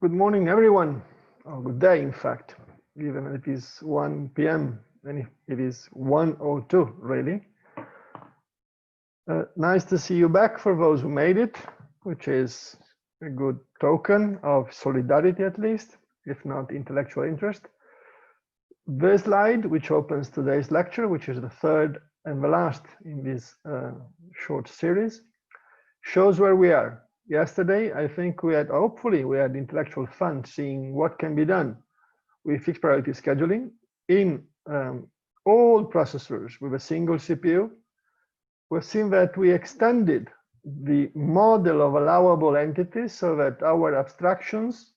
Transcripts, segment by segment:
Good morning, everyone. Or good day, in fact, even if it is 1 p.m. and it is 1:02, really. Nice to see you back for those who made it, which is a good token of solidarity, at least, if not intellectual interest. The slide, which opens today's lecture, which is the third and the last in this short series, shows where we are. Yesterday, I think hopefully we had intellectual fun seeing what can be done with fixed priority scheduling in all processors with a single CPU. We've seen that we extended the model of allowable entities so that our abstractions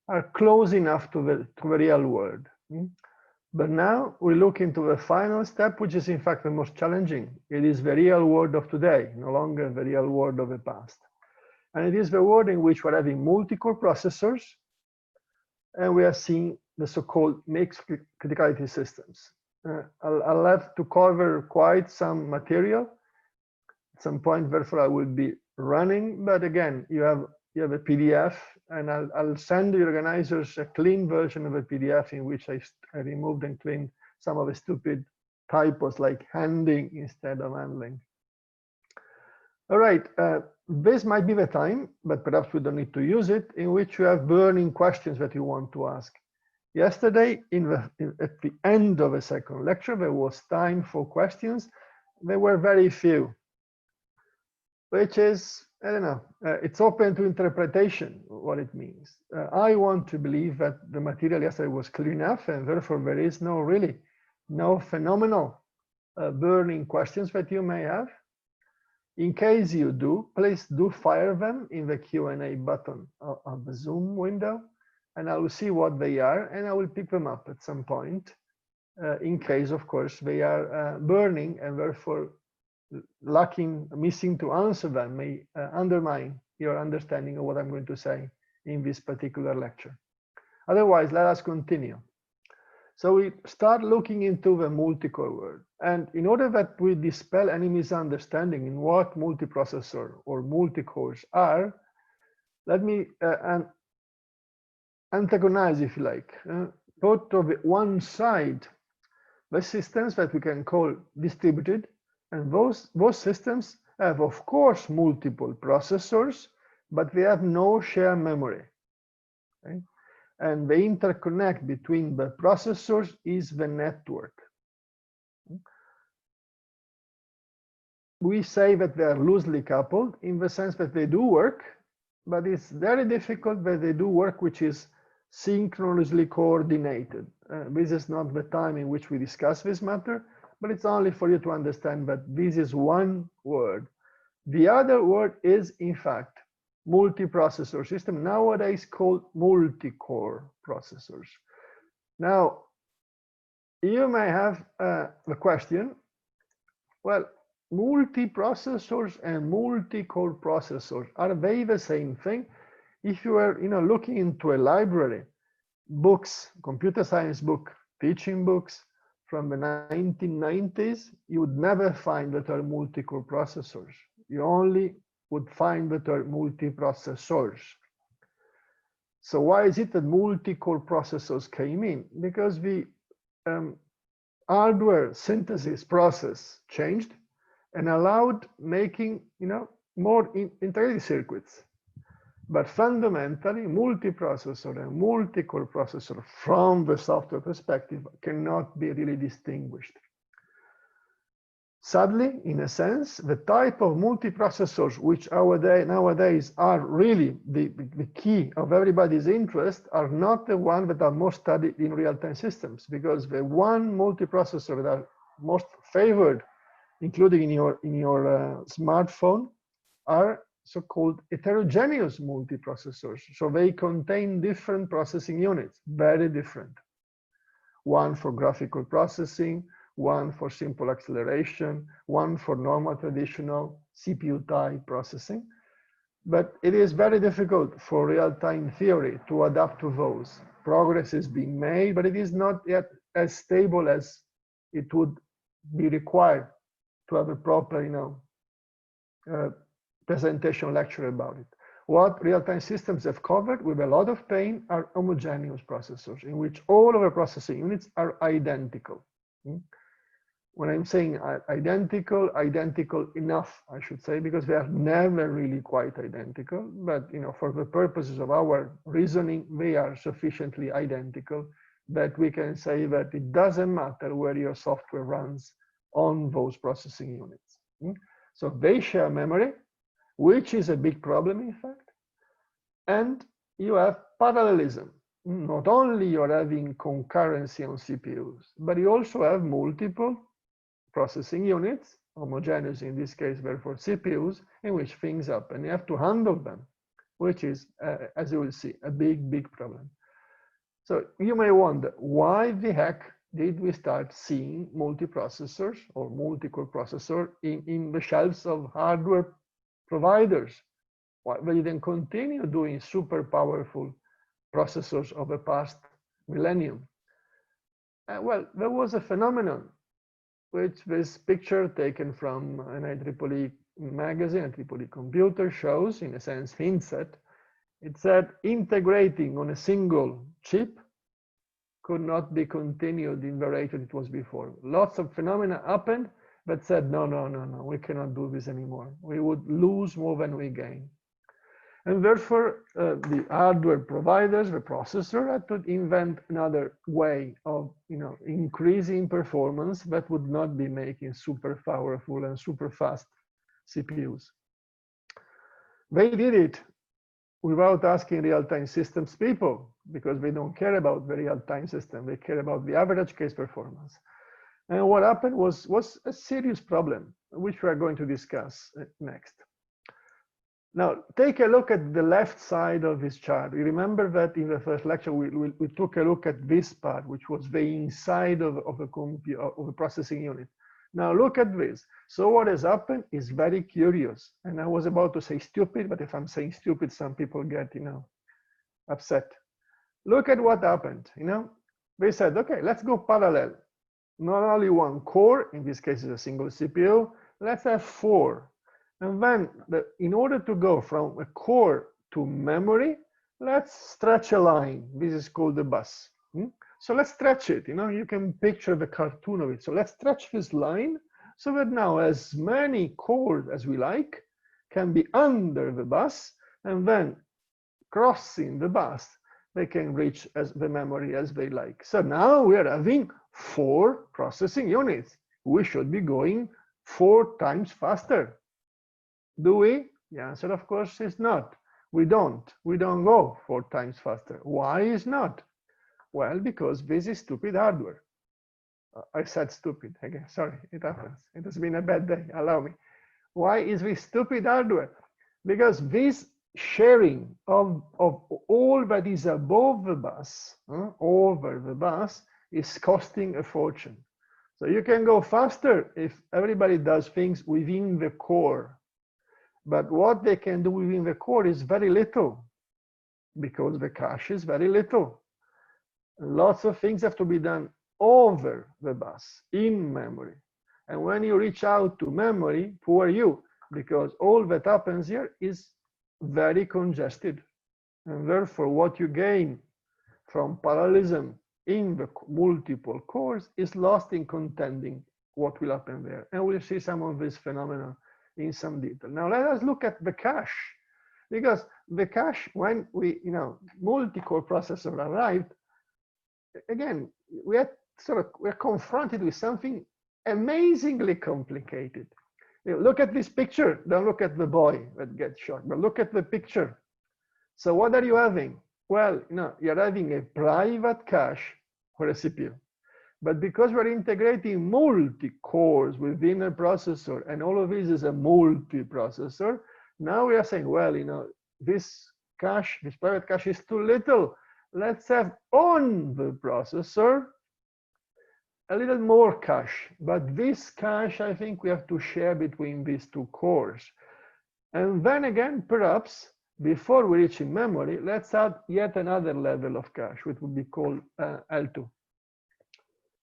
are close enough to the real world. But now we look into the final step, which is in fact the most challenging. It is the real world of today, no longer the real world of the past. And it is the world in which we're having multi-core processors, and we are seeing the so-called mixed criticality systems. I'll have to cover quite some material at some point, therefore I will be running. But again, you have a PDF, and I'll send the organizers a clean version of a PDF in which I removed and cleaned some of the stupid typos like handing instead of handling. All right, this might be the time, but perhaps we don't need to use it, in which you have burning questions that you want to ask. Yesterday, at the end of the second lecture, there was time for questions. There were very few, which is, I don't know, it's open to interpretation what it means. I want to believe that the material yesterday was clear enough, and therefore there is no phenomenal burning questions that you may have. In case you do, please do fire them in the Q&A button of the Zoom window, and I will see what they are, and I will pick them up at some point, in case, of course, they are burning, and therefore missing to answer them may undermine your understanding of what I'm going to say in this particular lecture. Otherwise, let us continue. So we start looking into the multi-core world. And in order that we dispel any misunderstanding in what multiprocessor or multi-cores are, let me antagonize, if you like, put to one side the systems that we can call distributed. And those systems have, of course, multiple processors, but they have no shared memory. Okay? And the interconnect between the processors is the network. We say that they are loosely coupled in the sense that they do work, but it's very difficult that they do work which is synchronously coordinated. This is not the time in which we discuss this matter, but it's only for you to understand that this is one word. The other word is, in fact, multiprocessor system, nowadays called multi-core processors. Now, you may have the question, well, multiprocessors and multi-core processors, are they the same thing? If you are looking into a library, books, computer science book, teaching books from the 1990s, you would never find the term multi-core processors. You only would find the term multiprocessors. So why is it that multi-core processors came in? Because the hardware synthesis process changed and allowed making more integrated circuits. But fundamentally, multiprocessor and multi-core processor from the software perspective cannot be really distinguished. Sadly, in a sense, the type of multiprocessors which nowadays are really the key of everybody's interest are not the ones that are most studied in real-time systems, because the one multiprocessor that are most favored, including in your smartphone, are so-called heterogeneous multiprocessors. So they contain different processing units, very different. One for graphical processing, one for simple acceleration, one for normal traditional CPU type processing. But it is very difficult for real-time theory to adapt to those. Progress is being made, but it is not yet as stable as it would be required to have a proper, presentation lecture about it. What real-time systems have covered with a lot of pain are homogeneous processors, in which all of the processing units are identical. When I'm saying identical, identical enough, I should say, because they are never really quite identical. But for the purposes of our reasoning, they are sufficiently identical that we can say that it doesn't matter where your software runs on those processing units. So they share memory, which is a big problem, in fact. And you have parallelism. Not only you're having concurrency on CPUs, but you also have multiple processing units, homogeneous in this case, therefore CPUs, in which things happen. You have to handle them, which is, as you will see, a big, big problem. So you may wonder, why the heck did we start seeing multiprocessors or multi-core processor in the shelves of hardware providers? Why they didn't continue doing super powerful processors of the past millennium? Well, there was a phenomenon, which this picture taken from an IEEE magazine, IEEE computer, shows, in a sense, hints at. It said integrating on a single chip could not be continued in the rate that it was before. Lots of phenomena happened that said, no, we cannot do this anymore. We would lose more than we gain. And therefore, the hardware providers, the processor, had to invent another way of increasing performance that would not be making super powerful and super fast CPUs. They did it without asking real-time systems people, because they don't care about the real-time system. They care about the average case performance. And what happened was a serious problem, which we are going to discuss next. Now, take a look at the left side of this chart. You remember that in the first lecture, we took a look at this part, which was the inside of a processing unit. Now look at this. So what has happened is very curious. And I was about to say stupid, but if I'm saying stupid, some people get, upset. Look at what happened, They said, okay, let's go parallel. Not only one core, in this case is a single CPU, let's have 4. And then in order to go from a core to memory, let's stretch a line. This is called the bus. So let's stretch it. You can picture the cartoon of it. So let's stretch this line so that now as many cores as we like can be under the bus, and then crossing the bus, they can reach as the memory as they like. So now we are having 4 processing units. We should be going 4 times faster. Do we? The answer, of course, is not. We don't go 4 times faster. Why is not? Well, because this is stupid hardware. I said stupid again. Sorry, it happens. It has been a bad day. Allow me. Why is this stupid hardware? Because this sharing of all that is above the bus, over the bus, is costing a fortune. So you can go faster if everybody does things within the core. But what they can do within the core is very little, because the cache is very little. Lots of things have to be done over the bus, in memory. And when you reach out to memory, poor you, because all that happens here is very congested. And therefore, what you gain from parallelism in the multiple cores is lost in contending what will happen there. And we'll see some of this phenomena in some detail. Now let us look at the cache, because the cache, when we, multi-core processor arrived, again, we're confronted with something amazingly complicated. Look at this picture. Don't look at the boy that gets shot, but look at the picture. So what are you having? Well, you're having a private cache for a CPU. But because we're integrating multi-cores within a processor, and all of this is a multi-processor, now we are saying, well, this cache, this private cache is too little. Let's have on the processor a little more cache. But this cache, I think we have to share between these 2 cores. And then again, perhaps, before we reach in memory, let's add yet another level of cache, which would be called L2.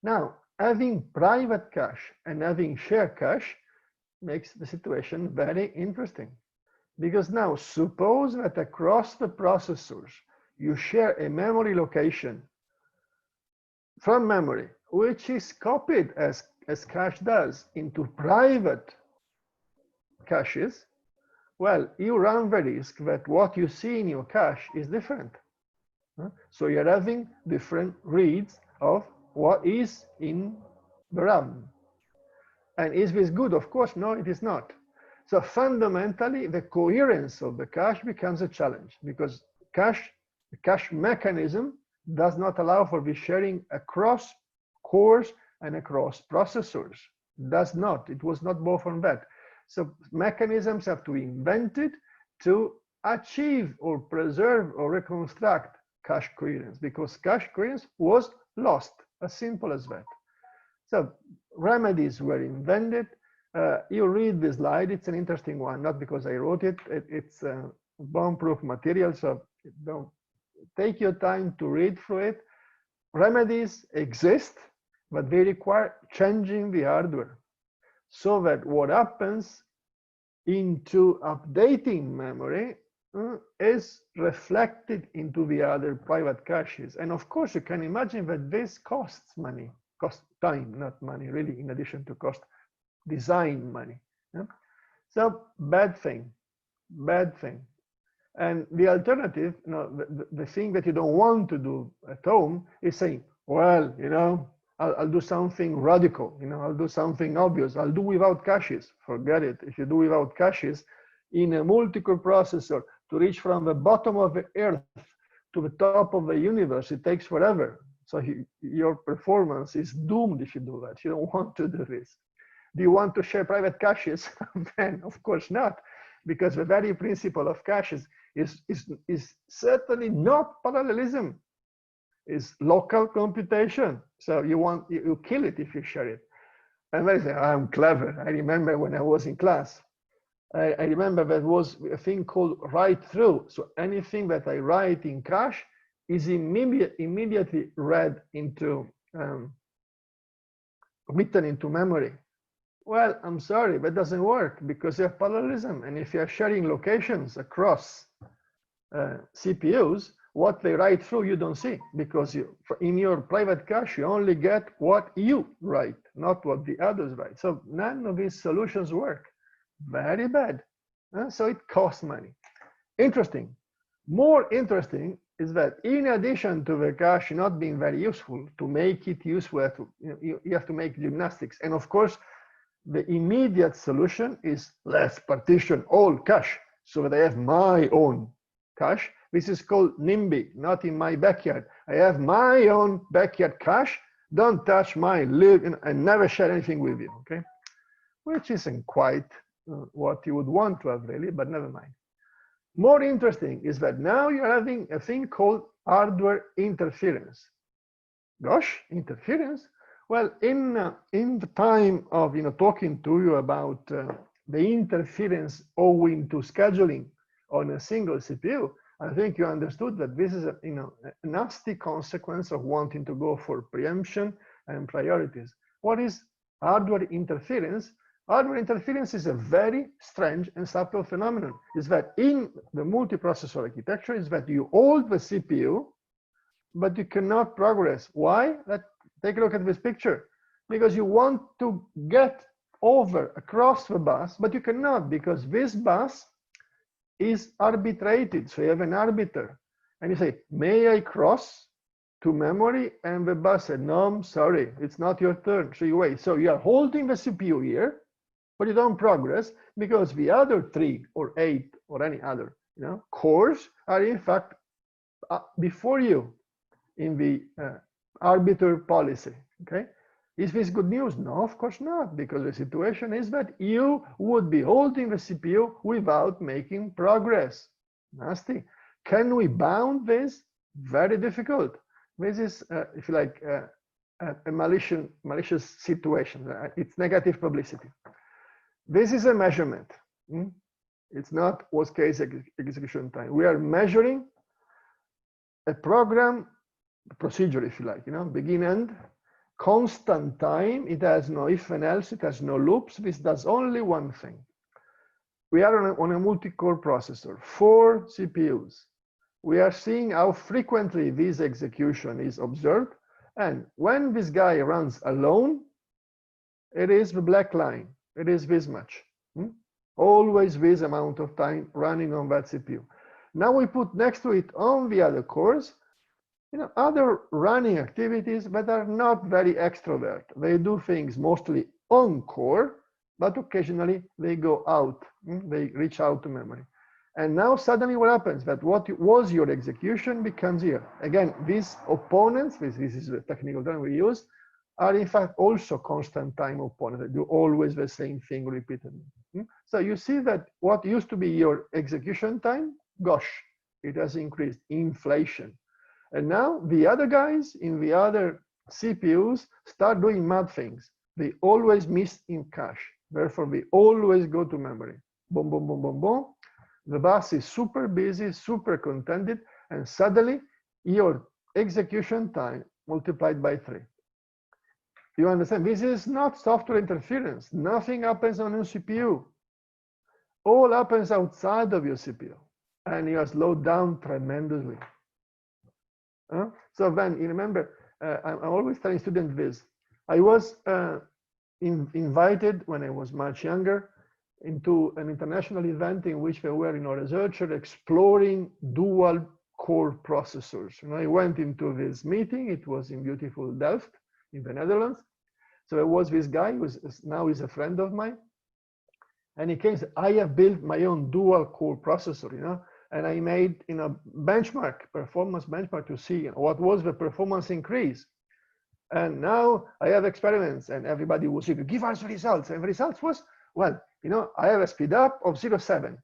Now, having private cache and having shared cache makes the situation very interesting. Because now suppose that across the processors, you share a memory location from memory, which is copied as cache does into private caches. Well, you run the risk that what you see in your cache is different. So you're having different reads of what is in the RAM. And is this good? Of course, no, it is not. So fundamentally, the coherence of the cache becomes a challenge because the cache mechanism does not allow for the sharing across cores and across processors. Does not. It was not both on that. So mechanisms have to be invented to achieve or preserve or reconstruct cache coherence because cache coherence was lost, as simple as that. So remedies were invented. You read the slide, it's an interesting one, not because I wrote it, it's bomb-proof material, so don't take your time to read through it. Remedies exist, but they require changing the hardware so that what happens into updating memory is reflected into the other private caches. And of course, you can imagine that this costs money, costs time, not money, really, in addition to cost design money. Yeah? So bad thing. And the alternative, the thing that you don't want to do at home is saying, well, I'll do something radical, I'll do something obvious. I'll do without caches. Forget it. If you do without caches in a multi-core processor to reach from the bottom of the earth to the top of the universe, it takes forever. So your performance is doomed if you do that. You don't want to do this. Do you want to share private caches? Then of course not, because the very principle of caches is certainly not parallelism. It's local computation. So you kill it if you share it. And they say, I'm clever. I remember when I was in class, I remember there was a thing called write through. So anything that I write in cache is immediately read into, written into memory. Well, I'm sorry, that doesn't work because you have parallelism. And if you're sharing locations across CPUs, what they write through you don't see because in your private cache, you only get what you write, not what the others write. So none of these solutions work. Very bad. So it costs money. Interesting. More interesting is that in addition to the cache not being very useful, to make it useful, you have to make gymnastics. And of course, the immediate solution is let's partition all cache so that I have my own cache. This is called NIMBY, not in my backyard. I have my own backyard cache. Don't touch mine, live in, and never share anything with you, okay? Which isn't quite what you would want to have really, but never mind. More interesting is that now you're having a thing called hardware interference. Gosh, interference? Well, in the time of talking to you about the interference owing to scheduling on a single CPU, I think you understood that this is a nasty consequence of wanting to go for preemption and priorities. What is hardware interference? Hardware interference is a very strange and subtle phenomenon. Is that in the multiprocessor architecture is that you hold the CPU, but you cannot progress. Why? Take a look at this picture. Because you want to get over across the bus, but you cannot because this bus is arbitrated. So you have an arbiter and you say, may I cross to memory? And the bus said, no, I'm sorry, it's not your turn. So you wait. So you are holding the CPU here, but you don't progress because the other 3 or 8 or any other cores are in fact before you in the arbiter policy. Okay, is this good news? No, of course not, because the situation is that you would be holding the CPU without making progress. Nasty. Can we bound this? Very difficult. This is, if you like, a malicious situation. It's negative publicity. This is a measurement. It's not worst case execution time. We are measuring a program procedure, if you like, begin end, constant time. It has no if and else, it has no loops. This does only one thing. we are on a multi-core processor, 4 CPUs. We are seeing how frequently this execution is observed. And when this guy runs alone, it is the black line. It is this much. Always this amount of time running on that CPU. Now we put next to it on the other cores, other running activities that are not very extrovert. They do things mostly on core, but occasionally they go out. They reach out to memory. And now suddenly what happens? That what was your execution becomes here. Again, these opponents, this is the technical term we use, are in fact also constant time opponents. They do always the same thing repeatedly. So you see that what used to be your execution time, gosh, it has increased, inflation. And now the other guys in the other CPUs start doing mad things. They always miss in cache. Therefore, they always go to memory. Boom, boom, boom, boom, boom. The bus is super busy, super contented, and suddenly your execution time multiplied by 3. You understand? This is not software interference. Nothing happens on your CPU. All happens outside of your CPU. And you are slowed down tremendously. So then, you remember, I'm always telling students this. I was invited when I was much younger into an international event in which there were researchers exploring dual core processors. I went into this meeting. It was in beautiful Delft in the Netherlands. So there was this guy who now is a friend of mine. And he came and said, I have built my own dual core processor, and I made benchmark, performance benchmark to see what was the performance increase. And now I have experiments, and everybody will say, give us results. And the results was, well, I have a speed up of 0.7.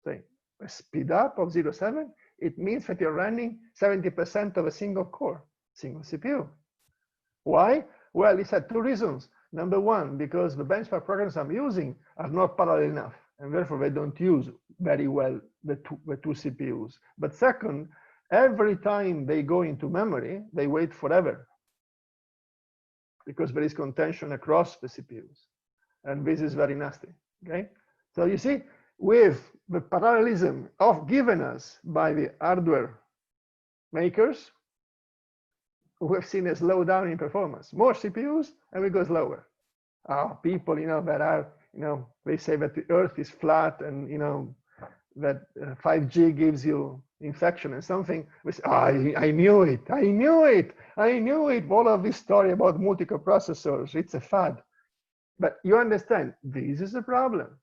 So a speed up of 0.7, it means that you're running 70% of a single core, single CPU. Why? Well, it had 2 reasons. Number one, because the benchmark programs I'm using are not parallel enough, and therefore they don't use very well the two CPUs. But second, every time they go into memory, they wait forever because there is contention across the CPUs. And this is very nasty, okay? So you see, with the parallelism given us by the hardware makers, we've seen a slowdown in performance. More CPUs, and we go slower. People, that are, they say that the Earth is flat, and that 5G gives you infection and something. We say, I knew it. All of this story about multi-core processors, it's a fad. But you understand, this is a problem.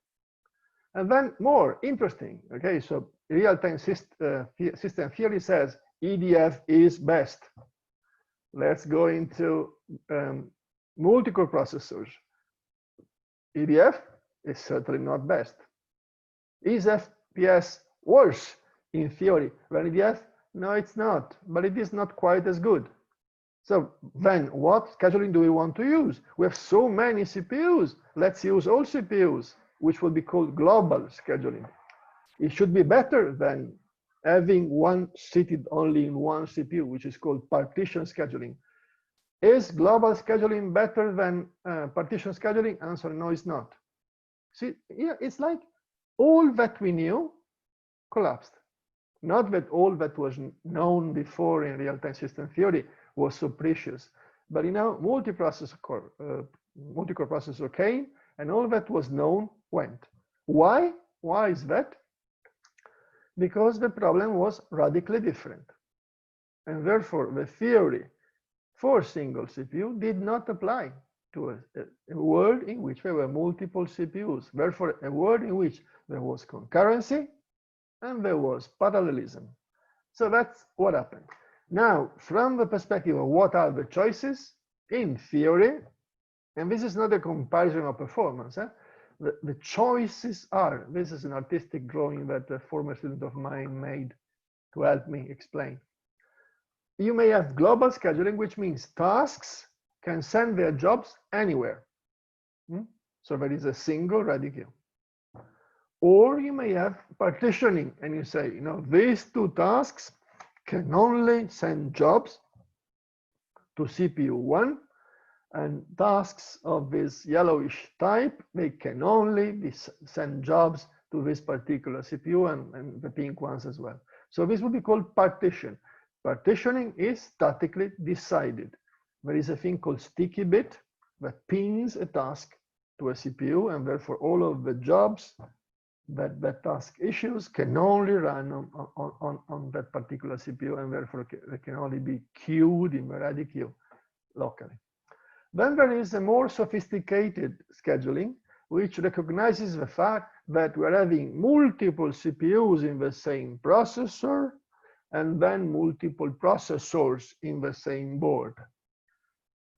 And then more interesting, okay? So real-time system theory says EDF is best. Let's go into multi-core processors. EDF is certainly not best. Is FPS worse in theory than EDF? No, it's not, but it is not quite as good. So then what scheduling do we want to use? We have so many CPUs. Let's use all CPUs, which will be called global scheduling. It should be better than having one seated only in one CPU, which is called partition scheduling. Is global scheduling better than partition scheduling? Answer, no, it's not. See, it's like all that we knew collapsed. Not that all that was known before in real-time system theory was so precious, but multi-core processor came, and all that was known went. Why? Why is that? Because the problem was radically different. And therefore, the theory for single CPU did not apply to a world in which there were multiple CPUs. Therefore, a world in which there was concurrency and there was parallelism. So that's what happened. Now, from the perspective of what are the choices, in theory, and this is not a comparison of performance, the choices are, this is an artistic drawing that a former student of mine made to help me explain. You may have global scheduling, which means tasks can send their jobs anywhere. So there is a single ready queue. Or you may have partitioning, and you say, these 2 tasks can only send jobs to CPU 1, And tasks of this yellowish type, they can only send jobs to this particular CPU and the pink ones as well. So this would be called partition. Partitioning is statically decided. There is a thing called sticky bit that pins a task to a CPU, and therefore all of the jobs that task issues can only run on that particular CPU, and therefore they can only be queued in the ready queue locally. Then there is a more sophisticated scheduling, which recognizes the fact that we're having multiple CPUs in the same processor and then multiple processors in the same board.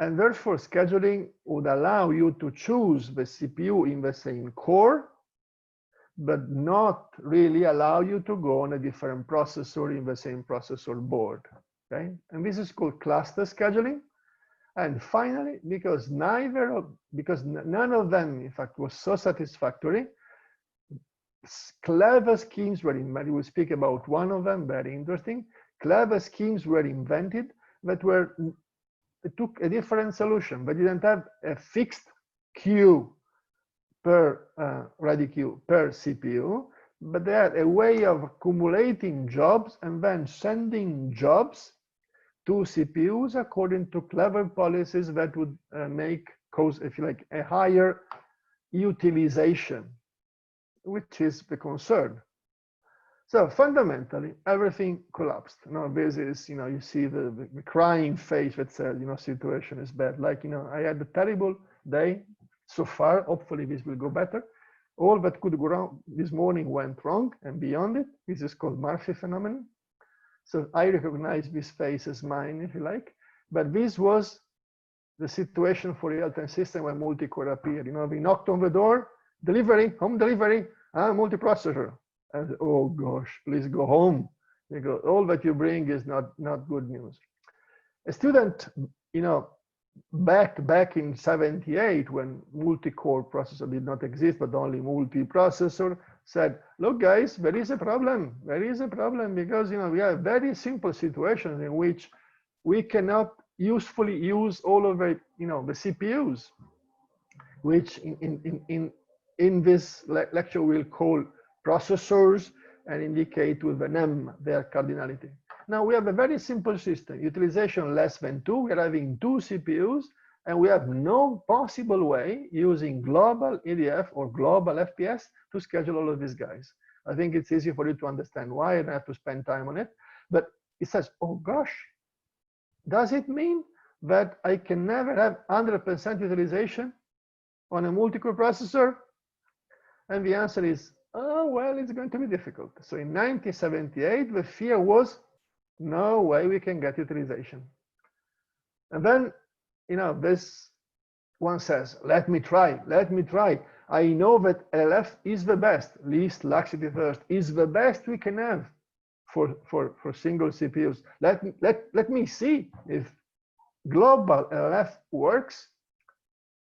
And therefore, scheduling would allow you to choose the CPU in the same core, but not really allow you to go on a different processor in the same processor board. Okay? And this is called cluster scheduling. And finally, because none of them, in fact, was so satisfactory, clever schemes were invented. We'll speak about one of them, very interesting. Clever schemes were invented that took a different solution. They didn't have a fixed queue per ready queue per CPU, but they had a way of accumulating jobs and then sending jobs to CPUs according to clever policies that would cause, if you like, a higher utilization, which is the concern. So fundamentally, everything collapsed. Now, this is, you see the crying face that says, situation is bad. Like, I had a terrible day so far. Hopefully this will go better. All that could go wrong this morning went wrong, and beyond it, this is called Murphy phenomenon. So I recognize this face as mine, if you like, but this was the situation for real-time system when multi-core appeared. We knocked on the door, delivery, home delivery, multiprocessor. And oh gosh, please go home, because all that you bring is not good news. A student, back in 78, when multi-core processor did not exist, but only multiprocessor, said, look guys, there is a problem. There is a problem because, we have very simple situations in which we cannot usefully use all of the, the CPUs, which in this lecture we'll call processors and indicate with an M their cardinality. Now we have a very simple system, utilization less than 2, we're having 2 CPUs, and we have no possible way using global EDF or global FPS to schedule all of these guys. I think it's easy for you to understand why. I don't have to spend time on it. But it says, oh gosh, does it mean that I can never have 100% utilization on a multi-core processor? And the answer is, oh, well, it's going to be difficult. So in 1978, the fear was, no way we can get utilization. And then, this one says, let me try. I know that LF is the best, least laxity first, is the best we can have for single CPUs. Let me see if global LF works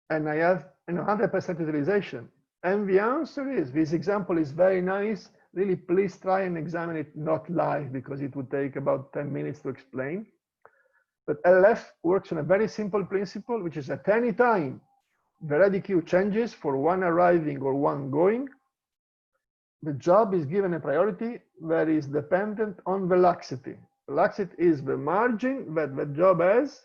and I have 100% utilization. And the answer is, this example is very nice. Really, please try and examine it, not live, because it would take about 10 minutes to explain. But LF works on a very simple principle, which is at any time the ready queue changes for one arriving or one going, the job is given a priority that is dependent on the laxity. Laxity is the margin that the job has.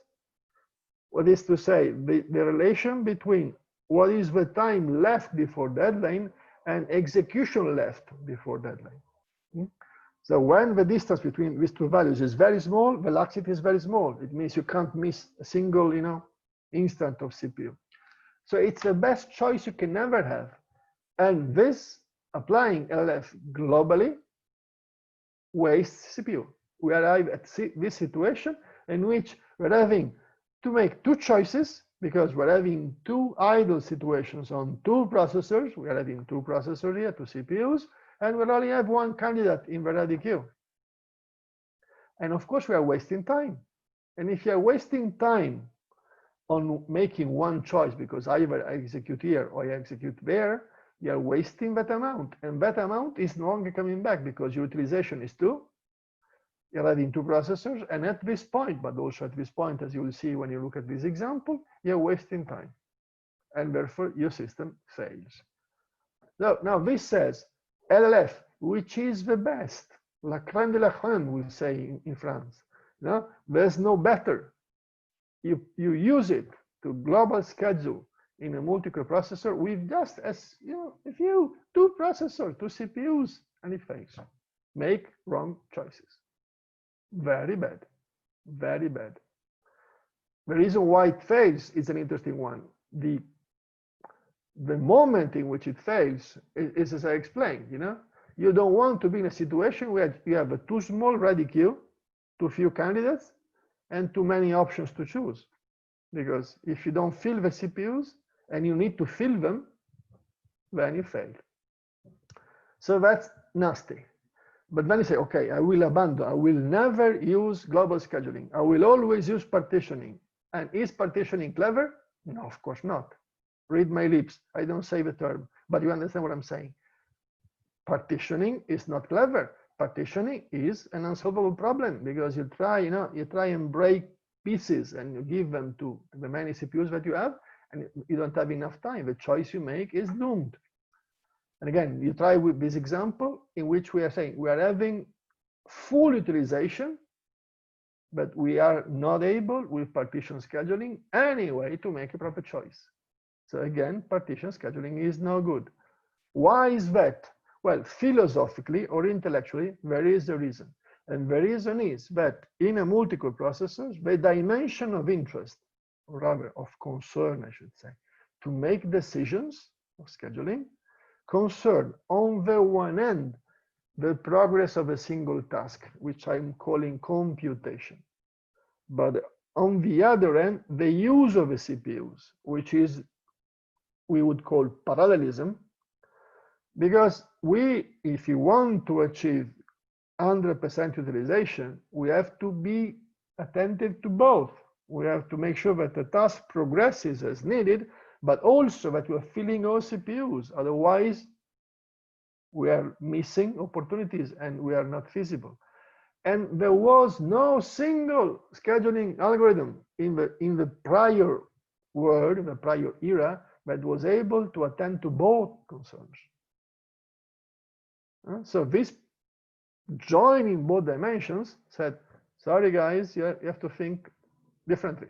What is to say, the relation between what is the time left before deadline and execution left before deadline. So when the distance between these two values is very small, the laxity is very small. It means you can't miss a single, instant of CPU. So it's the best choice you can ever have. And this, applying LF globally, wastes CPU. We arrive at this situation in which we're having to make 2 choices, because we're having 2 idle situations on 2 processors. We are having 2 processors here, 2 CPUs, and we only have 1 candidate in the ready queue. And of course, we are wasting time. And if you're wasting time on making 1 choice, because either I execute here or I execute there, you're wasting that amount. And that amount is no longer coming back because your utilization is 2. you're having two processors, and at this point, but also at this point, as you will see when you look at this example, you're wasting time, and therefore your system fails. Now this says LLF, which is the best, la crème de la crème, we say in France. No, there's no better. You use it to global schedule in a multi-core processor with just as a few two processors, two CPUs, and it fails. Make wrong choices. Very bad, very bad. The reason why it fails is an interesting one. The moment in which it fails is as I explained. You don't want to be in a situation where you have a too small ready queue, too few candidates, and too many options to choose. Because if you don't fill the CPUs and you need to fill them, then you fail. So that's nasty. But then you say, okay, I will abandon. I will never use global scheduling. I will always use partitioning. And is partitioning clever? No, of course not. Read my lips. I don't say the term, but you understand what I'm saying. Partitioning is not clever. Partitioning is an unsolvable problem because you try and break pieces and you give them to the many CPUs that you have, and you don't have enough time. The choice you make is doomed. And again, you try with this example in which we are saying we are having full utilization, but we are not able with partition scheduling anyway to make a proper choice. So again, partition scheduling is no good. Why is that? Well, philosophically or intellectually, there is a reason. And the reason is that in a multi-core processor, the dimension of interest, or rather of concern, I should say, to make decisions of scheduling, concern on the one end the progress of a single task, which I'm calling computation. But on the other end, the use of the CPUs, which is we would call parallelism, because if you want to achieve 100% utilization, we have to be attentive to both. We have to make sure that the task progresses as needed, but also that we're filling our CPUs. Otherwise, we are missing opportunities and we are not feasible. And there was no single scheduling algorithm in the prior world, in the prior era, that was able to attend to both concerns. So this joining both dimensions said, sorry guys, you have to think differently.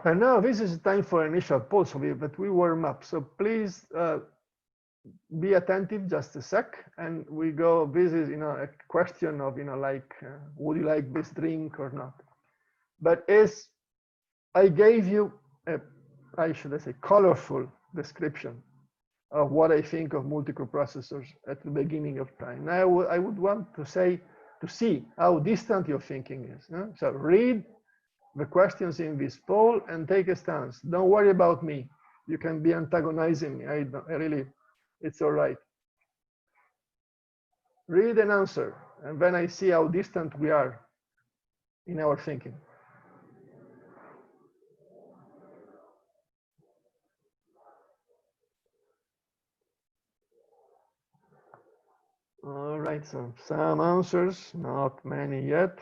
And now this is time for initial pause that we warm up. So please be attentive just a sec, and we go. This is a question of would you like this drink or not? But as I gave you a, should I say, colorful description of what I think of multi-core processors at the beginning of time. Now I would want to see how distant your thinking is. So read the questions in this poll and take a stance. Don't worry about me. You can be antagonizing me. I really, it's all right. Read and answer, and then I see how distant we are in our thinking. All right, so some answers, not many yet.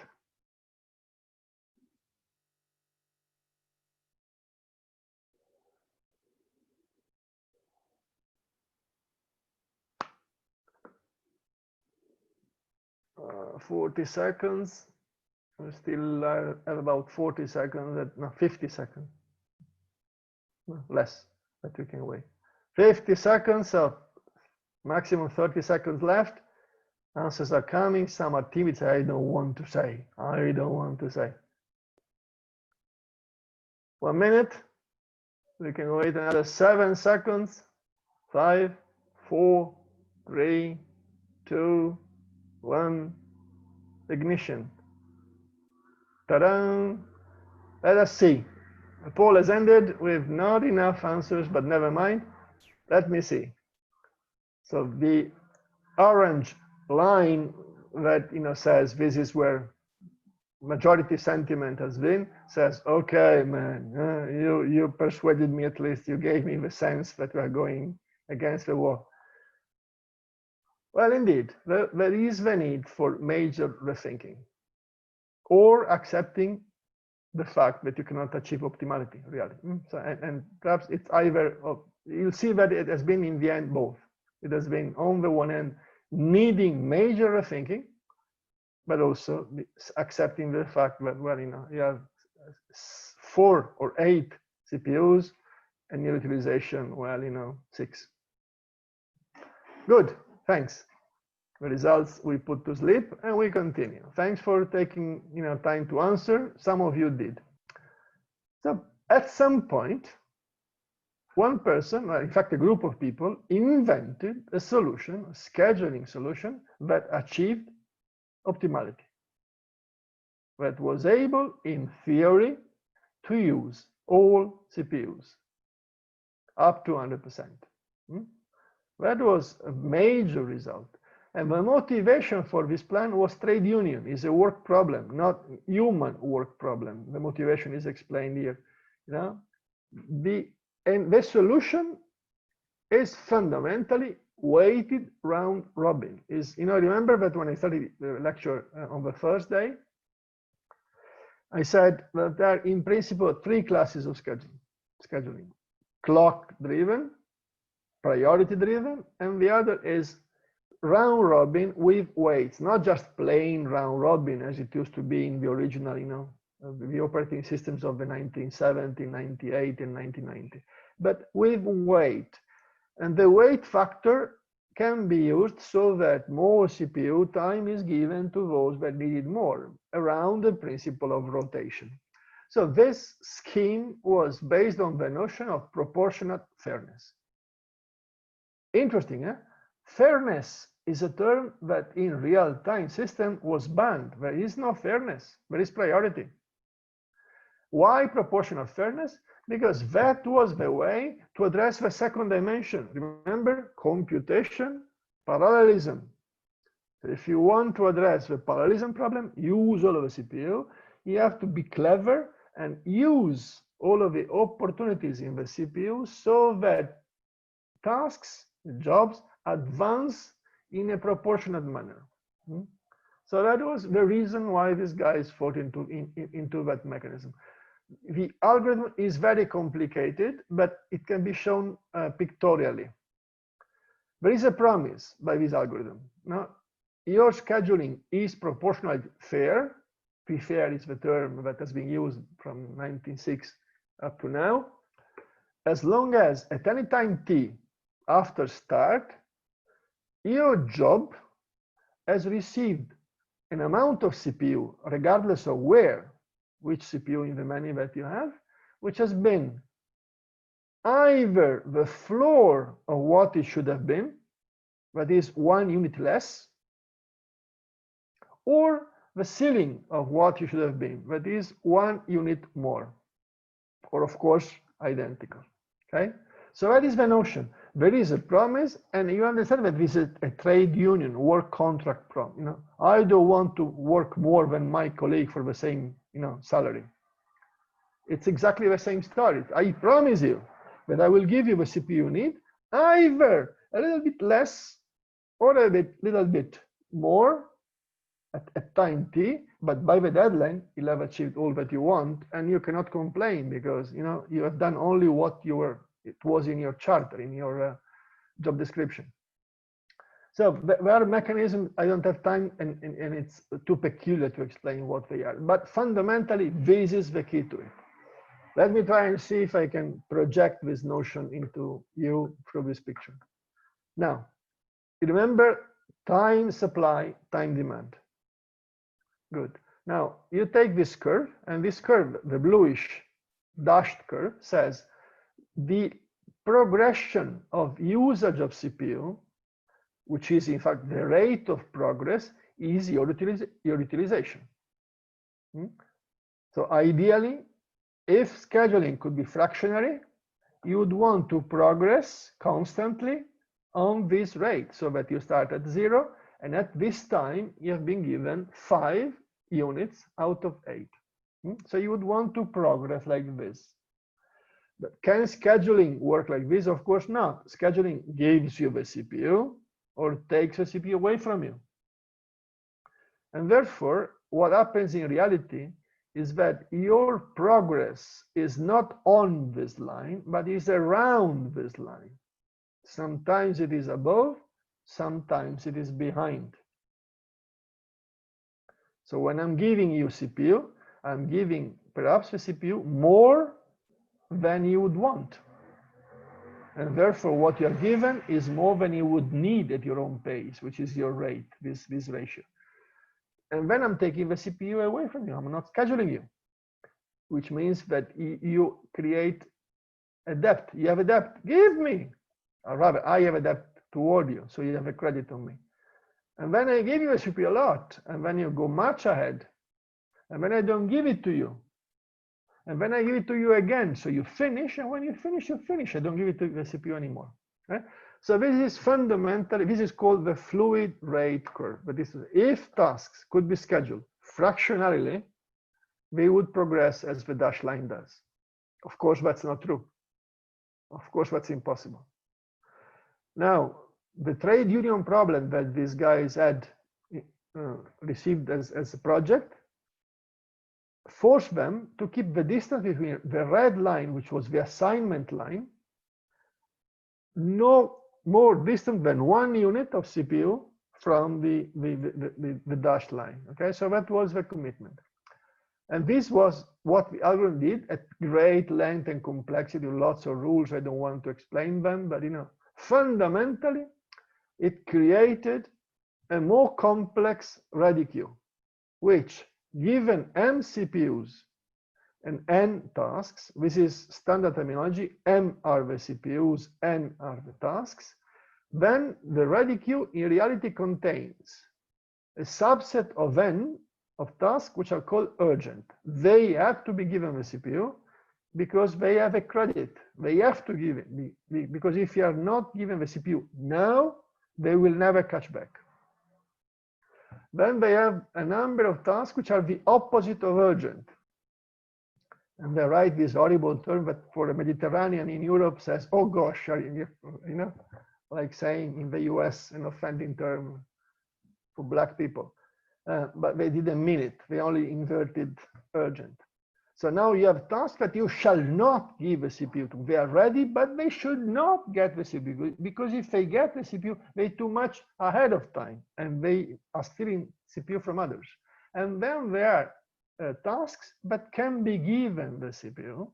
Uh, 40 seconds. We still have about 40 seconds, no, 50 seconds. No, less, that we can wait. 50 seconds, so maximum 30 seconds left. Answers are coming. Some are timid. I don't want to say. I don't want to say. 1 minute. We can wait another 7 seconds. 5, 4, 3, 2, 1. Ignition. Ta-da! Let us see. The poll has ended with not enough answers, but never mind. Let me see. So the orange line that says this is where majority sentiment has been, says, okay, man, you persuaded me. At least you gave me the sense that we are going against the wall. Well, indeed, there is the need for major rethinking or accepting the fact that you cannot achieve optimality, really. So, and perhaps it's either, you'll see that it has been in the end both. It has been on the one hand needing major rethinking, but also accepting the fact that, well, you have 4 or 8 CPUs and your utilization, well, 6. Good, thanks. The results we put to sleep and we continue. Thanks for taking time to answer. Some of you did. So at some point, one person, in fact a group of people, invented a solution, a scheduling solution that achieved optimality, that was able in theory to use all CPUs up to 100%. That was a major result. And the motivation for this plan was trade union. It's a work problem, not human work problem. The motivation is explained here. And the solution is fundamentally weighted round robin. Remember that when I started the lecture on the first day, I said that there are in principle 3 classes of scheduling. Clock driven, priority driven, and the other is round robin with weights, not just plain round robin as it used to be in the original, the operating systems of the 1970, 98, and 1990, but with weight. And the weight factor can be used so that more CPU time is given to those that need it more, around the principle of rotation. So this scheme was based on the notion of proportionate fairness. Interesting, eh? Fairness is a term that in real-time system was banned. There is no fairness, there is priority. Why proportional fairness? Because that was the way to address the second dimension. Remember, computation, parallelism. So if you want to address the parallelism problem, use all of the CPU. You have to be clever and use all of the opportunities in the CPU so that tasks, jobs, advance in a proportionate manner. So that was the reason why these guys fought into that mechanism. The algorithm is very complicated, but it can be shown pictorially. There is a promise by this algorithm. Now, your scheduling is proportionally fair. Fair is the term that has been used from 1906 up to now. As long as at any time t after start, your job has received an amount of CPU, regardless of which CPU in the many that you have, which has been either the floor of what it should have been, that is 1 unit less, or the ceiling of what you should have been, that is 1 unit more, or of course identical. Okay, so that is the notion. There is a promise, and you understand that this is a trade union work contract problem. I don't want to work more than my colleague for the same salary. It's exactly the same story. I promise you that I will give you the CPU you need, either a little bit less or a little bit more at time t, but by the deadline you'll have achieved all that you want, and you cannot complain because you have done only what it was in your charter, in your job description. So there are mechanisms, I don't have time, and it's too peculiar to explain what they are. But fundamentally, this is the key to it. Let me try and see if I can project this notion into you through this picture. Now, remember time supply, time demand. Good. Now, you take this curve, and this curve, the bluish dashed curve, says the progression of usage of CPU, which is in fact the rate of progress, is your utilization. So ideally, if scheduling could be fractionary, you would want to progress constantly on this rate so that you start at 0, and at this time you have been given 5 units out of 8. So you would want to progress like this. But can scheduling work like this? Of course not. Scheduling gives you the CPU, or takes the CPU away from you. And therefore, what happens in reality is that your progress is not on this line, but is around this line. Sometimes it is above, sometimes it is behind. So when I'm giving you CPU, I'm giving perhaps the CPU more than you would want. And therefore, what you're given is more than you would need at your own pace, which is your rate, this ratio. And then I'm taking the CPU away from you. I'm not scheduling you, which means that you create a debt. You have a debt. Give me. Or rather, I have a debt toward you, so you have a credit on me. And then I give you a CPU a lot, and then you go much ahead. And then I don't give it to you. And then I give it to you again. So you finish, and when you finish, you finish. I don't give it to the CPU anymore. Right? So this is fundamentally, this is called the fluid rate curve. But this is, if tasks could be scheduled fractionally, they would progress as the dashed line does. Of course, that's not true. Of course, that's impossible. Now, the trade union problem that these guys had received as a project forced them to keep the distance between the red line, which was the assignment line, no more distant than 1 unit of CPU from the dashed line. Okay, so that was the commitment. And this was what the algorithm did at great length and complexity, lots of rules. I don't want to explain them, but fundamentally, it created a more complex ready queue, which, given m CPUs and n tasks, this is standard terminology, m are the CPUs, n are the tasks, then the ready queue in reality contains a subset of n of tasks which are called urgent. They have to be given the CPU because they have a credit. They have to give it, because if you are not given the CPU now, they will never catch back. Then they have a number of tasks which are the opposite of urgent. And they write this horrible term that for a Mediterranean in Europe says, oh gosh, like saying in the US an offending term for black people. But they didn't mean it. They only inverted urgent. So now you have tasks that you shall not give a CPU to. They are ready, but they should not get the CPU, because if they get the CPU, they're too much ahead of time and they are stealing CPU from others. And then there are tasks that can be given the CPU.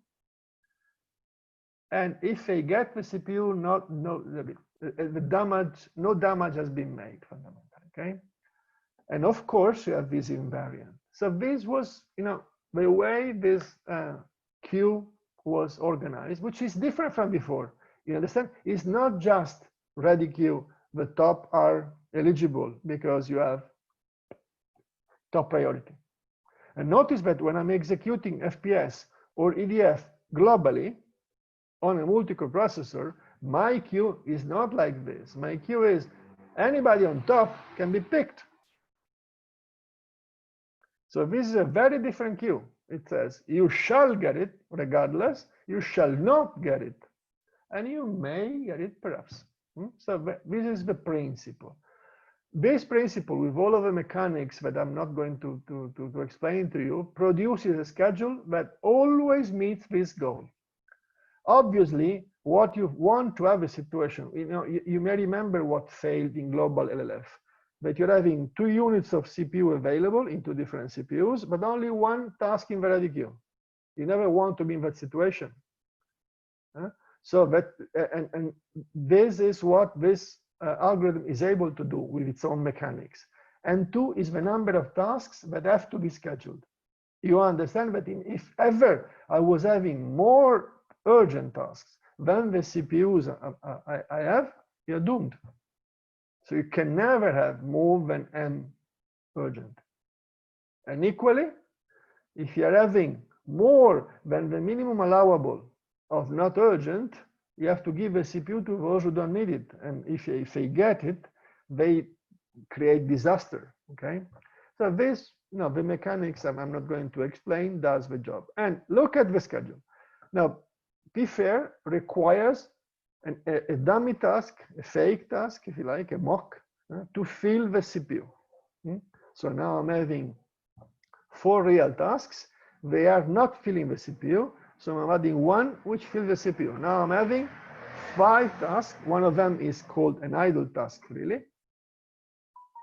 And if they get the CPU, no damage has been made fundamentally, okay? And of course, you have this invariant. So this was, the way this queue was organized, which is different from before. You understand? It's not just ready queue. The top are eligible because you have top priority. And notice that when I'm executing FPS or EDF globally on a multi-core processor, my queue is not like this. My queue is anybody on top can be picked. So this is a very different queue. It says you shall get it regardless, you shall not get it, and you may get it perhaps. So this is the principle. This principle, with all of the mechanics that I'm not going to explain to you, produces a schedule that always meets this goal. Obviously, what you want to have a situation, you may remember what failed in global LLF. That you're having 2 units of CPU available in 2 different CPUs, but only 1 task in the ready queue. You never want to be in that situation. So that, and this is what this algorithm is able to do with its own mechanics. And 2 is the number of tasks that have to be scheduled. You understand that if ever I was having more urgent tasks than the CPUs I have, you're doomed. So you can never have more than m urgent. And equally, if you're having more than the minimum allowable of not urgent, you have to give a CPU to those who don't need it. And if they get it, they create disaster, okay? So this, the mechanics I'm not going to explain does the job. And look at the schedule. Now, PFAIR requires a dummy task, a fake task, if you like, a mock, to fill the CPU. So now I'm having 4 real tasks. They are not filling the CPU. So I'm adding 1 which fills the CPU. Now I'm having 5 tasks. One of them is called an idle task, really.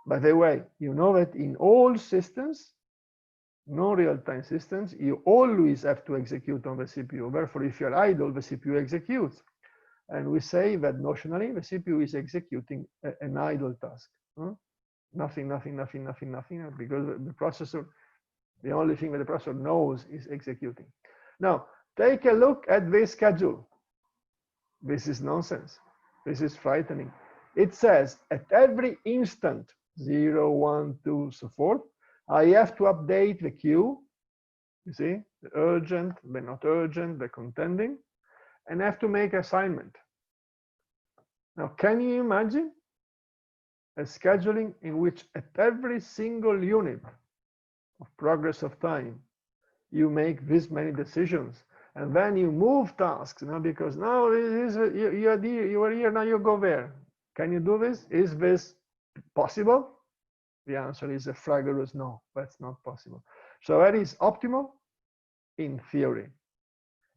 By the way, you know that in all systems, no real-time systems, you always have to execute on the CPU. Therefore, if you're idle, the CPU executes. And we say that notionally, the CPU is executing an idle task. Nothing, because the processor, the only thing that the processor knows is executing. Now, take a look at this schedule. This is nonsense. This is frightening. It says at every instant, 0, 1, 2, so forth, I have to update the queue. You see, the urgent, the not urgent, the contending, and I have to make assignment. Now, can you imagine a scheduling in which at every single unit of progress of time, you make this many decisions, and then you move tasks, because now you are here, now you go there. Can you do this? Is this possible? The answer is a fragorous no, that's not possible. So that is optimal in theory.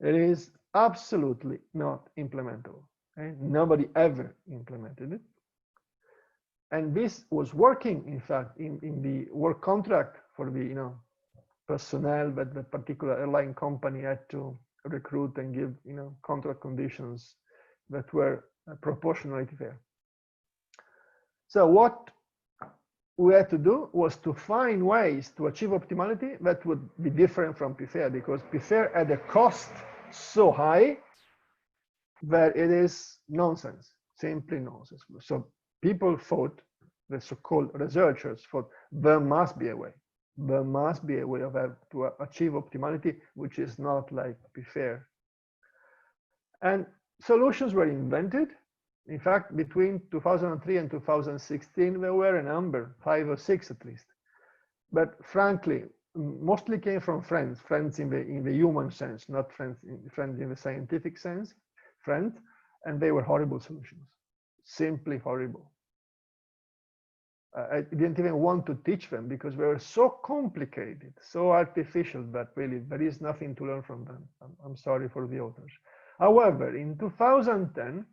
It is absolutely not implementable. Okay? Nobody ever implemented it. And this was working, in fact, in the work contract for the personnel that the particular airline company had to recruit and give contract conditions that were proportionally fair. So what we had to do was to find ways to achieve optimality that would be different from PFAIR, because PFAIR had a cost so high that it is nonsense, simply nonsense. So people thought, the so-called researchers thought, there must be a way. There must be a way to achieve optimality, which is not like PFAIR. And solutions were invented. In fact, between 2003 and 2016, there were a number, 5 or 6 at least. But frankly, mostly came from friends in the human sense, not friends in the scientific sense, and they were horrible solutions, simply horrible. I didn't even want to teach them because they were so complicated, so artificial that really there is nothing to learn from them. I'm sorry for the authors. However, in 2010,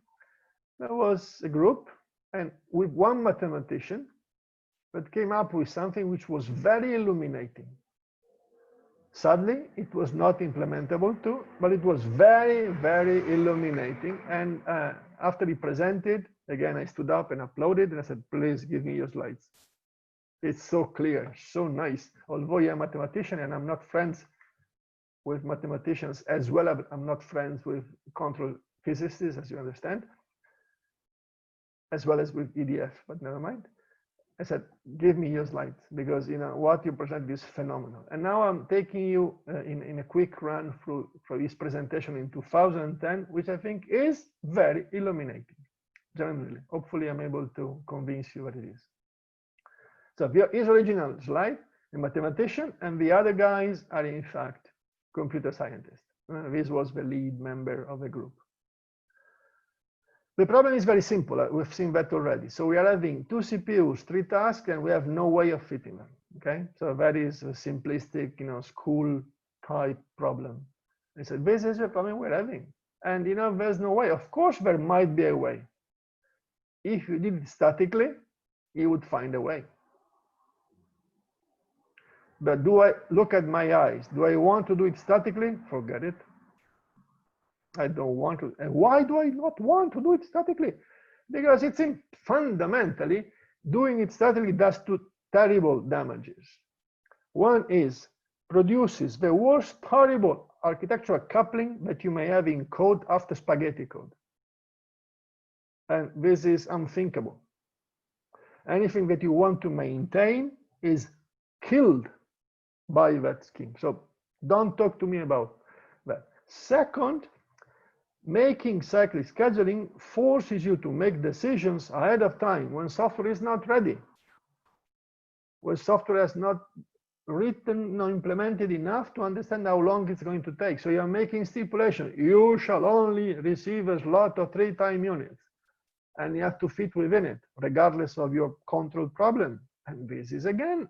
there was a group and with one mathematician that came up with something which was very illuminating. Sadly, it was not implementable too, but it was very, very illuminating. And after he presented, again, I stood up and uploaded and I said, please give me your slides. It's so clear, so nice. Although I'm a mathematician and I'm not friends with mathematicians as well, I'm not friends with control physicists, as you understand, as well as with EDF, but never mind. I said, give me your slides because what you present is phenomenal. And now I'm taking you in a quick run through this presentation in 2010, which I think is very illuminating, generally. Hopefully I'm able to convince you what it is. So his original slide, a mathematician, and the other guys are in fact computer scientists. This was the lead member of the group. The problem is very simple. We've seen that already. So we are having 2 CPUs, 3 tasks, and we have no way of fitting them. Okay, so that is a simplistic, school type problem. I said, this is the problem we're having, and there's no way. Of course, there might be a way. If you did it statically, you would find a way. But do I look at my eyes? Do I want to do it statically? Forget it. I don't want to. And why do I not want to do it statically? Because it's fundamentally doing it statically does 2 terrible damages. One is produces the worst horrible architectural coupling that you may have in code after spaghetti code. And this is unthinkable. Anything that you want to maintain is killed by that scheme. So don't talk to me about that. Second, making cyclic scheduling forces you to make decisions ahead of time when software is not ready, when software has not written, implemented enough to understand how long it's going to take. So you're making stipulation. You shall only receive a slot of 3 time units, and you have to fit within it, regardless of your control problem. And this is again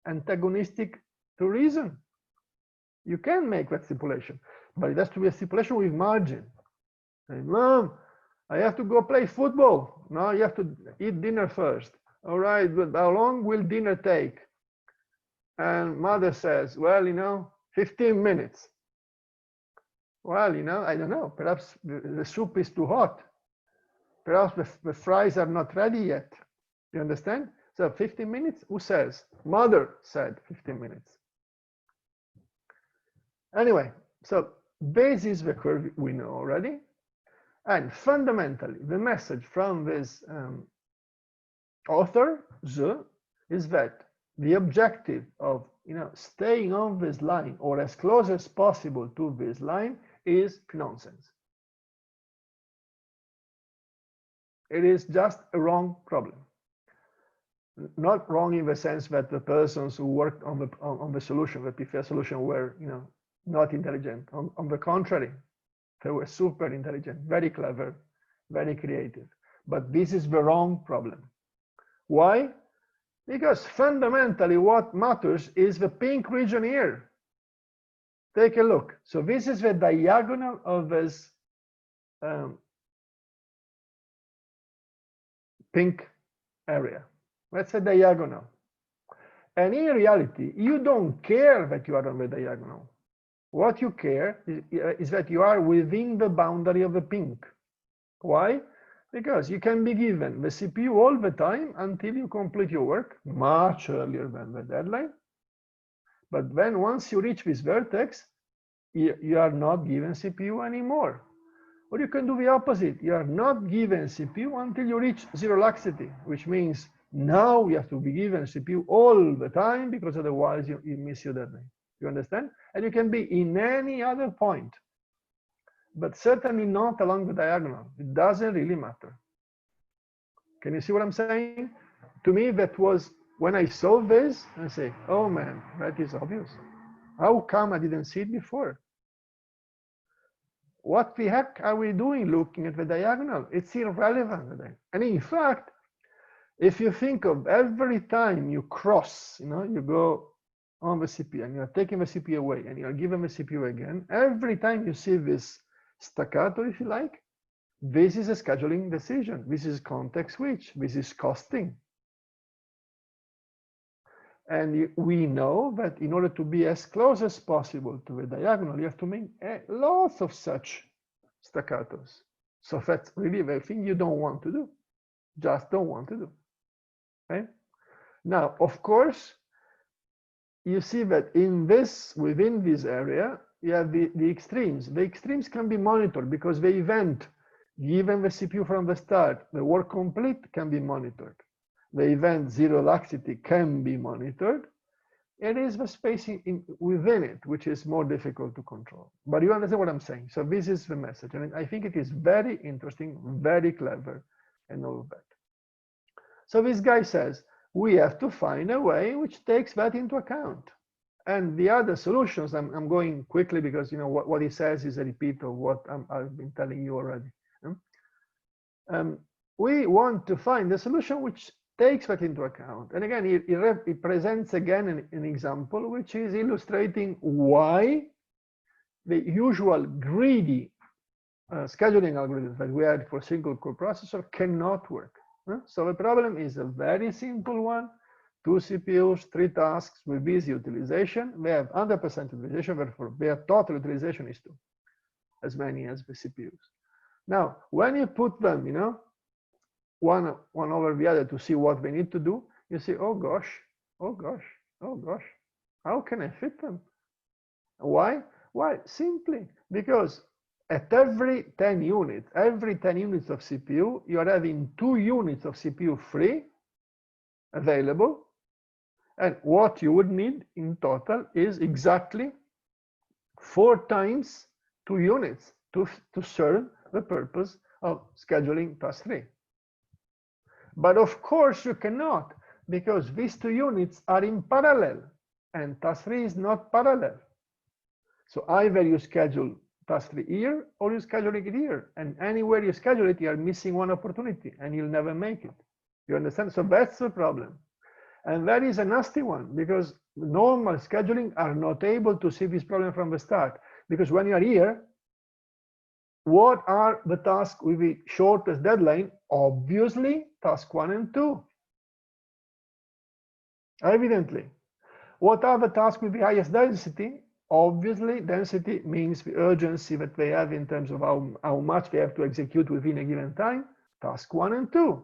antagonistic to reason. You can make that stipulation, but it has to be a stipulation with margin. And, Mom, I have to go play football. No, you have to eat dinner first. All right, but how long will dinner take? And mother says, well, 15 minutes. Well, I don't know. Perhaps the soup is too hot. Perhaps the fries are not ready yet. You understand? So 15 minutes, who says? Mother said 15 minutes. Anyway, so this is the curve we know already. And fundamentally, the message from this author, is that the objective of staying on this line or as close as possible to this line is nonsense. It is just a wrong problem. Not wrong in the sense that the persons who worked on the solution, the PFA solution, were not intelligent. On the contrary, they were super intelligent, very clever, very creative. But this is the wrong problem. Why? Because fundamentally what matters is the pink region here. Take a look. So this is the diagonal of this pink area. That's a diagonal. And in reality, you don't care that you are on the diagonal. What you care is that you are within the boundary of the pink. Why? Because you can be given the CPU all the time until you complete your work, much earlier than the deadline. But then once you reach this vertex, you are not given CPU anymore. Or you can do the opposite. You are not given CPU until you reach zero laxity, which means now you have to be given CPU all the time, because otherwise you miss your deadline. You understand? And you can be in any other point, but certainly not along the diagonal. It doesn't really matter. Can you see what I'm saying? To me, that was, when I saw this, I say, oh man, that is obvious. How come I didn't see it before? What the heck are we doing looking at the diagonal? It's irrelevant. And in fact, if you think of every time you cross, you go on the CPU and you're taking the CPU away and you're given the CPU again, every time you see this staccato, if you like, this is a scheduling decision. This is context switch. This is costing. And we know that in order to be as close as possible to the diagonal, you have to make lots of such staccatos. So that's really the thing you don't want to do. Just don't want to do. Okay? Now, of course, you see that within this area, you have the extremes. The extremes can be monitored because the event given the CPU from the start, the work complete, can be monitored. The event zero laxity can be monitored. It is the spacing within it which is more difficult to control. But you understand what I'm saying. So this is the message. And I think it is very interesting, very clever, and all of that. So this guy says, we have to find a way which takes that into account. And the other solutions, I'm going quickly because what he says is a repeat of what I've been telling you already. We want to find a solution which takes that into account. And again, he presents again an example which is illustrating why the usual greedy scheduling algorithms that we had for single core processor cannot work. So the problem is a very simple one: 2 CPUs, 3 tasks with this utilization. They have 100% utilization, therefore their total utilization is 2, as many as the CPUs. Now, when you put them, one over the other to see what they need to do, you see, oh gosh, how can I fit them? Why? Why? Simply because at every 10 units of CPU, you are having 2 units of CPU free available. And what you would need in total is exactly 4 times 2 units to serve the purpose of scheduling task 3. But of course you cannot, because these 2 units are in parallel. and task 3 is not parallel. So either you schedule task 3 here or you schedule it here, and anywhere you schedule it, you are missing one opportunity and you'll never make it. You understand? So that's the problem. And that is a nasty one, because normal scheduling are not able to see this problem from the start. Because when you are here, what are the tasks with the shortest deadline? Obviously, task 1 and 2. Evidently. What are the tasks with the highest density? Obviously, density means the urgency that they have in terms of how much they have to execute within a given time. Task 1 and 2.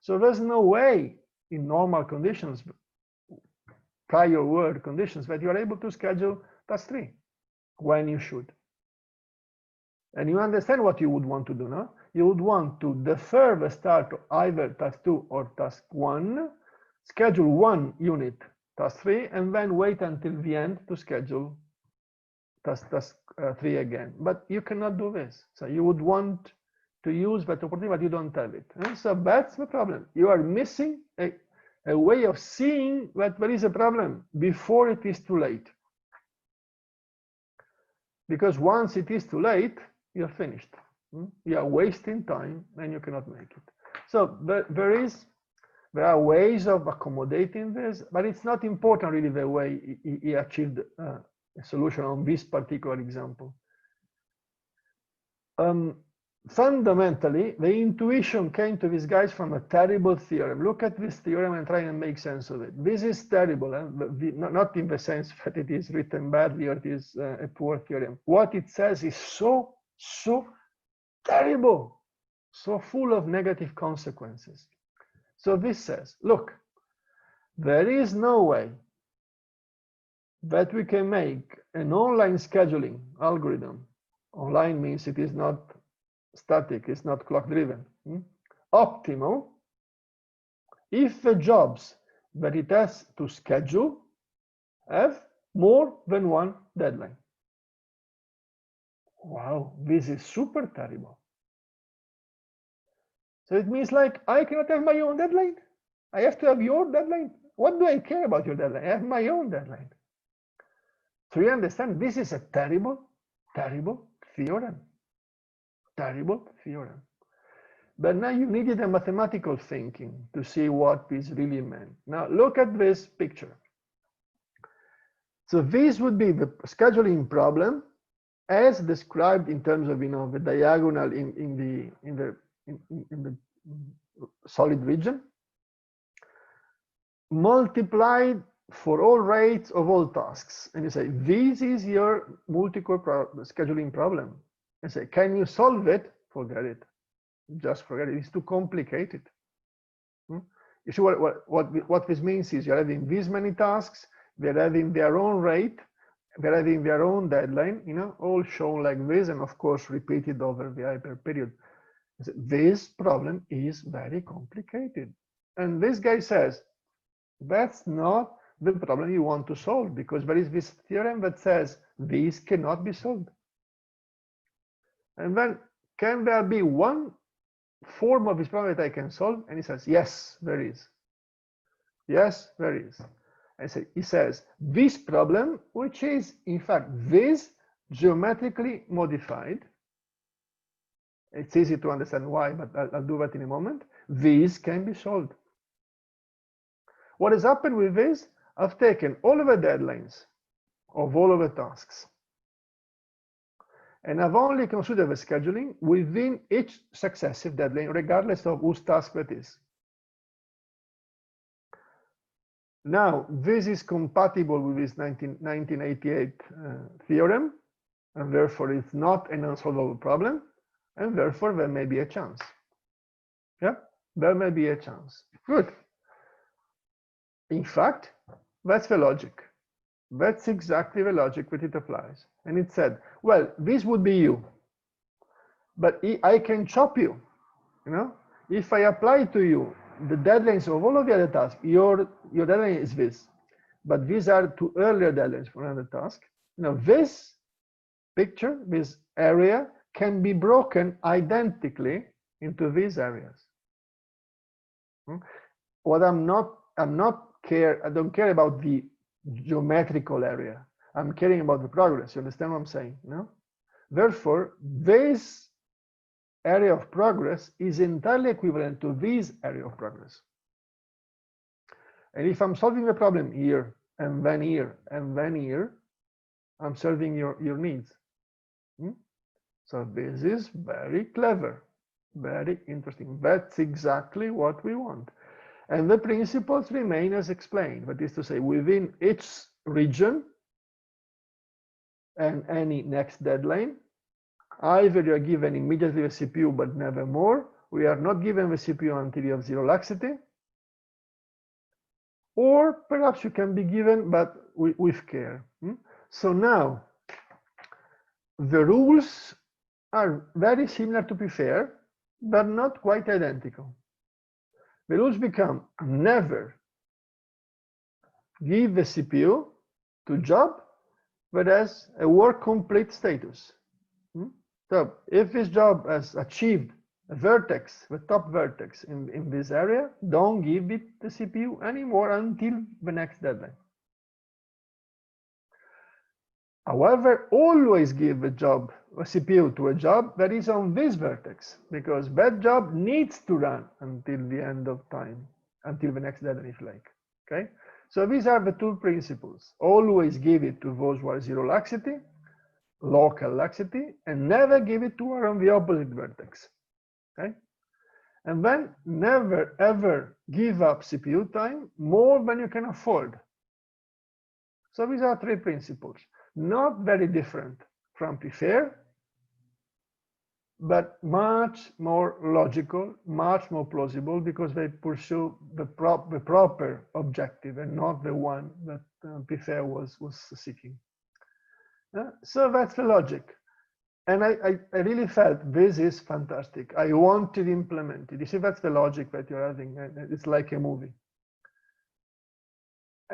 So there's no way in normal conditions, prior world conditions, that you are able to schedule task 3 when you should. And you understand what you would want to do, no? You would want to defer the start of either task 2 or task 1, schedule 1 unit, task 3, and then wait until the end to schedule task 3 again. But you cannot do this. So you would want to use that opportunity, but you don't have it. And so that's the problem. You are missing a way of seeing that there is a problem before it is too late. Because once it is too late, you're finished. You are wasting time and you cannot make it. So there are ways of accommodating this, but it's not important really the way he achieved a solution on this particular example. Fundamentally, the intuition came to these guys from a terrible theorem. Look at this theorem and try and make sense of it. This is terrible, not in the sense that it is written badly or it is a poor theorem. What it says is so terrible, so full of negative consequences. So this says, look, there is no way that we can make an online scheduling algorithm. Online means it is not static, it's not clock driven, optimal if the jobs that it has to schedule have more than one deadline. Wow, this is super terrible. So it means like I cannot have my own deadline. I have to have your deadline. What do I care about your deadline? I have my own deadline. So you understand, this is a terrible, terrible theorem. Terrible theorem. But now you needed a mathematical thinking to see what this really meant. Now look at this picture. So this would be the scheduling problem as described in terms of the diagonal in the solid region, multiplied for all rates of all tasks. And you say, this is your multi-core scheduling problem. And say, can you solve it? Forget it. Just forget it. It's too complicated. You see what this means is you're having this many tasks, they're having their own rate, they're having their own deadline, all shown like this, and of course repeated over the hyper period. This problem is very complicated. And this guy says, that's not the problem you want to solve, because there is this theorem that says this cannot be solved. And then, can there be one form of this problem that I can solve? And he says, yes, there is. Yes, there is. And so he says, this problem, which is in fact this geometrically modified, it's easy to understand why, but I'll do that in a moment. This can be solved. What has happened with this? I've taken all of the deadlines of all of the tasks, and I've only considered the scheduling within each successive deadline, regardless of whose task that is. Now, this is compatible with this 1988 theorem, and therefore it's not an unsolvable problem, and therefore there may be a chance. Yeah, there may be a chance. Good. In fact, that's the logic. That's exactly the logic that it applies. And it said, well, this would be you, but I can chop you. If I apply to you the deadlines of all of the other tasks, your deadline is this, but these are two earlier deadlines for another task. This picture, this area, can be broken identically into these areas. What I don't care about the geometrical area. I'm caring about the progress. You understand what I'm saying? No? Therefore, this area of progress is entirely equivalent to this area of progress. And if I'm solving the problem here, and then here, and then here, I'm serving your needs. So this is very clever, very interesting. That's exactly what we want. And the principles remain as explained, that is to say, within each region and any next deadline, either you are given immediately the CPU, but never more. We are not given the CPU until you have zero laxity. Or perhaps you can be given, but with care. So now, the rules are very similar to be fair, but not quite identical. The rules become never give the CPU to job that has a work complete status. So if this job has achieved a vertex, the top vertex in this area, don't give it the CPU anymore until the next deadline. However, always give a CPU to a job that is on this vertex, because that job needs to run until the end of time, until the next deadline, if you like. Okay, so these are the two principles. Always give it to those who are zero laxity, local laxity, and never give it to her on the opposite vertex. Okay, and then never ever give up CPU time more than you can afford. So these are three principles, not very different from prefer, but much more logical, much more plausible, because they pursue the proper objective and not the one that prefer was seeking. So that's the logic. And I really felt this is fantastic. I wanted to implement it. You see, that's the logic that you're having. It's like a movie.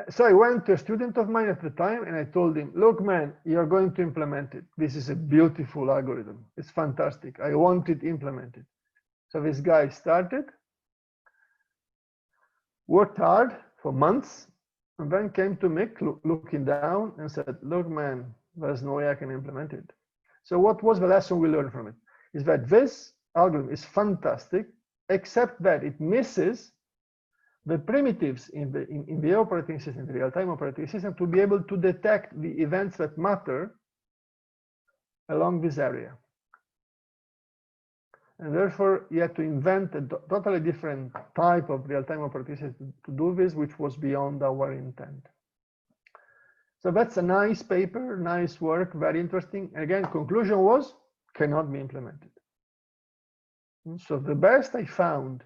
So I went to a student of mine at the time and I told him, look, man, you're going to implement it. This is a beautiful algorithm. It's fantastic. I want it implemented. So this guy started, worked hard for months, and then came to me looking down and said, look, man, there's no way I can implement it. So what was the lesson we learned from it? Is that this algorithm is fantastic, except that it misses the primitives in the operating system, the real-time operating system, to be able to detect the events that matter along this area. And therefore, you had to invent a totally different type of real-time operating system to do this, which was beyond our intent. So that's a nice paper, nice work, very interesting. Again, conclusion was, cannot be implemented. So the best I found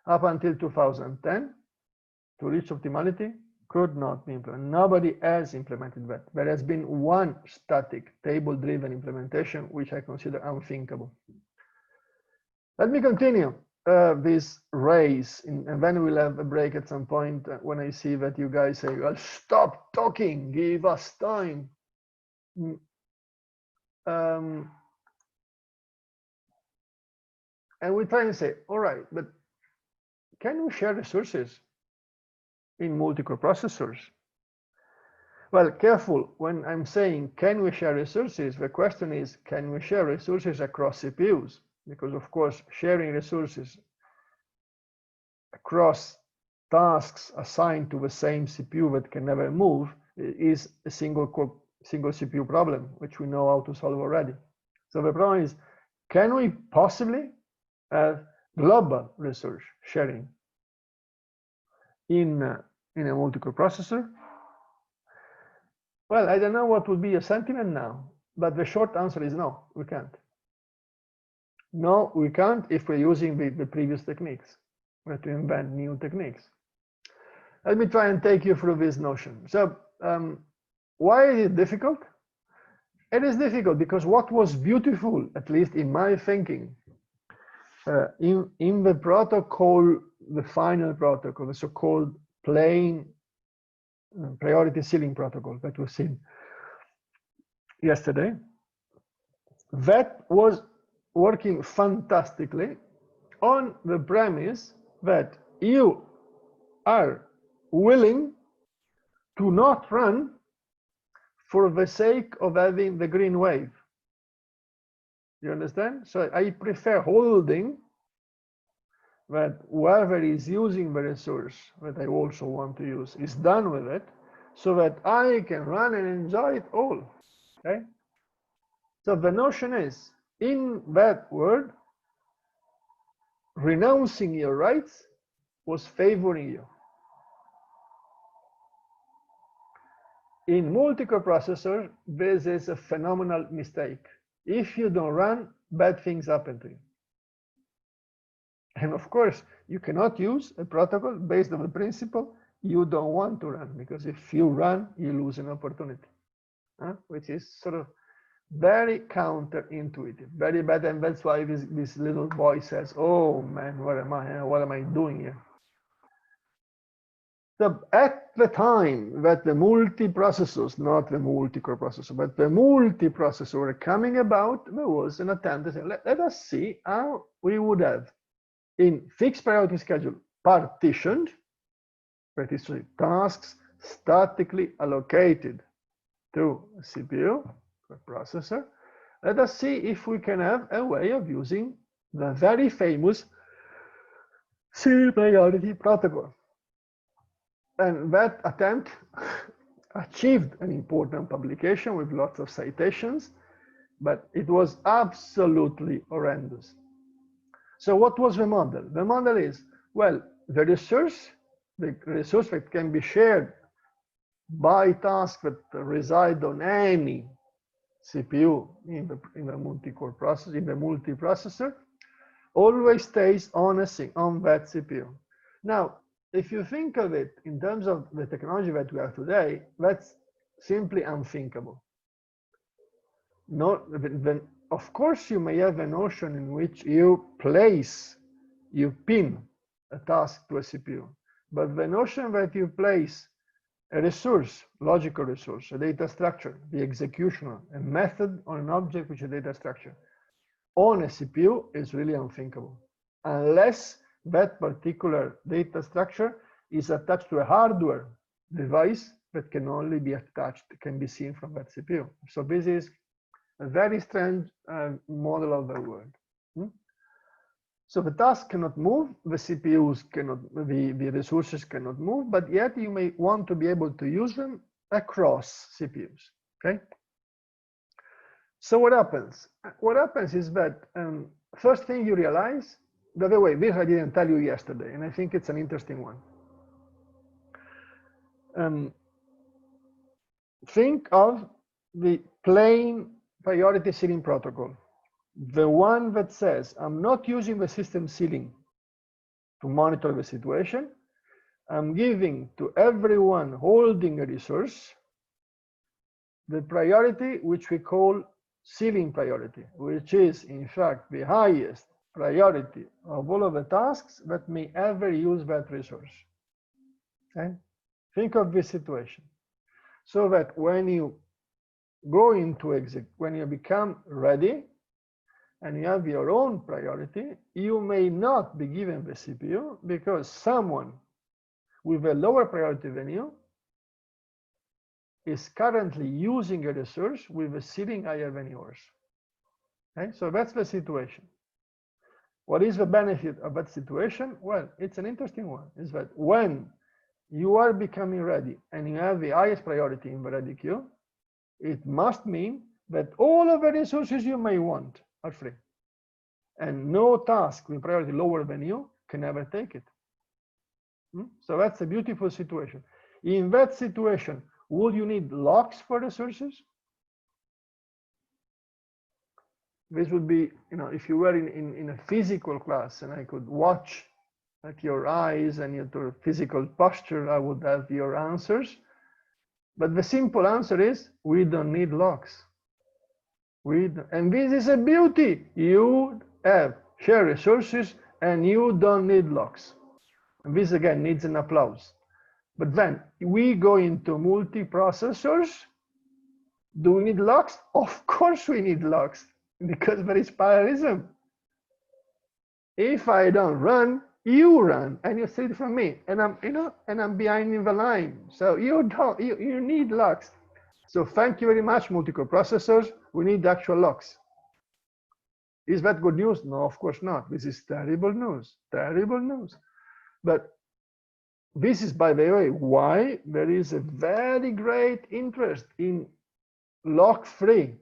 up until 2010 to reach optimality could not be implemented. Nobody has implemented that. There has been one static table-driven implementation, which I consider unthinkable. Let me continue this race, and then we'll have a break at some point when I see that you guys say, well, stop talking, give us time. And we try and say, all right, but can we share resources in multi-core processors? Well, careful, when I'm saying, can we share resources? The question is, can we share resources across CPUs? Because of course, sharing resources across tasks assigned to the same CPU that can never move is a single CPU problem, which we know how to solve already. So the problem is, can we possibly have global resource sharing in a multi-core processor? Well, I don't know what would be a sentiment now, but the short answer is no, we can't. No, we can't if we're using the previous techniques. We have to invent new techniques. Let me try and take you through this notion. So why is it difficult? It is difficult because what was beautiful, at least in my thinking, in the protocol, the final protocol, the so-called plain priority ceiling protocol that we've seen yesterday, that was working fantastically on the premise that you are willing to not run for the sake of having the green wave. You understand? So I prefer holding that whoever is using the resource that I also want to use is done with it, so that I can run and enjoy it all. Okay? So the notion is, in that world, renouncing your rights was favoring you. In multi-core processor, this is a phenomenal mistake. If you don't run, bad things happen to you. And of course, you cannot use a protocol based on the principle you don't want to run, because if you run, you lose an opportunity, which is sort of very counterintuitive, very bad. And that's why this little boy says, oh man, what am I doing here? So at the time that the multiprocessors, not the multi-core processor, but the multiprocessor were coming about, there was an attempt to say, let us see how we would have in fixed priority schedule partitioned, that is, tasks statically allocated to a CPU, a processor. Let us see if we can have a way of using the very famous serial priority protocol. And that attempt achieved an important publication with lots of citations, but it was absolutely horrendous. So what was the model? The model is, well, the resource that can be shared by tasks that reside on any CPU in the multi-core processor, in the multiprocessor, always stays on that CPU. Now, if you think of it in terms of the technology that we have today, that's simply unthinkable. Of course, you may have a notion in which you pin a task to a CPU, but the notion that you place a resource, logical resource, a data structure, the executioner, a method on an object which is a data structure, on a CPU is really unthinkable, unless that particular data structure is attached to a hardware device that can only be attached, can be seen from that CPU. So this is a very strange model of the world. So the task cannot move, the CPUs cannot, the resources cannot move, but yet you may want to be able to use them across CPUs, okay? So what happens? What happens is that first thing you realize, by the way, this I didn't tell you yesterday, and I think it's an interesting one. Think of the plain priority ceiling protocol, the one that says, I'm not using the system ceiling to monitor the situation. I'm giving to everyone holding a resource the priority which we call ceiling priority, which is in fact the highest priority of all of the tasks that may ever use that resource. Okay? Think of this situation. So that when you go into exit, when you become ready and you have your own priority, you may not be given the CPU because someone with a lower priority than you is currently using a resource with a ceiling higher than yours. Okay, so that's the situation. What is the benefit of that situation? Well, it's an interesting one. Is that when you are becoming ready and you have the highest priority in the ready queue, it must mean that all of the resources you may want are free. And no task with priority lower than you can ever take it. So that's a beautiful situation. In that situation, would you need locks for resources? This would be, if you were in a physical class and I could watch at your eyes and your physical posture, I would have your answers. But the simple answer is, we don't need locks. And this is a beauty. You have shared resources and you don't need locks. And this again needs an applause. But then we go into multiprocessors. Do we need locks? Of course we need locks, because there is parallelism. If I don't run, You run and you steal it from me, and I'm behind in the line. So you need locks. So thank you very much, multi-core processors. We need actual locks. Is that good news? No, of course not. This is terrible news. Terrible news. But this is, by the way, why there is a very great interest in lock-free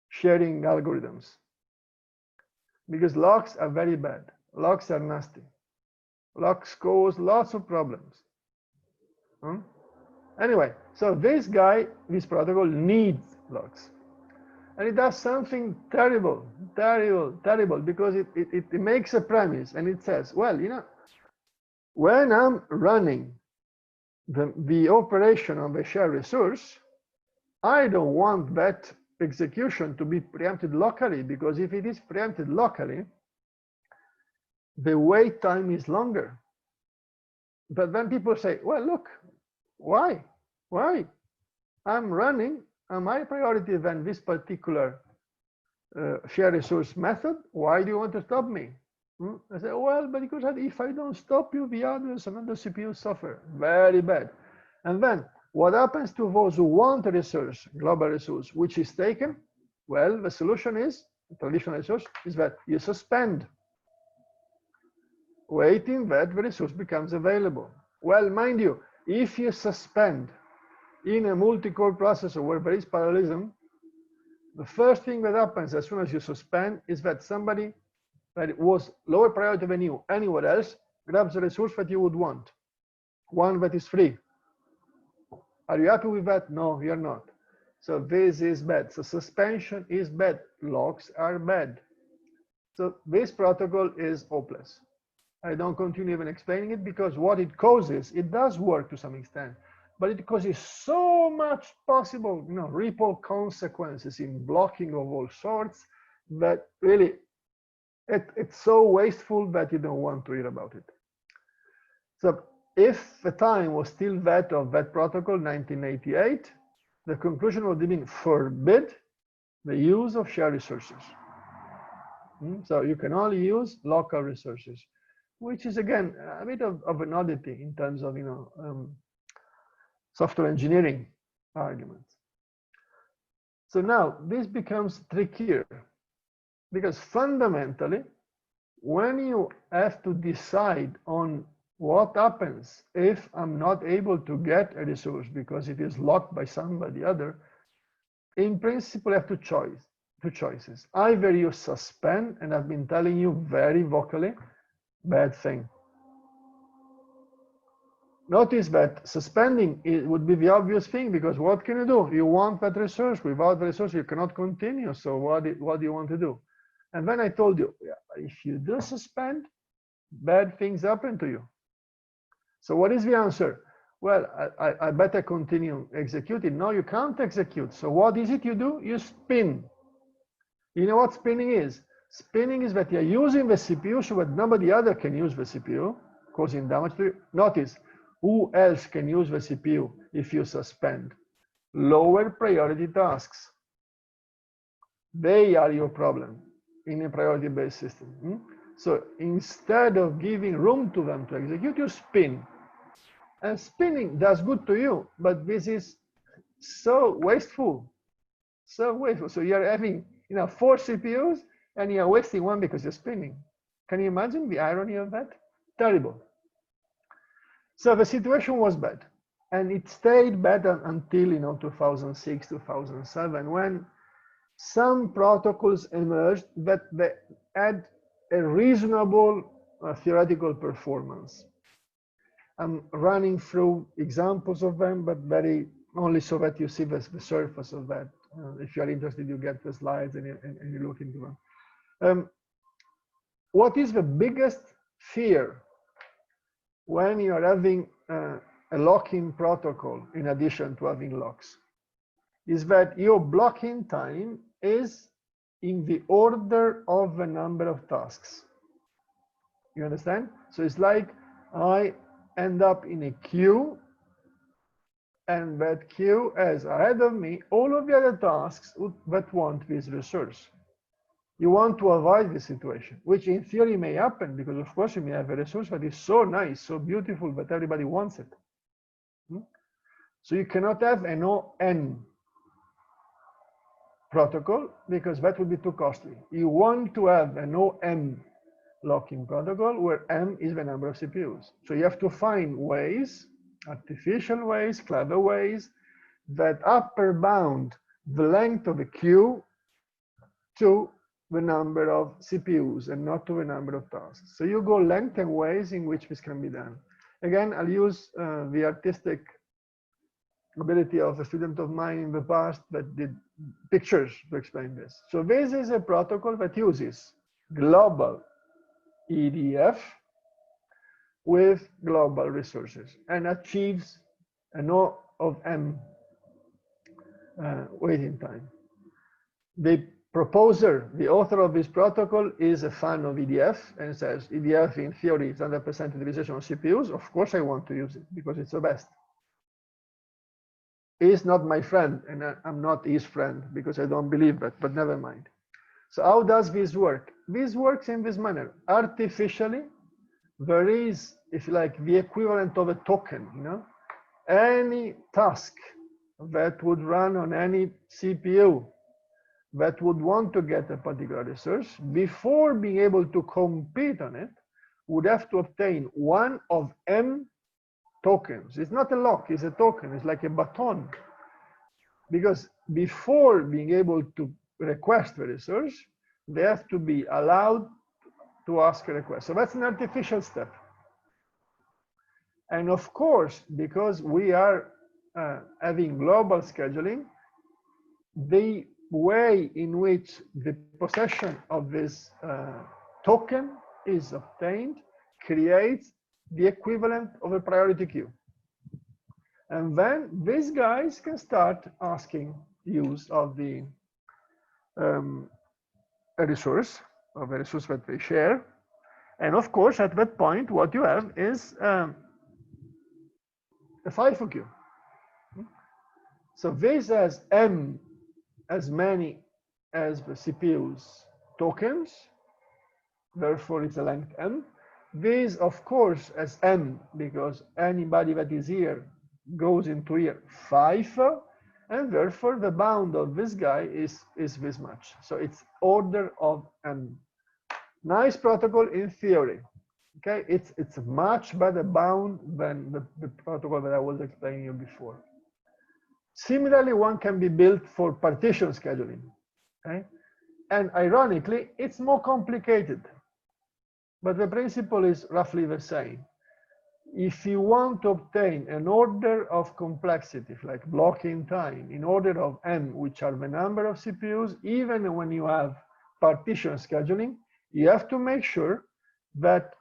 sharing algorithms. Because locks are very bad. Locks are nasty. Locks cause lots of problems. Anyway, so this protocol needs locks. And it does something terrible, because it makes a premise and it says, well, when I'm running the operation of a shared resource, I don't want that execution to be preempted locally, because if it is preempted locally, the wait time is longer. But then people say, well, look, why? I'm running a high priority than this particular shared resource method. Why do you want to stop me? I say, well, but because if I don't stop you, the others and other CPUs suffer. Very bad. And then what happens to those who want a resource, global resource, which is taken? Well, the solution is, traditional resource, is that you suspend, waiting that the resource becomes available. Well, mind you, if you suspend in a multi-core processor where there is parallelism, the first thing that happens as soon as you suspend is that somebody that was lower priority than you anywhere else grabs the resource that you would want, one that is free. Are you happy with that? No, you're not. So this is bad. So suspension is bad. Locks are bad. So this protocol is hopeless. I don't continue even explaining it, because what it causes, it does work to some extent, but it causes so much possible, ripple consequences in blocking of all sorts, that really it's so wasteful that you don't want to hear about it. So if the time was still that of that protocol, 1988, the conclusion would have been forbid the use of shared resources. So you can only use local resources, which is again a bit of an oddity in terms of software engineering arguments. So now this becomes trickier, because fundamentally, when you have to decide on what happens if I'm not able to get a resource because it is locked by somebody other, in principle, you have two choices. Either you suspend, and I've been telling you very vocally, bad thing. Notice that suspending would be the obvious thing, because what can you do? You want that resource. Without the resource, you cannot continue. So what do you want to do? And then I told you, if you do suspend, bad things happen to you. So what is the answer? Well, I better continue executing. No, you can't execute. So what is it you do? You spin. You know what spinning is? Spinning is that you're using the CPU so that nobody other can use the CPU, causing damage to you. Notice, who else can use the CPU if you suspend? Lower priority tasks. They are your problem in a priority-based system. So instead of giving room to them to execute, you spin. And spinning does good to you, but this is so wasteful. So wasteful. So you're having 4 CPUs and you're wasting one because you're spinning. Can you imagine the irony of that? Terrible. So the situation was bad, and it stayed bad until 2006, 2007, when some protocols emerged that they had a reasonable theoretical performance. I'm running through examples of them, but very only so that you see the surface of that. If you are interested, you get the slides and you look into them. What is the biggest fear when you are having a locking protocol in addition to having locks? Is that your blocking time is in the order of the number of tasks. You understand? So it's like I end up in a queue, and that queue has ahead of me all of the other tasks that want this resource. You want to avoid this situation, which in theory may happen because, of course, you may have a resource that is so nice, so beautiful that everybody wants it. So you cannot have an ON protocol because that would be too costly. You want to have an OM locking protocol where M is the number of CPUs. So you have to find ways, artificial ways, clever ways, that upper bound the length of the queue to the number of CPUs and not to the number of tasks. So you go length and ways in which this can be done. Again, I'll use the artistic ability of a student of mine in the past that did pictures to explain this. So this is a protocol that uses global EDF with global resources and achieves an O of M waiting time. The proposer, the author of this protocol, is a fan of EDF and says EDF in theory is 100% utilization of CPUs. Of course I want to use it because it's the best. He's not my friend and I'm not his friend because I don't believe that, but never mind. So how does this work? This works in this manner. Artificially, there is, if you like, the equivalent of a token, you know? Any task that would run on any CPU that would want to get a particular resource, before being able to compete on it, would have to obtain one of M tokens. It's not a lock, it's a token, it's like a baton. Because before being able to request the resource, they have to be allowed to ask a request. So that's an artificial step. And of course, because we are having global scheduling, the way in which the possession of this token is obtained creates the equivalent of a priority queue. And then these guys can start asking use of the a resource that they share. And of course, at that point, what you have is a FIFO queue. So this has M as many as the CPU's tokens, therefore it's a length M. This, of course, as M, because anybody that is here goes into here FIFO, and therefore the bound of this guy is this much. So it's order of M. Nice protocol in theory. Okay, it's a much better bound than the protocol that I was explaining you before. Similarly, one can be built for partition scheduling. Okay, and ironically, it's more complicated, but the principle is roughly the same. If you want to obtain an order of complexity, like blocking time, in order of M, which are the number of CPUs, even when you have partition scheduling, you have to make sure that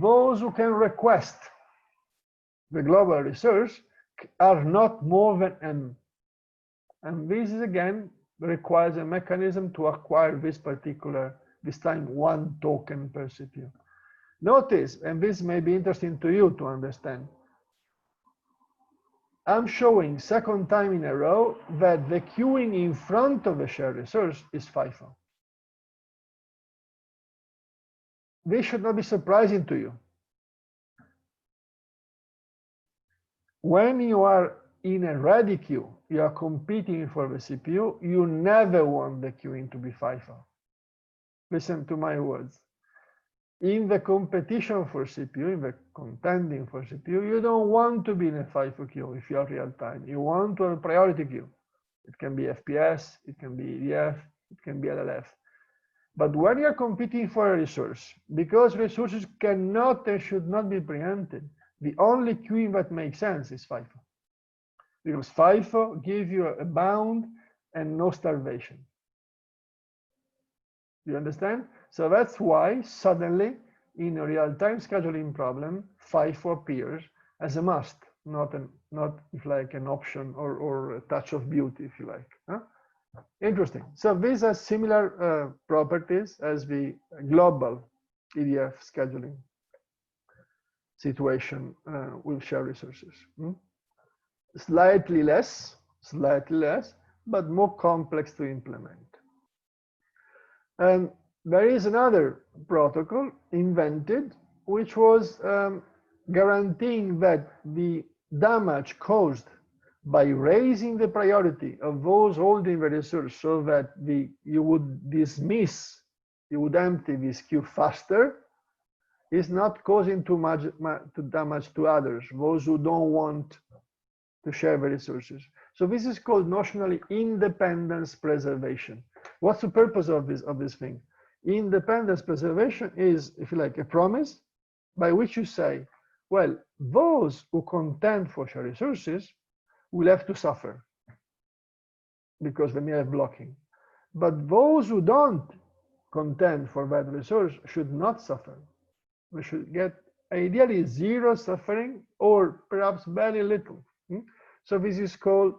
those who can request the global resource are not more than M. And this is, again, requires a mechanism to acquire this particular, this time, one token per CPU. Notice, and this may be interesting to you to understand, I'm showing second time in a row that the queuing in front of the shared resource is FIFO. This should not be surprising to you. When you are in a ready queue, you are competing for the CPU, you never want the queuing to be FIFO. Listen to my words. In the competition for CPU, in the contending for CPU, you don't want to be in a FIFO queue if you are real time. You want to have a priority queue. It can be FPS, it can be EDF, it can be LLF. But when you're competing for a resource, because resources cannot and should not be preempted, the only queuing that makes sense is FIFO. Because FIFO gives you a bound and no starvation. You understand? So that's why suddenly in a real-time scheduling problem, FIFO appears as a must, not if like an option or a touch of beauty, if you like. Huh? Interesting. So these are similar properties as the global EDF scheduling situation with shared resources. Slightly less, but more complex to implement. And there is another protocol invented, which was guaranteeing that the damage caused by raising the priority of those holding the resource so that you would dismiss, you would empty this queue faster, is not causing too much damage to others, those who don't want to share the resources. So this is called notionally independence preservation. What's the purpose of this thing? Independence preservation is, if you like, a promise by which you say, well, those who contend for shared resources will have to suffer because they may have blocking. But those who don't contend for that resource should not suffer. We should get ideally zero suffering or perhaps very little. So this is called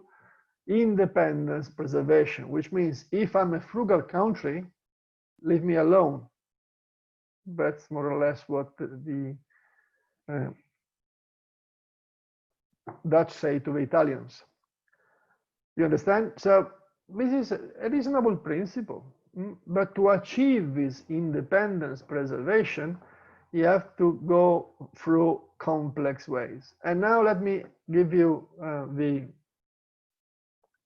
independence preservation, which means if I'm a frugal country, leave me alone. That's more or less what the Dutch say to the Italians. You understand? So this is a reasonable principle. But to achieve this independence preservation, you have to go through complex ways. And now let me give you the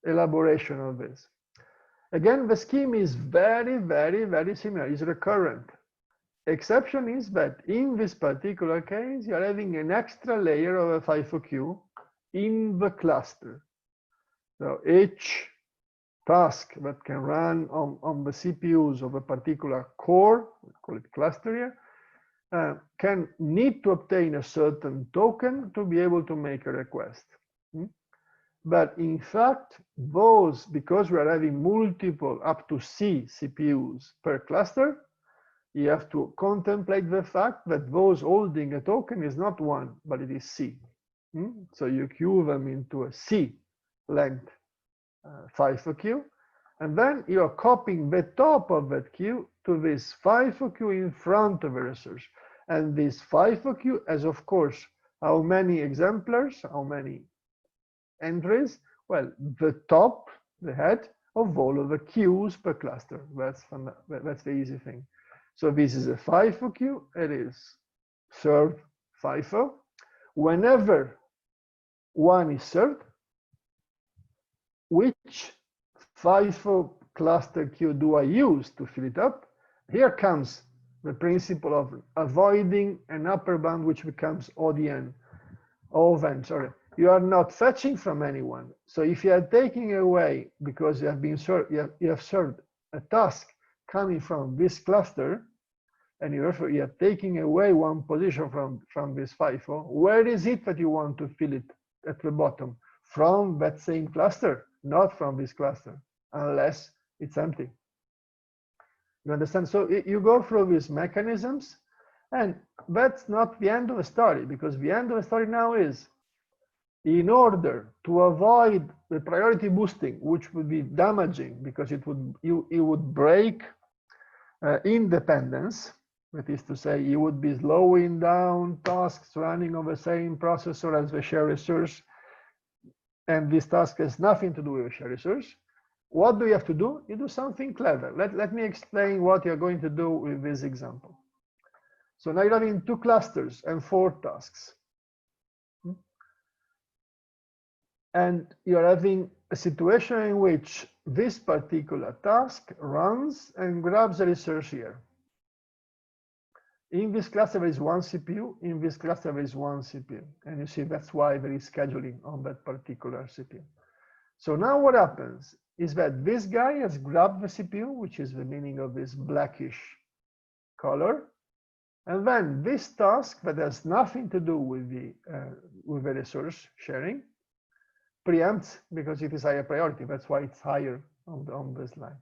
elaboration of this. Again, the scheme is very, very, very similar. It's recurrent. Exception is that in this particular case, you're having an extra layer of a FIFO queue in the cluster. So each task that can run on the CPUs of a particular core, we call it cluster here, can need to obtain a certain token to be able to make a request. But in fact, those, because we are having multiple up to C CPUs per cluster, you have to contemplate the fact that those holding a token is not one, but it is C. So you queue them into a C length FIFO queue, and then you're copying the top of that queue to this FIFO queue in front of a resource. And this FIFO queue has, of course, how many exemplars, how many entries? Well, the top, the head of all of the queues per cluster. That's the easy thing. So this is a FIFO queue. It is served FIFO. Whenever one is served, which FIFO cluster queue do I use to fill it up? Here comes the principle of avoiding an upper bound which becomes ODN. Sorry. You are not fetching from anyone. So if you are taking away, because you have been served, you have served a task coming from this cluster, and you are taking away one position from this FIFO, where is it that you want to fill it at the bottom? From that same cluster, not from this cluster, unless it's empty. You understand? So you go through these mechanisms, and that's not the end of the story, because the end of the story now is, in order to avoid the priority boosting, which would be damaging because it would break independence, that is to say, you would be slowing down tasks running on the same processor as the shared resource, and this task has nothing to do with the shared resource. What do you have to do? You do something clever. Let me explain what you're going to do with this example. So now you're having 2 clusters and 4 tasks. And you're having a situation in which this particular task runs and grabs a resource here. In this cluster, there is 1 CPU. In this cluster, there is 1 CPU. And you see that's why there is scheduling on that particular CPU. So now what happens is that this guy has grabbed the CPU, which is the meaning of this blackish color. And then this task that has nothing to do with the resource sharing preempts because it is higher priority. That's why it's higher on this line.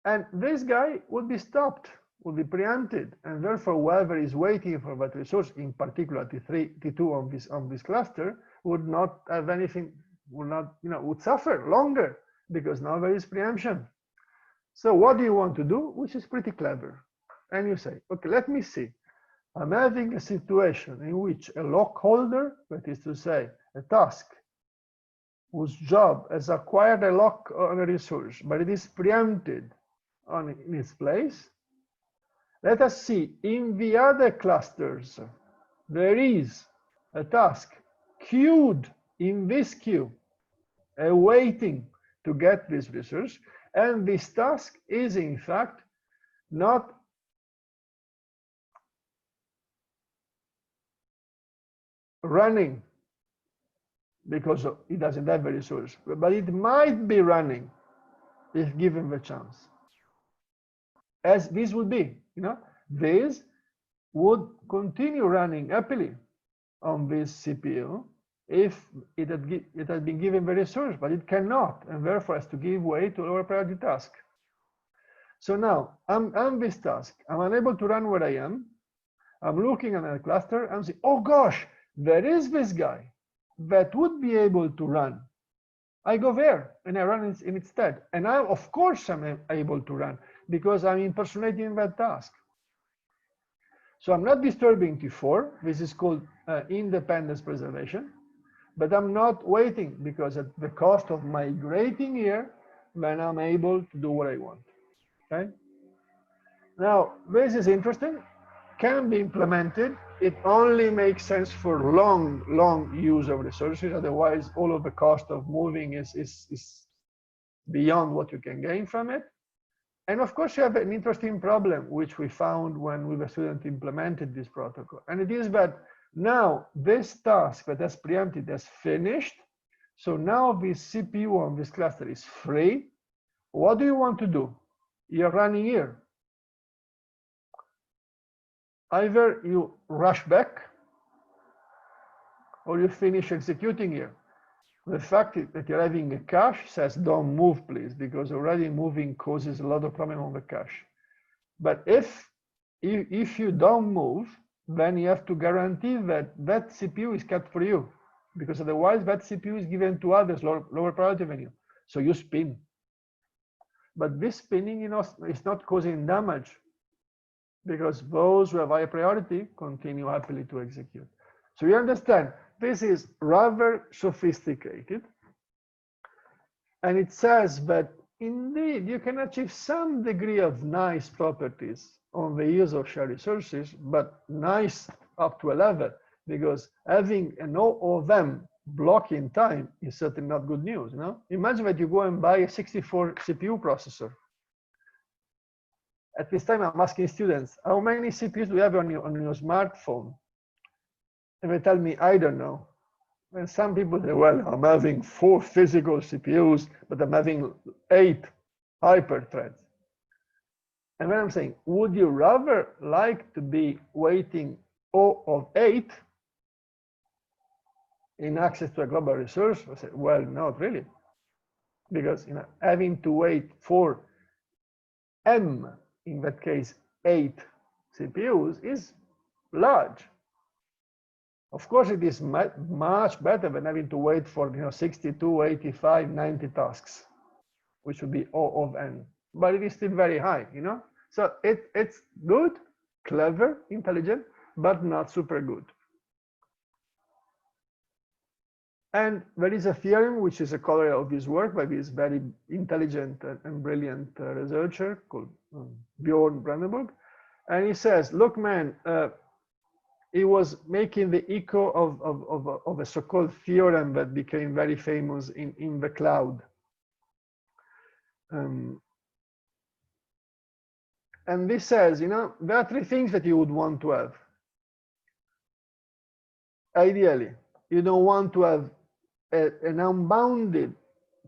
And this guy would be stopped, would be preempted, and therefore whoever is waiting for that resource, in particular T3, T2 on this cluster, would not have anything, would suffer longer because now there is preemption. So what do you want to do? Which is pretty clever. And you say, okay, let me see. I'm having a situation in which a lock holder, that is to say, a task whose job has acquired a lock on a resource, but it is preempted in its place. Let us see, in the other clusters, there is a task queued in this queue, awaiting to get this resource, and this task is in fact not running because it doesn't have a resource, but it might be running if given the chance. As this would be, this would continue running happily on this CPU if it had been given the resource, but it cannot, and therefore has to give way to a lower priority task. So now I'm this task. I'm unable to run where I am. I'm looking at a cluster and say, oh gosh, there is this guy that would be able to run. I go there and I run in its stead. And I, of course, I'm able to run because I'm impersonating that task. So I'm not disturbing T4. This is called independence preservation. But I'm not waiting because at the cost of migrating here, then I'm able to do what I want. Okay. Now, this is interesting. Can be implemented. It only makes sense for long use of resources. Otherwise, all of the cost of moving is beyond what you can gain from it. And of course, you have an interesting problem, which we found when we were students implemented this protocol. And it is that now this task that has preempted has finished. So now this CPU on this cluster is free. What do you want to do? You're running here. Either you rush back or you finish executing here. The fact that you're having a cache says don't move, please, because already moving causes a lot of problem on the cache. But if you don't move, then you have to guarantee that that CPU is kept for you, because otherwise that CPU is given to others, lower priority than you. So you spin. But this spinning, is not causing damage, because those who have high priority continue happily to execute. So you understand, this is rather sophisticated. And it says that indeed you can achieve some degree of nice properties on the use of shared resources, but nice up to a level, because having an O of M blocking time is certainly not good news. Imagine that you go and buy a 64 CPU processor. At this time, I'm asking students, how many CPUs do you have on your smartphone? And they tell me, I don't know. And some people say, well, I'm having 4 physical CPUs, but I'm having 8 hyper threads. And then I'm saying, would you rather like to be waiting O of 8 in access to a global resource? I say, well, not really. Because having to wait for M, in that case, 8 CPUs is large. Of course, it is much better than having to wait for 62, 85, 90 tasks, which would be O of N. But it is still very high, So it's good, clever, intelligent, but not super good. And there is a theorem, which is a color of his work by this very intelligent and brilliant researcher called Bjorn Brandenburg. And he says, look, man, he was making the echo of a so-called theorem that became very famous in the cloud. And this says, there are 3 things that you would want to have. Ideally, you don't want to have an unbounded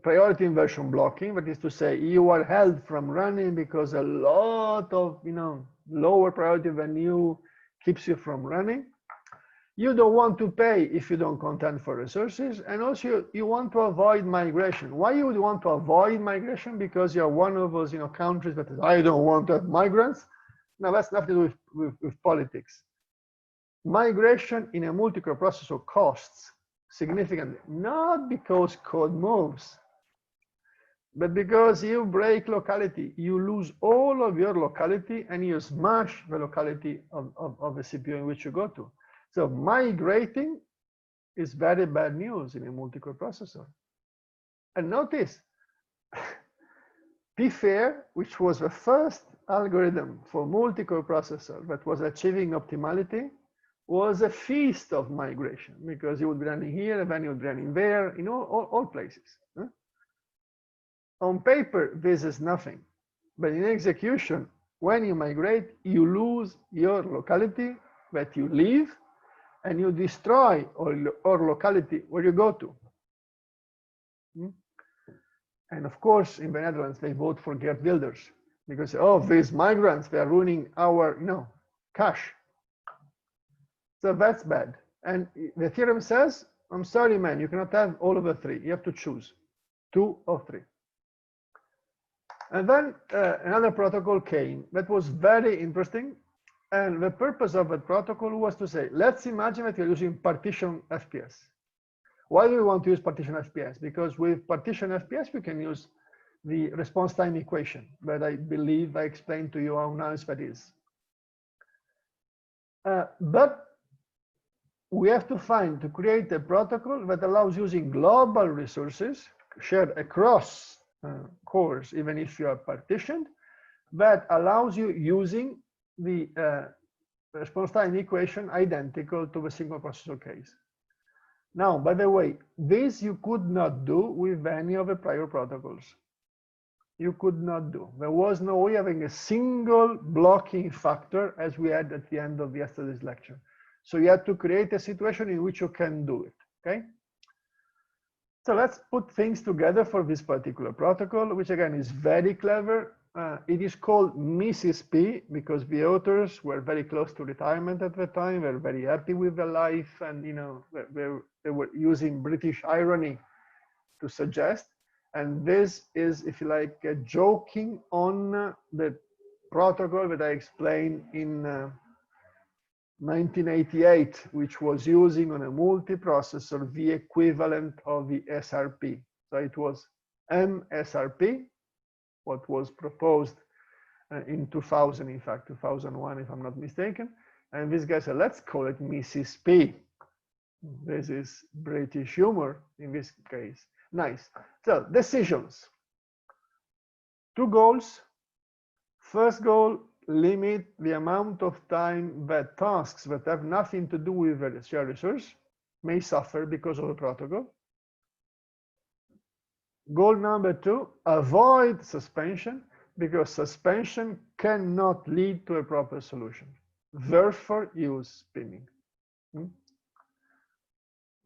priority inversion blocking, that is to say, you are held from running because a lot of, lower priority than you keeps you from running. You don't want to pay if you don't contend for resources, and also you want to avoid migration. Why you would want to avoid migration? Because you're one of those countries that says, I don't want to have migrants. Now that's nothing to do with politics. Migration in a multi-core processor costs significantly, not because code moves, but because you break locality. You lose all of your locality and you smash the locality of the CPU in which you go to. So migrating is very bad news in a multi-core processor. And notice, P-fair, which was the first algorithm for multi-core processor that was achieving optimality, was a feast of migration because you would be running here and then you would be running there in all places. Huh? On paper, this is nothing, but in execution, when you migrate, you lose your locality that you live and you destroy or locality where you go to. And of course, in the Netherlands, they vote for Geert Wilders because, oh, these migrants, they are ruining our, cash. So that's bad. And the theorem says, I'm sorry, man, you cannot have all of the three. You have to choose 2 of 3. And then another protocol came that was very interesting. And the purpose of that protocol was to say, let's imagine that you're using partition FPS. Why do we want to use partition FPS? Because with partition FPS, we can use the response time equation that I believe I explained to you how nice that is. But we have to create a protocol that allows using global resources shared across cores, even if you are partitioned, that allows you using the response time equation identical to the single processor case. Now, by the way, this you could not do with any of the prior protocols. You could not do. There was no way of having a single blocking factor as we had at the end of yesterday's lecture. So you had to create a situation in which you can do it, okay? So let's put things together for this particular protocol, which again is very clever. It is called Mrs. P because the authors were very close to retirement at the time. They were very happy with their life, and they were using British irony to suggest. And this is, if you like, joking on the protocol that I explained in 1988, which was using on a multiprocessor the equivalent of the SRP. So it was MSRP, what was proposed in 2000, in fact, 2001, if I'm not mistaken. And this guy said, let's call it Mrs. P. This is British humor in this case. Nice. So decisions. 2 goals. First goal, limit the amount of time that tasks that have nothing to do with the shared resource may suffer because of the protocol. Goal number 2, avoid suspension because suspension cannot lead to a proper solution. Therefore, use spinning.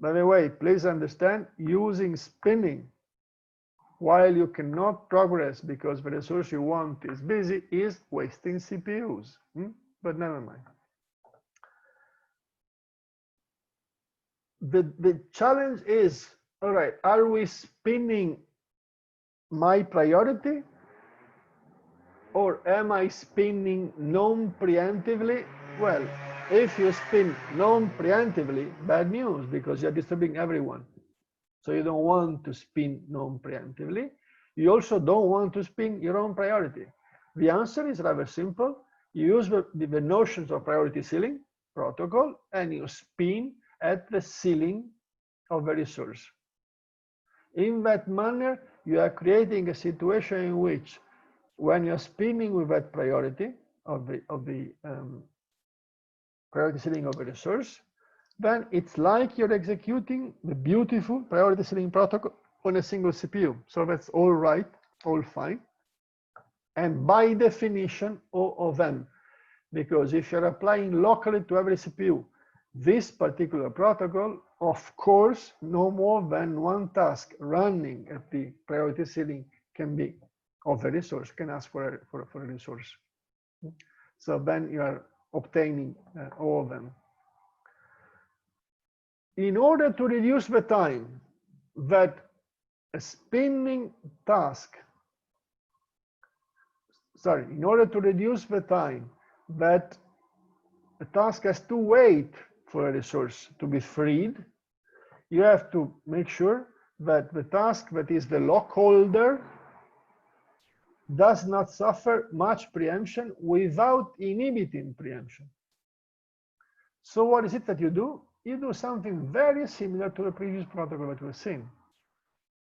By the way, please understand, using spinning while you cannot progress because the resource you want is busy is wasting CPUs. But never mind. The challenge is, all right, are we spinning my priority or am I spinning non-preemptively? Well, if you spin non-preemptively, bad news because you're disturbing everyone. So you don't want to spin non-preemptively. You also don't want to spin your own priority. The answer is rather simple. You use the notions of priority ceiling protocol and you spin at the ceiling of the resource. In that manner, you are creating a situation in which when you're spinning with that priority of the priority ceiling of a resource, then it's like you're executing the beautiful priority ceiling protocol on a single CPU. So that's all right, all fine. And by definition, O of M, because if you're applying locally to every CPU, this particular protocol, of course, no more than one task running at the priority ceiling can be of the resource, can ask for a resource. So then you are obtaining O of M. In order to reduce the time that a spinning task, in order to reduce the time that a task has to wait for a resource to be freed, you have to make sure that the task that is the lock holder does not suffer much preemption without inhibiting preemption. So what is it that you do? You do something very similar to the previous protocol that we've seen.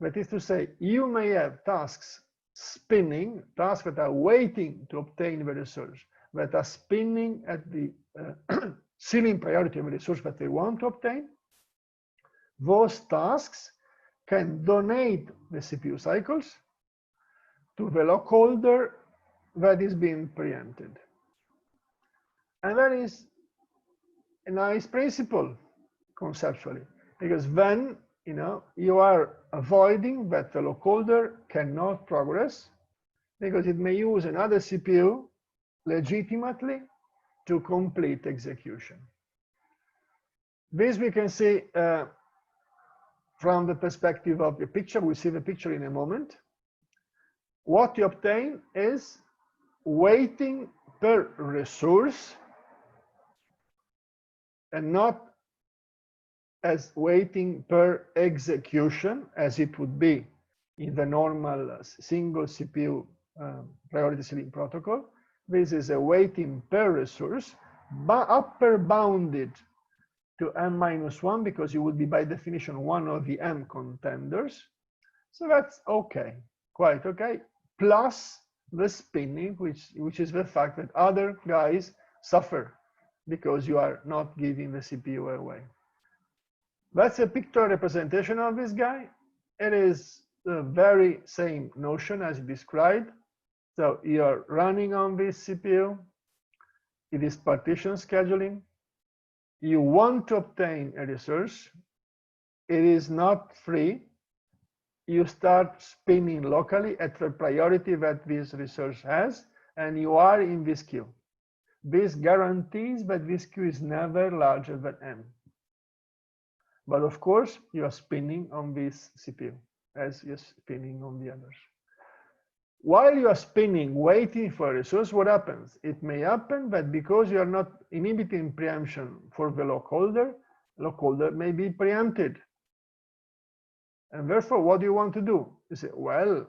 That is to say, you may have tasks spinning, tasks that are waiting to obtain the resource, that are spinning at the ceiling priority of the resource that they want to obtain, those tasks can donate the CPU cycles to the lock holder that is being preempted. And that is a nice principle conceptually, because then you are avoiding that the lock holder cannot progress because it may use another CPU legitimately to complete execution. This we can see from the perspective of the picture. We'll see the picture in a moment. What you obtain is waiting per resource and not as waiting per execution as it would be in the normal single CPU priority ceiling protocol. This is a waiting per resource, but upper bounded to m-1 because you would be by definition one of the m contenders. So that's okay, quite okay. Plus the spinning, which is the fact that other guys suffer because you are not giving the CPU away. That's a pictorial representation of this guy. It is the very same notion as described. So you're running on this CPU. It is partition scheduling. You want to obtain a resource. It is not free. You start spinning locally at the priority that this resource has, and you are in this queue. This guarantees that this queue is never larger than m. But of course, you are spinning on this CPU as you're spinning on the others. While you are spinning, waiting for a resource, what happens? It may happen that because you are not inhibiting preemption for the lock holder may be preempted. And therefore, what do you want to do? You say, well,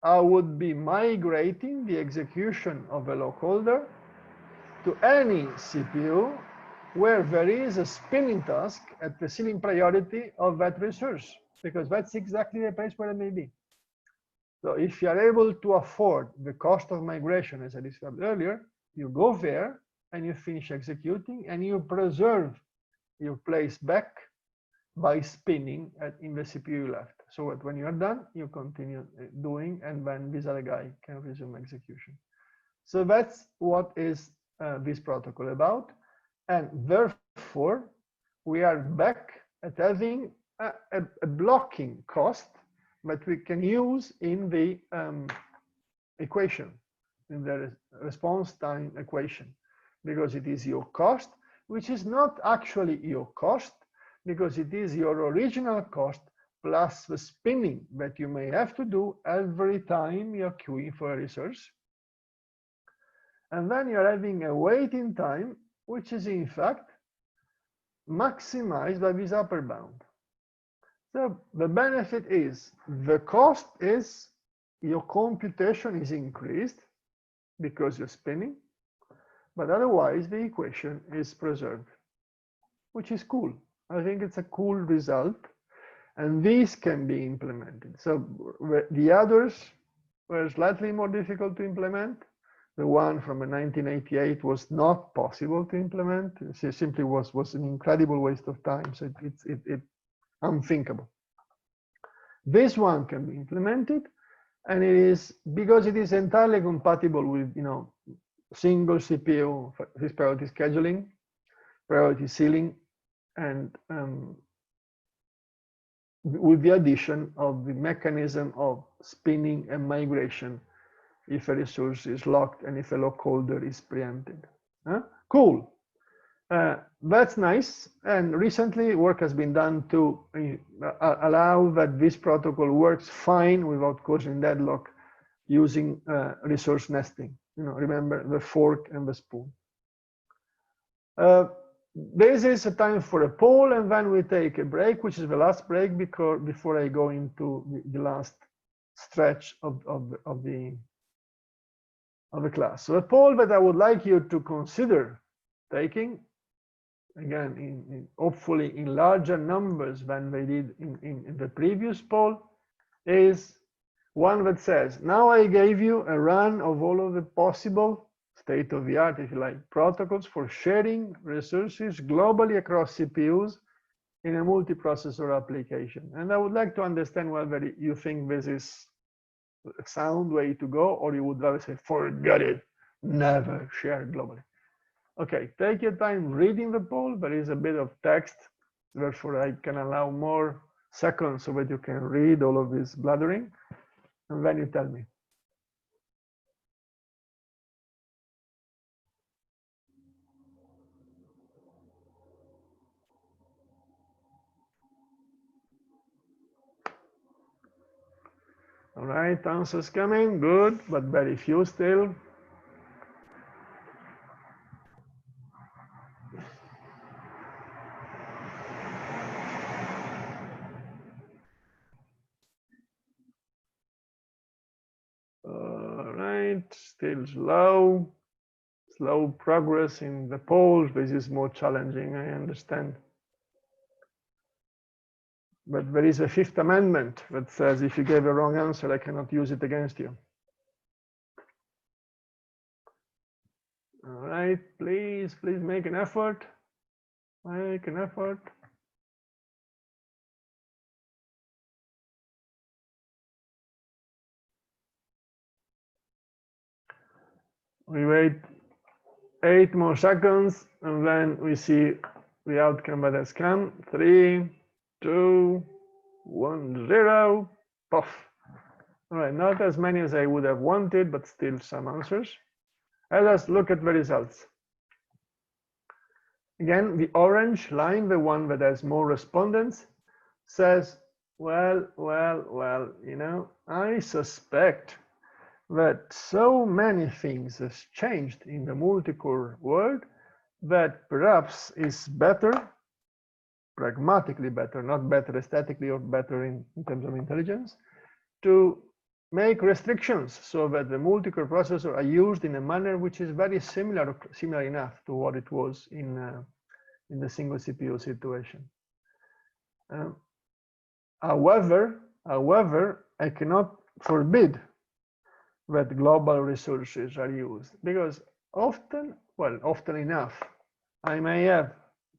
I would be migrating the execution of the lock holder to any CPU where there is a spinning task at the ceiling priority of that resource, because that's exactly the place where it may be. So if you are able to afford the cost of migration, as I described earlier, you go there and you finish executing and you preserve your place back by spinning in the CPU left. So that when you are done, you continue doing, and then this other guy can resume execution. So that's what is this protocol about. And therefore, we are back at having a blocking cost that we can use in the equation, in the response time equation, because it is your cost, which is not actually your cost, because it is your original cost plus the spinning that you may have to do every time you're queuing for a resource. And then you're having a waiting time, which is in fact maximized by this upper bound. So the benefit is the cost is your computation is increased because you're spinning, but otherwise the equation is preserved, which is cool. I think it's a cool result, and these can be implemented. So the others were slightly more difficult to implement. The one from 1988 was not possible to implement. It simply was an incredible waste of time. So it's unthinkable. This one can be implemented, and it is because it is entirely compatible with single CPU this priority scheduling, priority ceiling, and with the addition of the mechanism of spinning and migration if a resource is locked and if a lock holder is preempted. Cool. That's nice. And recently work has been done to allow that this protocol works fine without causing deadlock using resource nesting. Remember the fork and the spoon. This is a time for a poll, and then we take a break, which is the last break before I go into the last stretch of the class. So a poll that I would like you to consider taking, again, hopefully in larger numbers than they did in the previous poll, is One that says, now I gave you a run of all of the possible state-of-the-art, if you like, protocols for sharing resources globally across CPUs in a multiprocessor application. And I would like to understand whether you think this is a sound way to go, or you would rather say, forget it, never share globally. Okay, take your time reading the poll. There is a bit of text, therefore I can allow more seconds so that you can read all of this blathering, and then you tell me. All right, answers coming, good, but very few still. All right, still slow progress in the polls. This is more challenging, I understand. But there is a Fifth Amendment that says if you gave a wrong answer, I cannot use it against you. All right, please make an effort. Make an effort. We wait 8 more seconds, and then we see the outcome that has come. 3, 2, 1, 0. Puff. All right, not as many as I would have wanted, but still some answers. Let us look at the results. Again, the orange line, the one that has more respondents, says, well, you know, I suspect that so many things has changed in the multi-core world that perhaps is better, pragmatically better, not better aesthetically or better in terms of intelligence, to make restrictions so that the multi-core processors are used in a manner which is very similar enough to what it was in the single CPU situation. However, I cannot forbid that global resources are used, because often enough, I may have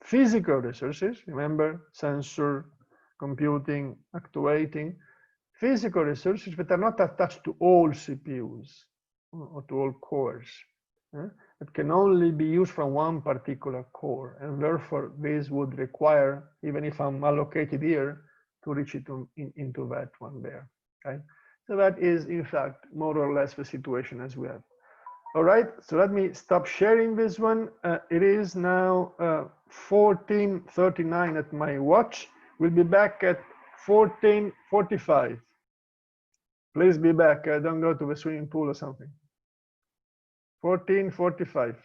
physical resources, remember, sensor, computing, actuating, physical resources that are not attached to all CPUs or to all cores. It can only be used from one particular core, and therefore this would require, even if I'm allocated here, to reach it into that one there. Okay, so that is in fact more or less the situation as we have. All right, so let me stop sharing this one. It is now 14:39 at my watch. We'll be back at 14:45. Please be back. Don't go to the swimming pool or something. 14:45.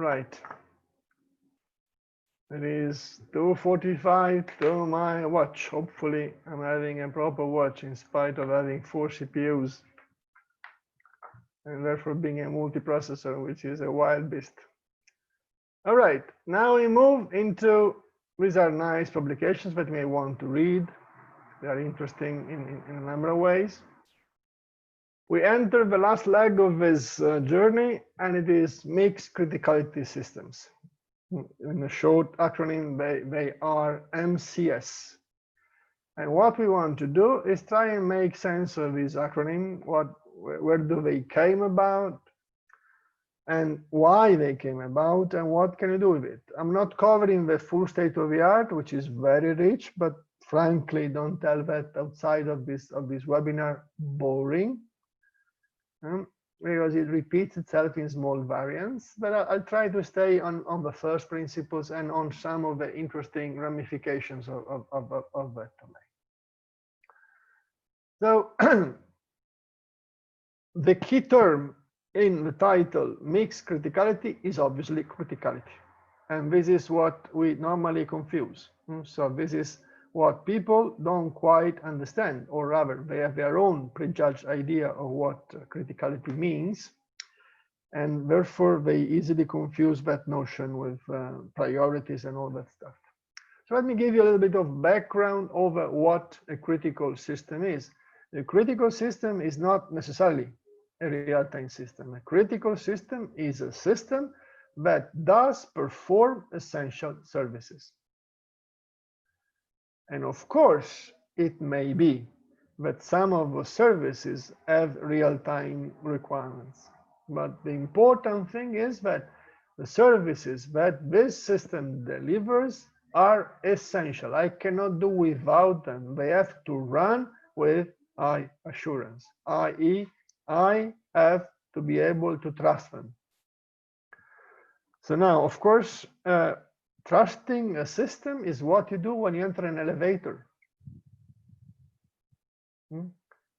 right. It is 2:45 to my watch. Hopefully, I'm having a proper watch in spite of having 4 CPUs and therefore being a multiprocessor, which is a wild beast. All right, now we move into, these are nice publications that you may want to read. They are interesting in a number of ways. We enter the last leg of this journey, and it is mixed criticality systems. In a short acronym, they are MCS. And what we want to do is try and make sense of this acronym. Where do they came about, and why they came about, and what can you do with it? I'm not covering the full state of the art, which is very rich, but frankly, don't tell that outside of this webinar. Boring. Because it repeats itself in small variants, but I'll try to stay on the first principles and on some of the interesting ramifications of that domain. So the key term in the title, mixed criticality, is obviously criticality. And this is what we normally confuse. So this is what people don't quite understand, or rather they have their own prejudged idea of what criticality means, and therefore they easily confuse that notion with priorities and all that stuff. So let me give you a little bit of background over what a critical system is. A critical system is not necessarily a real-time system. A critical system is a system that does perform essential services. And of course, it may be that some of the services have real-time requirements. But the important thing is that the services that this system delivers are essential. I cannot do without them. They have to run with high assurance, i.e., I have to be able to trust them. So now, of course, trusting a system is what you do when you enter an elevator.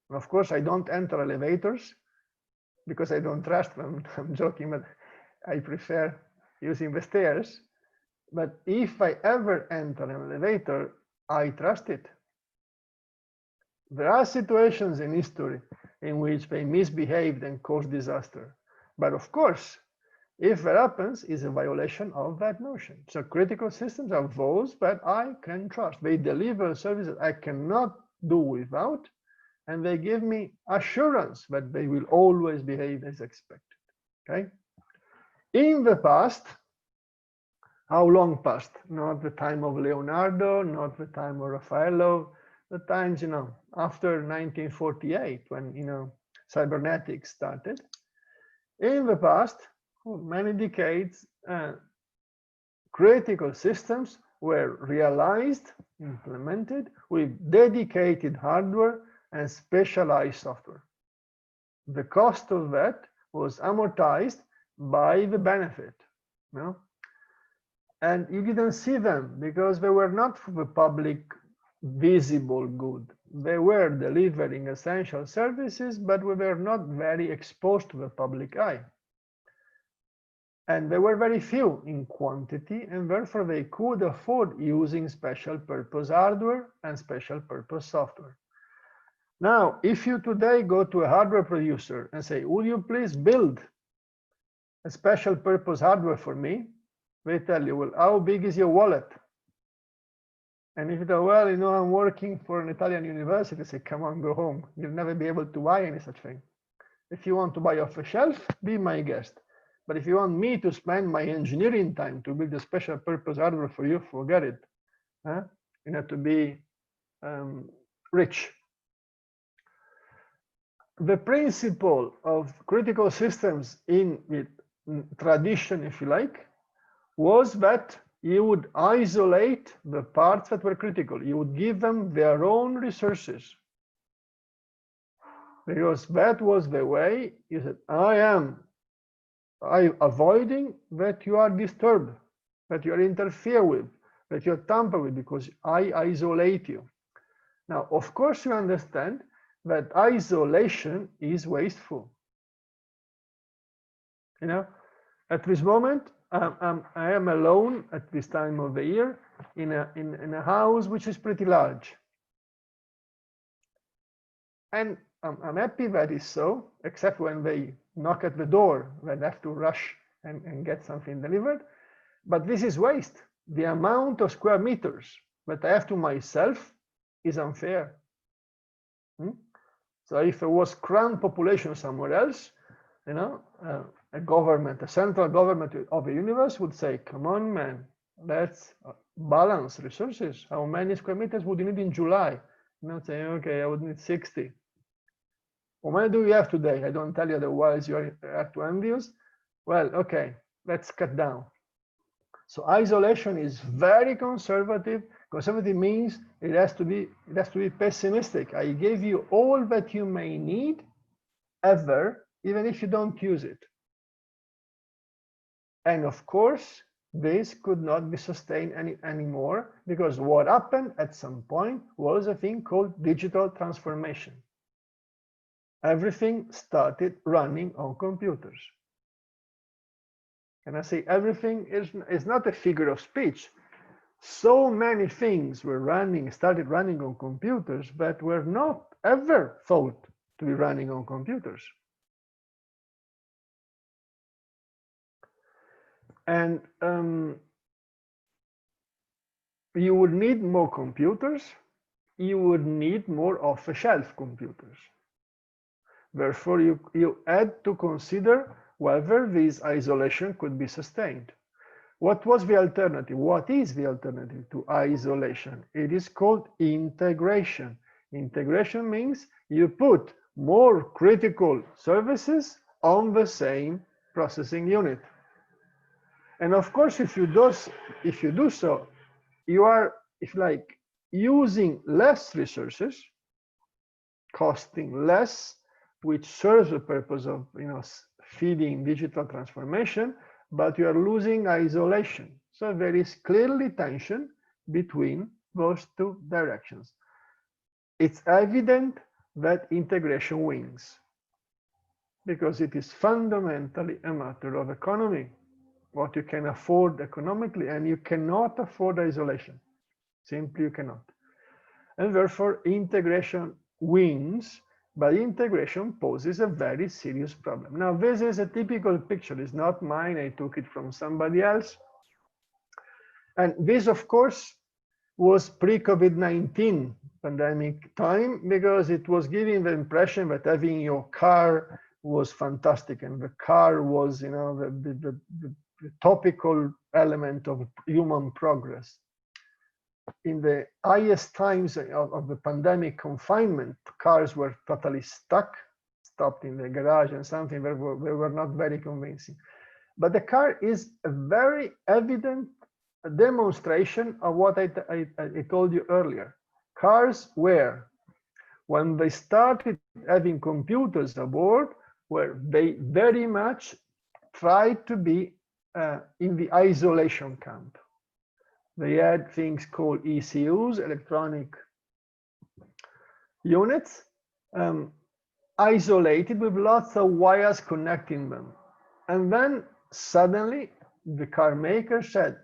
Of course, I don't enter elevators because I don't trust them. I'm joking, but I prefer using the stairs. But if I ever enter an elevator, I trust it. There are situations in history in which they misbehaved and caused disaster. But of course, if that happens, it's a violation of that notion. So critical systems are those that I can trust. They deliver services I cannot do without, and they give me assurance that they will always behave as expected. Okay? In the past, how long past? Not the time of Leonardo, not the time of Raffaello, the times, after 1948, when, cybernetics started. In the past, for many decades, critical systems were realized, implemented with dedicated hardware and specialized software. The cost of that was amortized by the benefit. And you didn't see them because they were not for the public visible good. They were delivering essential services, but we were not very exposed to the public eye. And they were very few in quantity, and therefore they could afford using special purpose hardware and special purpose software. Now, if you today go to a hardware producer and say, would you please build a special purpose hardware for me? They tell you, well, how big is your wallet? And if you tell, well, I'm working for an Italian university, say, come on, go home. You'll never be able to buy any such thing. If you want to buy off the shelf, be my guest. But if you want me to spend my engineering time to build a special purpose hardware for you, forget it. You have to be rich. The principle of critical systems in the tradition, if you like, was that you would isolate the parts that were critical. You would give them their own resources. Because that was the way you said, I'm avoiding that you are disturbed, that you are interfere with, that you are tamper with, because I isolate you. Now, of course, you understand that isolation is wasteful. At this moment, I am alone at this time of the year in a house which is pretty large. And I'm happy that is so, except when they knock at the door, when I have to rush and get something delivered. But this is waste. The amount of square meters that I have to myself is unfair. So if there was crammed population somewhere else, you know, a government, a central government of the universe would say, come on, man, let's balance resources. How many square meters would you need in July? You know, say, okay, I would need 60. How many do you have today? I don't tell you, otherwise you are too envious. Well, okay, let's cut down. So isolation is very conservative. Conservative means it has to be pessimistic. I gave you all that you may need ever, even if you don't use it. And of course, this could not be sustained anymore, because what happened at some point was a thing called digital transformation. Everything started running on computers. And I say everything is not a figure of speech. So many things started running on computers that were not ever thought to be running on computers. And you would need more computers. You would need more off-the-shelf computers. Therefore, you had to consider whether this isolation could be sustained. What was the alternative? What is the alternative to isolation? It is called integration. Integration means you put more critical services on the same processing unit. And of course, if you do so, you are, if like, using less resources, costing less, which serves the purpose of, you know, feeding digital transformation, but you are losing isolation. So there is clearly tension between those two directions. It's evident that integration wins, because it is fundamentally a matter of economy, what you can afford economically, and you cannot afford isolation. Simply you cannot. And therefore integration wins, but integration poses a very serious problem. Now, this is a typical picture. It's not mine. I took it from somebody else. And this, of course, was pre-COVID-19 pandemic time, because it was giving the impression that having your car was fantastic, and the car was, you know, the topical element of human progress. In the highest times of the pandemic confinement, cars were totally stopped in the garage, and something that were not very convincing. But the car is a very evident demonstration of what I told you earlier. Cars were, when they started having computers aboard, where they very much tried to be in the isolation camp. They had things called ECUs, electronic units, isolated with lots of wires connecting them. And then suddenly the car maker said,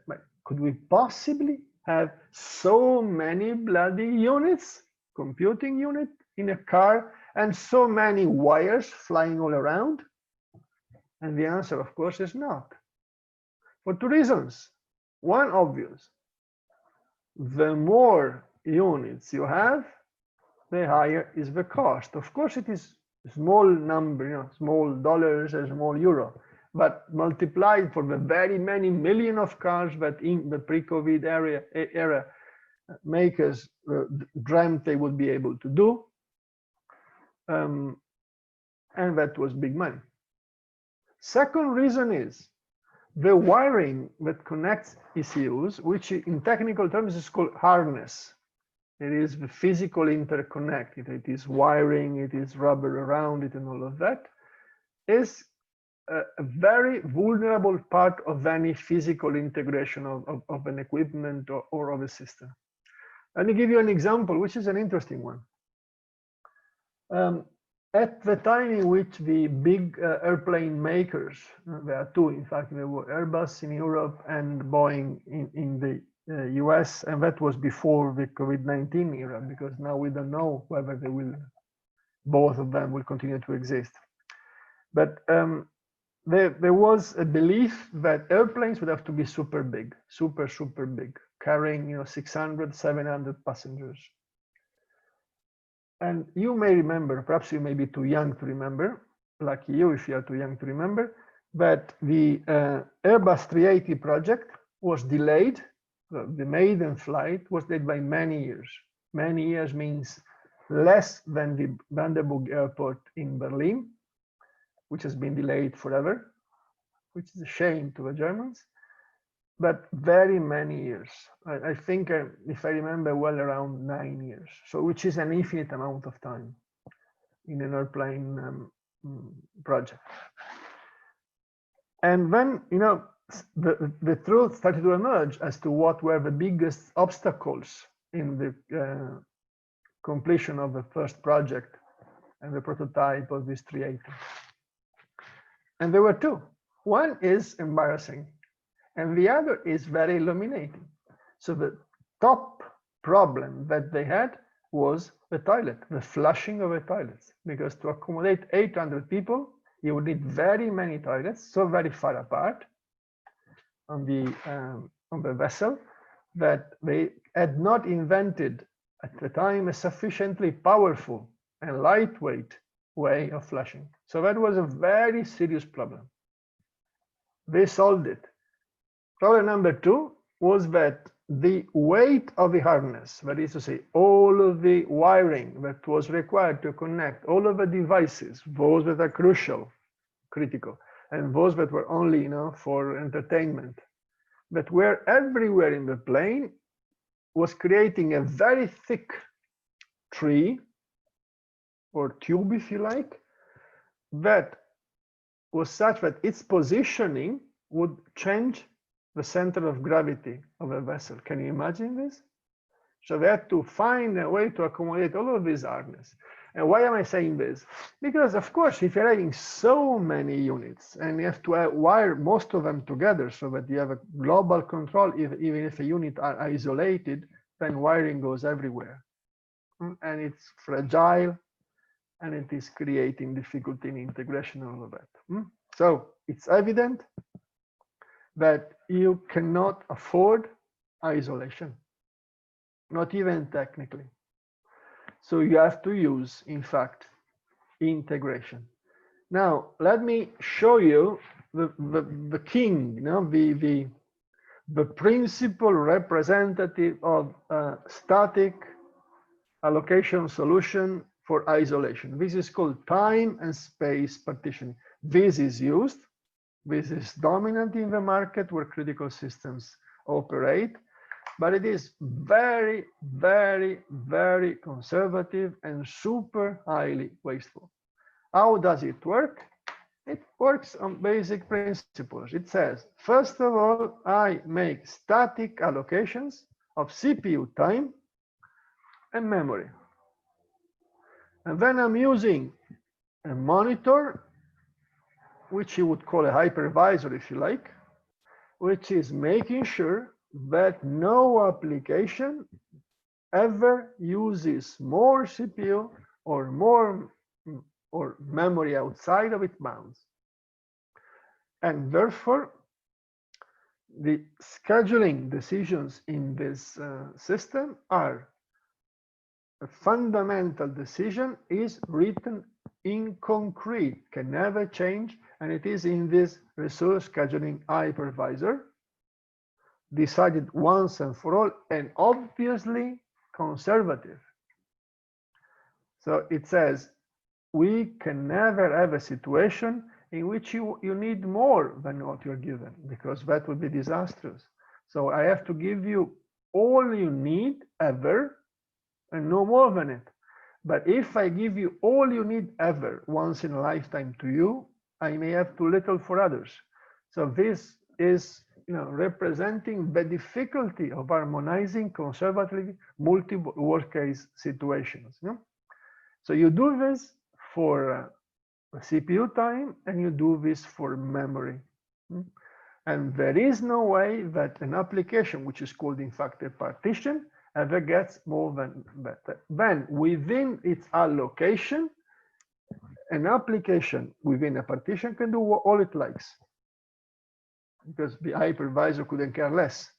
could we possibly have so many bloody units, computing unit in a car, and so many wires flying all around? And the answer, of course, is not. For two reasons. One obvious. The more units you have, the higher is the cost. Of course, it is a small number, you know, small dollars and small euro, but multiplied for the very many million of cars that in the pre-COVID era makers dreamt they would be able to do, and that was big money. Second reason is the wiring that connects ECUs, which in technical terms is called harness. It is the physical interconnect. It is wiring, it is rubber around it, and all of that, is a very vulnerable part of any physical integration of an equipment or of a system. Let me give you an example, which is an interesting one. at the time in which the big airplane makers, there are two, in fact, there were Airbus in Europe and Boeing in the US, and that was before the COVID-19 era, because now we don't know whether they will, both of them will continue to exist. But there was a belief that airplanes would have to be super big, super big, carrying 600, 700 passengers. And you may remember, perhaps you may be too young to remember, lucky you if you are too young to remember, but the Airbus 380 project was delayed. The maiden flight was delayed by many years. Many years means less than the Brandenburg airport in Berlin, which has been delayed forever, which is a shame to the Germans, but very many years. I think, if I remember well, around 9 years. So, which is an infinite amount of time in an airplane project. And then, the truth started to emerge as to what were the biggest obstacles in the completion of the first project and the prototype of this 380. And there were two. One is embarrassing, and the other is very illuminating. So the top problem that they had was the toilet, the flushing of the toilets, because to accommodate 800 people, you would need very many toilets, so very far apart on the vessel, that they had not invented at the time a sufficiently powerful and lightweight way of flushing. So that was a very serious problem. They solved it. Problem number two was that the weight of the harness, that is to say, all of the wiring that was required to connect all of the devices, those that are crucial, critical, and those that were only, for entertainment, that were everywhere in the plane, was creating a very thick tree or tube, if you like, that was such that its positioning would change the center of gravity of a vessel. Can you imagine this? So they had to find a way to accommodate all of these harness. And why am I saying this? Because, of course, if you're having so many units and you have to wire most of them together so that you have a global control, even if a unit are isolated, then wiring goes everywhere. And it's fragile, and it is creating difficulty in integration and all of that. So it's evident that you cannot afford isolation, not even technically. So you have to use, in fact, integration. Now, let me show you the king, the principal representative of static allocation solution for isolation. This is called time and space partitioning. This is used. This is dominant in the market where critical systems operate, but it is very, very, very conservative and super highly wasteful. How does it work? It works on basic principles. It says, first of all, I make static allocations of CPU time and memory. And then I'm using a monitor, which you would call a hypervisor if you like, which is making sure that no application ever uses more CPU or more memory outside of its bounds. And therefore, the scheduling decisions in this system are a fundamental decision is written in concrete, can never change, and it is in this resource scheduling hypervisor, decided once and for all, and obviously conservative. So it says, we can never have a situation in which you need more than what you're given, because that would be disastrous. So I have to give you all you need ever, and no more than it. But if I give you all you need ever once in a lifetime to you, I may have too little for others. So this is representing the difficulty of harmonizing conservatively multiple worst case situations. So you do this for CPU time and you do this for memory. And there is no way that an application, which is called in fact a partition, ever gets more than that. Then within its allocation, an application within a partition can do all it likes, because the hypervisor couldn't care less.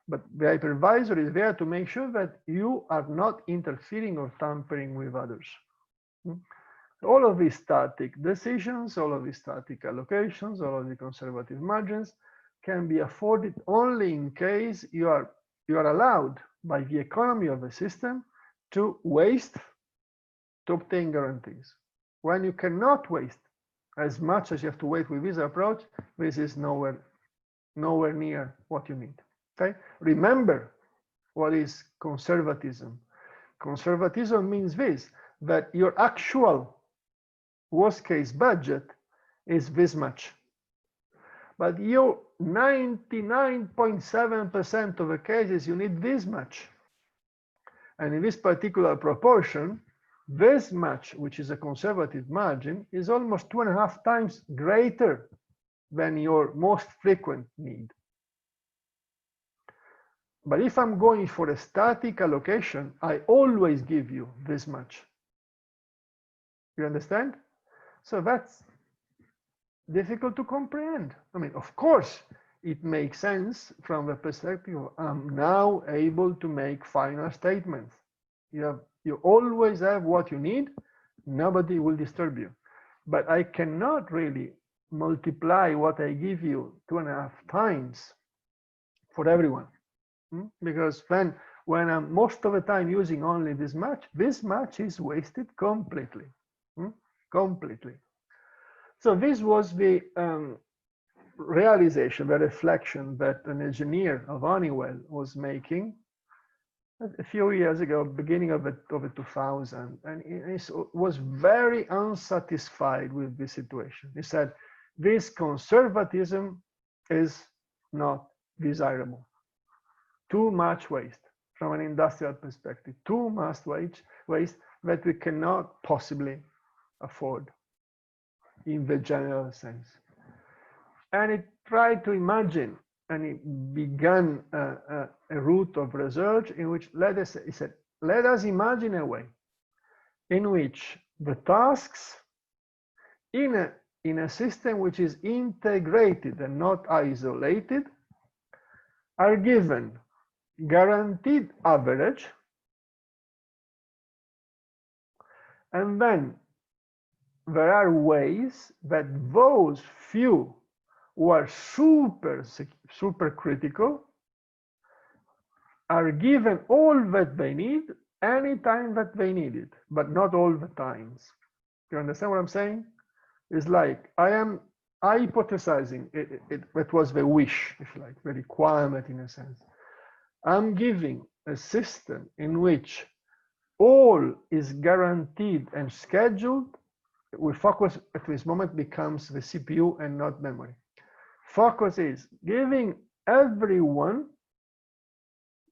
But the hypervisor is there to make sure that you are not interfering or tampering with others. All of these static decisions, all of these static allocations, all of the conservative margins can be afforded only in case you are allowed by the economy of the system to waste to obtain guarantees. When you cannot waste as much as you have to wait with this approach, this is nowhere near what you need. Okay, remember what is conservatism. Conservatism means this, that your actual worst case budget is this much, but your 99.7% of the cases you need this much, and in this particular proportion, this much, which is a conservative margin, is almost 2.5 times greater than your most frequent need. But if I'm going for a static allocation, I always give you this much. You understand? So that's difficult to comprehend. I mean, of course, it makes sense from the perspective of I'm now able to make final statements. You always have what you need. Nobody will disturb you. But I cannot really multiply what I give you 2.5 times for everyone. Because then when I'm most of the time using only this much is wasted completely. Completely. So this was the realization, the reflection that an engineer of Honeywell was making a few years ago, beginning of the 2000s, and he was very unsatisfied with this situation. He said, this conservatism is not desirable. Too much waste from an industrial perspective, too much waste that we cannot possibly afford in the general sense. And he tried to imagine, and he began a route of research in which, he said, let us imagine a way in which the tasks in a system which is integrated and not isolated are given guaranteed average, and then there are ways that those few who are super critical are given all that they need anytime that they need it, but not all the times. You understand what I'm saying? It's like I am hypothesizing, that was the wish, if you like, the requirement in a sense. I'm giving a system in which all is guaranteed and scheduled. We focus at this moment becomes the CPU and not memory. Focus is giving everyone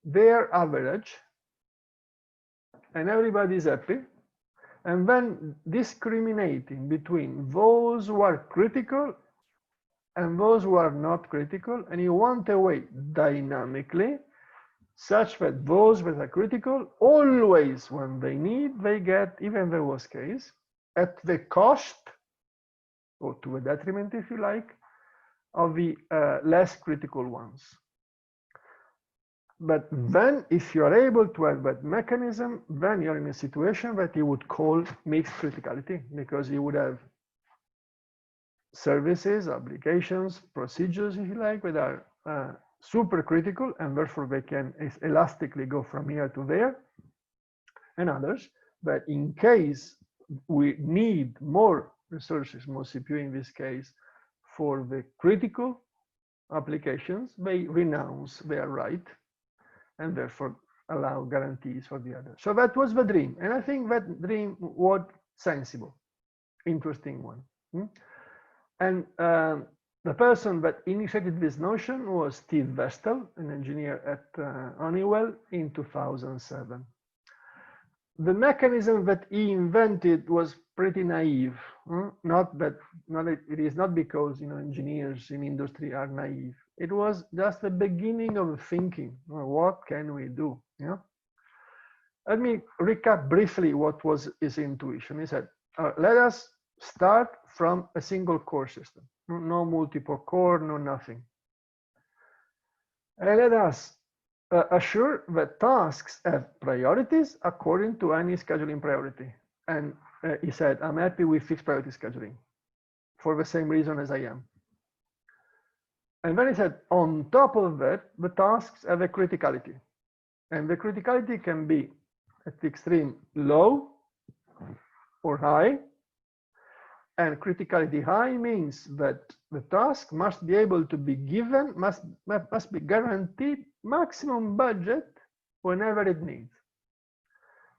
their average and everybody's happy, and then discriminating between those who are critical and those who are not critical, and you want a way dynamically such that those that are critical, always when they need, they get even the worst case, at the cost, or to a detriment if you like, of the less critical ones. But then if you are able to have that mechanism, then you're in a situation that you would call mixed criticality, because you would have services, applications, procedures, if you like, that are super critical, and therefore they can elastically go from here to there, and others that in case we need more resources, more CPU in this case, for the critical applications, they renounce their right and therefore allow guarantees for the others. So that was the dream, and I think that dream was sensible, interesting one. And the person that initiated this notion was Steve Vestal, an engineer at Honeywell in 2007. the mechanism that he invented was pretty naive. It is not because engineers in industry are naive. It was just the beginning of thinking. What can we do? Let me recap briefly what was his intuition. He said, let us start from a single core system. No multiple core, no nothing. And let us assure that tasks have priorities according to any scheduling priority. And he said, I'm happy with fixed priority scheduling for the same reason as I am. And then he said, on top of that, the tasks have a criticality. And the criticality can be at the extreme low or high. And criticality high means that the task must be able to be given, must be guaranteed maximum budget whenever it needs.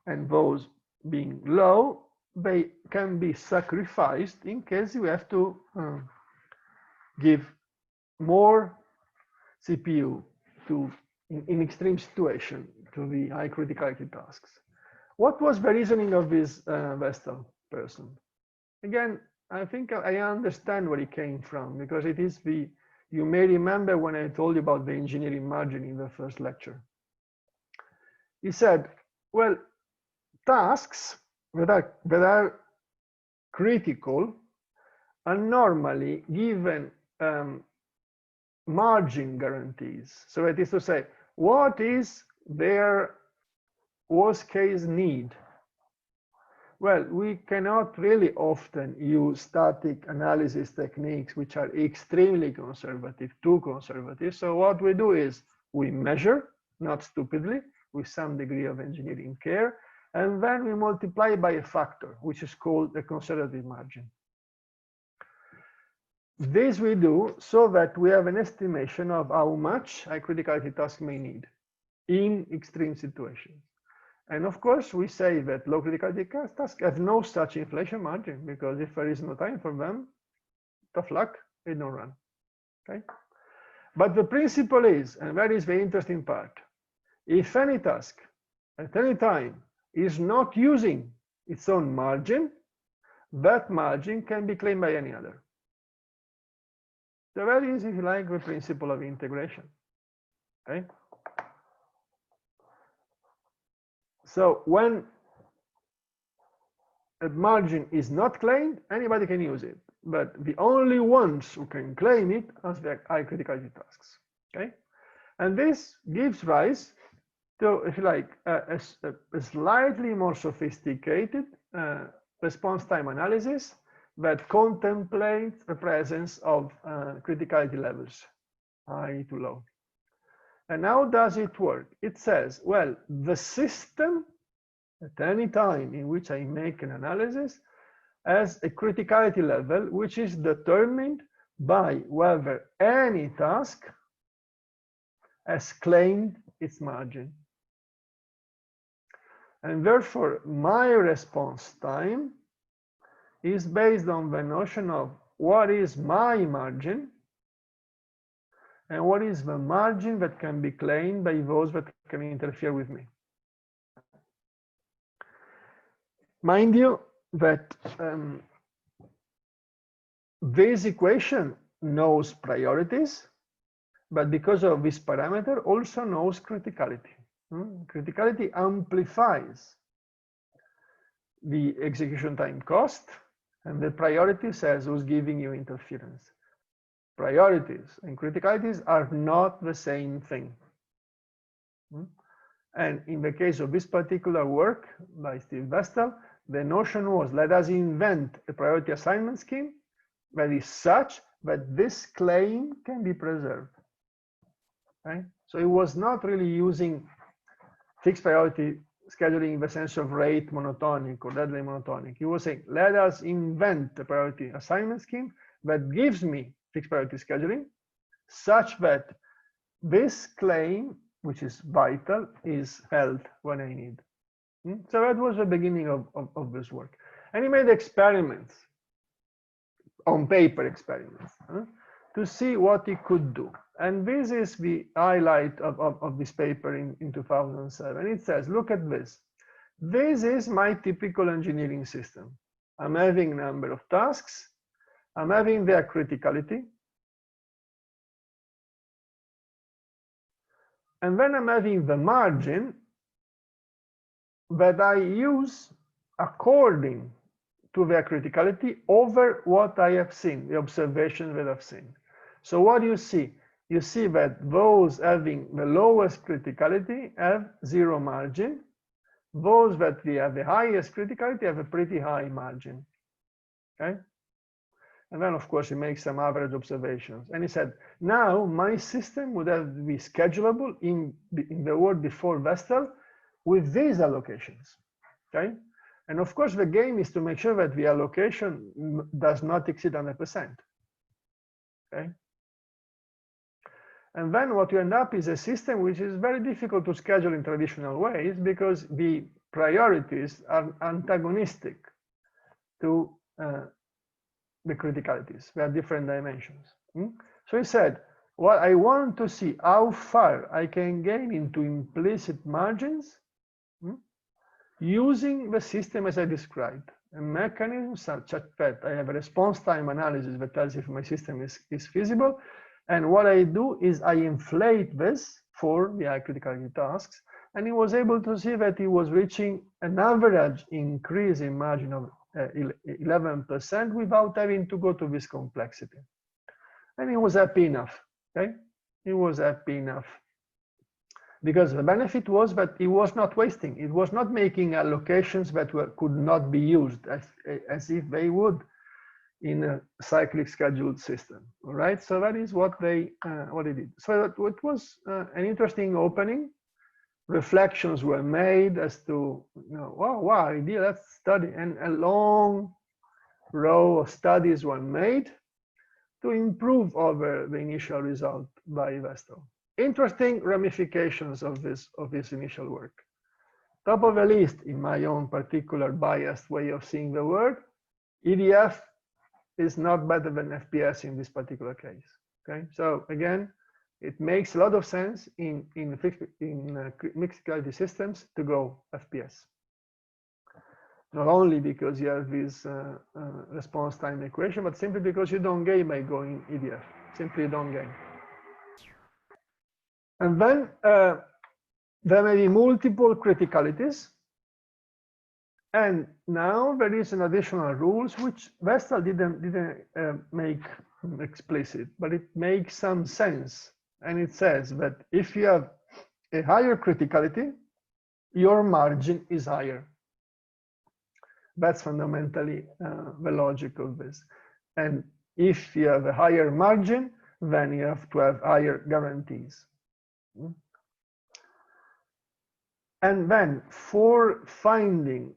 And those being low, they can be sacrificed in case you have to give more CPU in extreme situation to the high criticality tasks. What was the reasoning of this Vestal person? Again, I think I understand where it came from, because it is you may remember when I told you about the engineering margin in the first lecture. He said, well, tasks that are critical are normally given margin guarantees. So that is to say, what is their worst case need? Well, we cannot really often use static analysis techniques, which are extremely conservative, too conservative. So what we do is we measure, not stupidly, with some degree of engineering care, and then we multiply by a factor, which is called a conservative margin. This we do so that we have an estimation of how much a criticality task may need in extreme situations. And of course, we say that low criticality tasks have no such inflation margin, because if there is no time for them, tough luck, they don't run. Okay. But the principle is, and that is the interesting part, if any task at any time is not using its own margin, that margin can be claimed by any other. So that is, if you like, the principle of integration. Okay. So when a margin is not claimed, anybody can use it, but the only ones who can claim it are the high criticality tasks. Okay, and this gives rise to, if you like, a slightly more sophisticated response time analysis that contemplates the presence of criticality levels, high to low. And how does it work? It says, well, the system at any time in which I make an analysis has a criticality level, which is determined by whether any task has claimed its margin. And therefore, my response time is based on the notion of what is my margin and what is the margin that can be claimed by those that can interfere with me. Mind you that this equation knows priorities, but because of this parameter also knows criticality. Criticality amplifies the execution time cost, and the priority says who's giving you interference. Priorities and criticalities are not the same thing. And in the case of this particular work by Steve Vestal, the notion was, let us invent a priority assignment scheme that is such that this claim can be preserved. Okay? So it was not really using fixed priority scheduling in the sense of rate monotonic or deadline monotonic. He was saying, let us invent a priority assignment scheme that gives me fixed priority scheduling such that this claim, which is vital, is held when I need. So that was the beginning of this work. And he made experiments, on paper experiments, to see what he could do. And this is the highlight of this paper in 2007. It says, look at this. This is my typical engineering system. I'm having a number of tasks. I'm having their criticality. And then I'm having the margin that I use according to their criticality over what I have seen, the observation that I've seen. So what do you see? You see that those having the lowest criticality have zero margin. Those that we have the highest criticality have a pretty high margin. Okay? And then, of course, he makes some average observations. And he said, now my system would have to be schedulable in the world before Vestal with these allocations. Okay? And of course, the game is to make sure that the allocation does not exceed 100%. Okay? And then what you end up is a system which is very difficult to schedule in traditional ways because the priorities are antagonistic to the criticalities. They have different dimensions. So he said, well, I want to see how far I can gain into implicit margins using the system as I described. A mechanism such that I have a response time analysis that tells if my system is feasible. And what I do is I inflate this for the high criticality tasks. And he was able to see that he was reaching an average increase in margin of 11% without having to go to this complexity. And he was happy enough, okay? He was happy enough. Because the benefit was that he was not wasting. It was not making allocations that could not be used as if they would in a cyclic scheduled system. All right, so that is what they did. So it was an interesting opening. Reflections were made as to, wow, idea, let's study, and a long row of studies were made to improve over the initial result by Vestal. Interesting ramifications of this initial work. Top of the list, in my own particular biased way of seeing the world, EDF is not better than FPS in this particular case. Okay, so again, it makes a lot of sense in mixed criticality systems to go FPS. Not only because you have this response time equation, but simply because you don't gain by going EDF. Simply don't gain. And then there may be multiple criticalities. And now there is an additional rules which Vestal didn't make explicit, but it makes some sense. And it says that if you have a higher criticality, your margin is higher. That's fundamentally the logic of this. And if you have a higher margin, then you have to have higher guarantees. And then for finding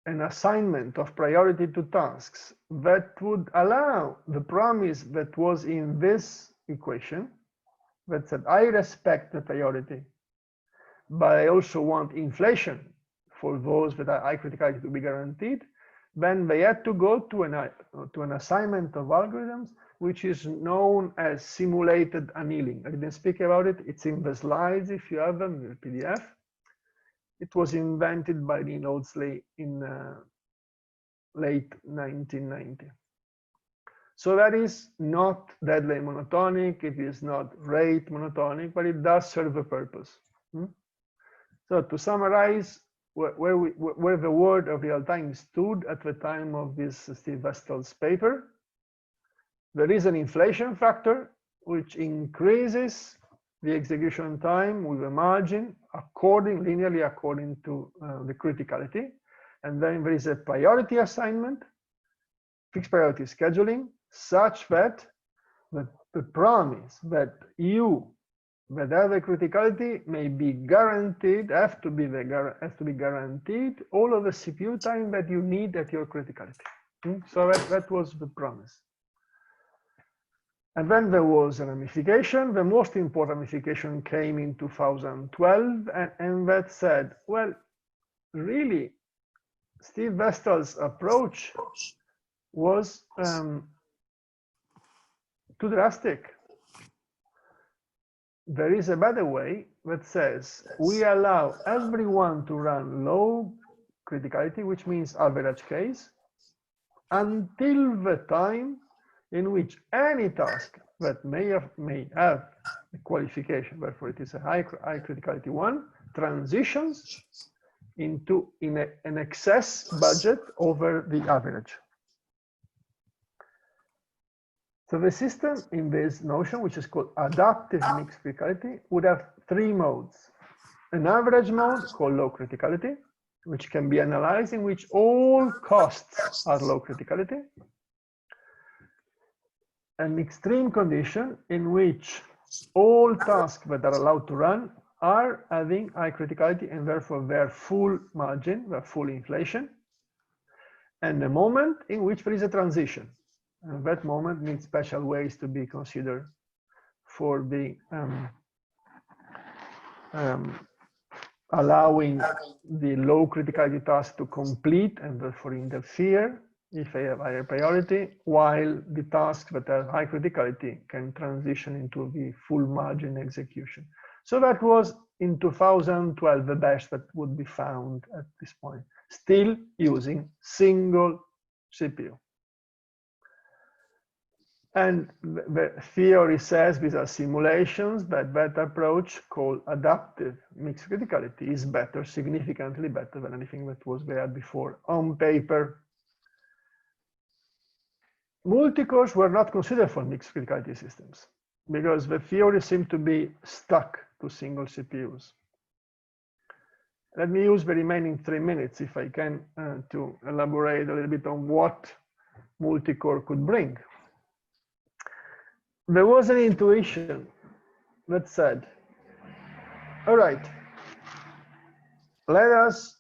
an assignment of priority to tasks that would allow the promise that was in this equation, that said, I respect the priority, but I also want inflation for those that are high criticality to be guaranteed, then they had to go to an assignment of algorithms, which is known as simulated annealing. I didn't speak about it. It's in the slides if you have them in the PDF. It was invented by Dean Audsley in late 1990. So that is not deadly monotonic, it is not rate monotonic, but it does serve a purpose. So to summarize, where the world of real time stood at the time of this Steve Vestal's paper, there is an inflation factor which increases the execution time with a margin linearly according to the criticality. And then there is a priority assignment, fixed priority scheduling, such that the promise that that have a criticality may be guaranteed, have to be guaranteed all of the CPU time that you need at your criticality. So that was the promise. And then there was a ramification. The most important ramification came in 2012, and that said, well, really, Steve Vestal's approach was too drastic. There is a better way, that says we allow everyone to run low criticality, which means average case, until the time in which any task that may have a qualification, therefore it is a high criticality one, transitions into an excess budget over the average. So the system in this notion, which is called adaptive mixed criticality, would have three modes. An average mode called low criticality, which can be analyzed in which all costs are low criticality. An extreme condition in which all tasks that are allowed to run are having high criticality and therefore their full margin, their full inflation. And a moment in which there is a transition. And that moment needs special ways to be considered for the allowing the low criticality task to complete and therefore interfere if they have higher priority, while the tasks that have high criticality can transition into the full margin execution. So that was in 2012 the best that would be found at this point, still using single CPU. And the theory says these are simulations, but that approach called adaptive mixed criticality is better, significantly better than anything that was there before on paper. Multicores were not considered for mixed criticality systems because the theory seemed to be stuck to single CPUs. Let me use the remaining 3 minutes, if I can, to elaborate a little bit on what multicore could bring. There was an intuition that said, all right, let us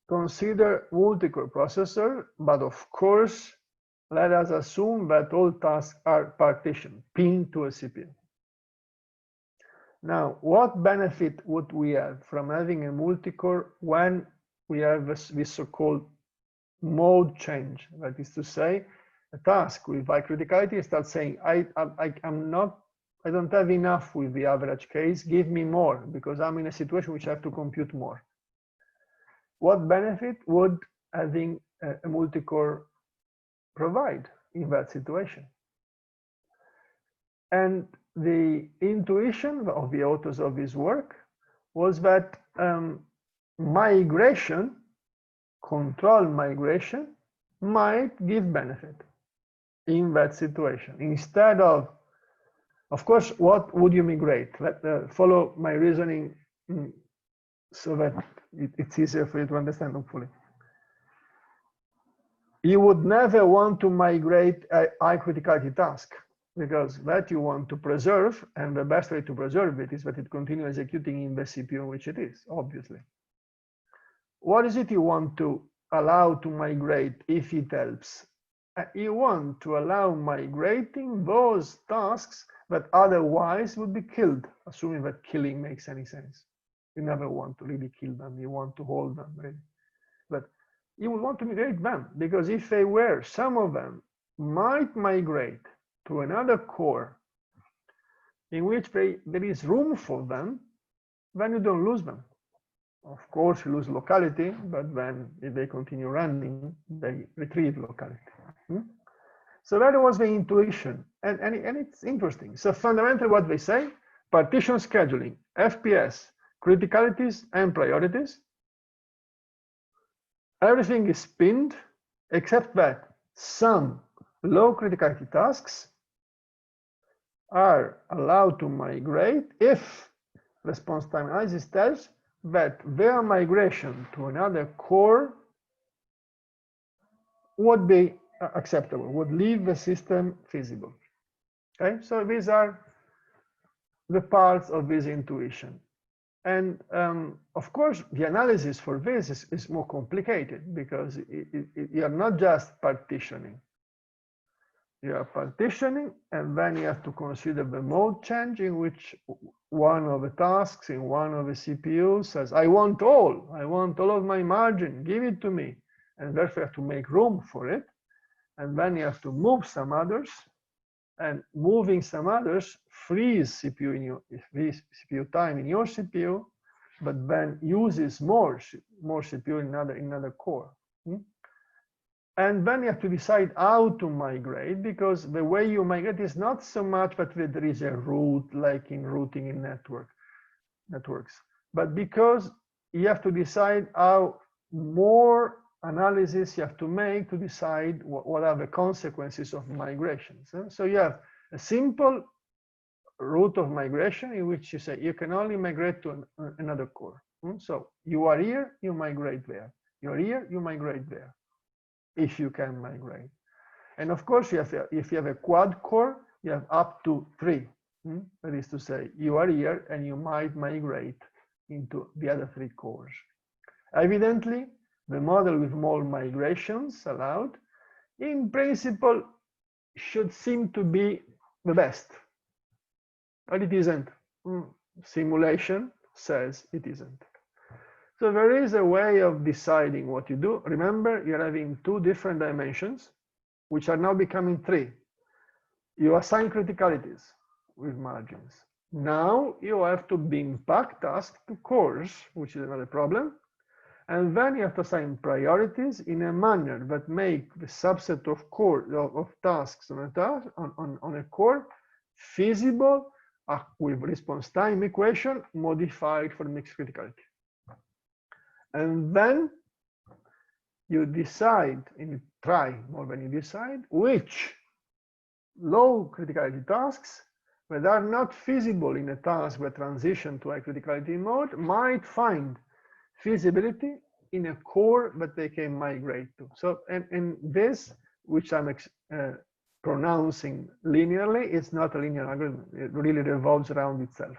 consider multicore processor, but of course, let us assume that all tasks are partitioned, pinned to a CPU. Now, what benefit would we have from having a multicore when we have this so-called mode change? That is to say, a task with high criticality starts saying, I don't have enough with the average case, give me more, because I'm in a situation which I have to compute more. What benefit would having a multicore provide in that situation? And the intuition of the authors of this work was that migration, control migration, might give benefit in that situation. Instead of course, what would you migrate? Follow my reasoning so that it's easier for you to understand, hopefully. You would never want to migrate a high criticality task because that you want to preserve, and the best way to preserve it is that it continues executing in the CPU in which it is, obviously. What is it you want to allow to migrate if it helps? You want to allow migrating those tasks that otherwise would be killed, assuming that killing makes any sense. You never want to really kill them, you want to hold them, really. But you would want to migrate them, because if they were, some of them might migrate to another core in which there is room for them, then you don't lose them. Of course, you lose locality, but then if they continue running, they retrieve locality. So that was the intuition, and it's interesting. So fundamentally what they say, partition scheduling, FPS, criticalities, and priorities, everything is pinned except that some low criticality tasks are allowed to migrate if response time analysis tells that their migration to another core would be acceptable, would leave the system feasible. Okay, so these are the parts of this intuition. And of course, the analysis for this is more complicated because you are not just partitioning. You are partitioning, and then you have to consider the mode change in which one of the tasks in one of the CPUs says, I want all of my margin, give it to me. And therefore you have to make room for it. And then you have to move some others and moving some others frees CPU in your CPU time in your CPU, but then uses more CPU in another core. And then you have to decide how to migrate, because the way you migrate is not so much that there is a route like in routing in networks, but because you have to decide how more analysis you have to make to decide what are the consequences of migrations. So you have a simple route of migration in which you say you can only migrate to another core. So you are here, you migrate there. You're here, you migrate there, if you can migrate. And of course, if you have a quad core, you have up to 3. That is to say, you are here and you might migrate into the other 3 cores. Evidently, the model with more migrations allowed, in principle, should seem to be the best. But it isn't. Simulation says it isn't. So there is a way of deciding what you do. Remember, you're having 2 different dimensions, which are now becoming 3. You assign criticalities with margins. Now you have to bin pack tasks to cores, which is another problem. And then you have to assign priorities in a manner that make the subset of tasks on a core feasible with response time equation modified for mixed criticality. And then you decide, and you try more than you decide, which low criticality tasks that are not feasible in a task where transition to high criticality mode might find feasibility in a core that they can migrate to. So, and this, which I'm pronouncing linearly, is not a linear algorithm. It really revolves around itself.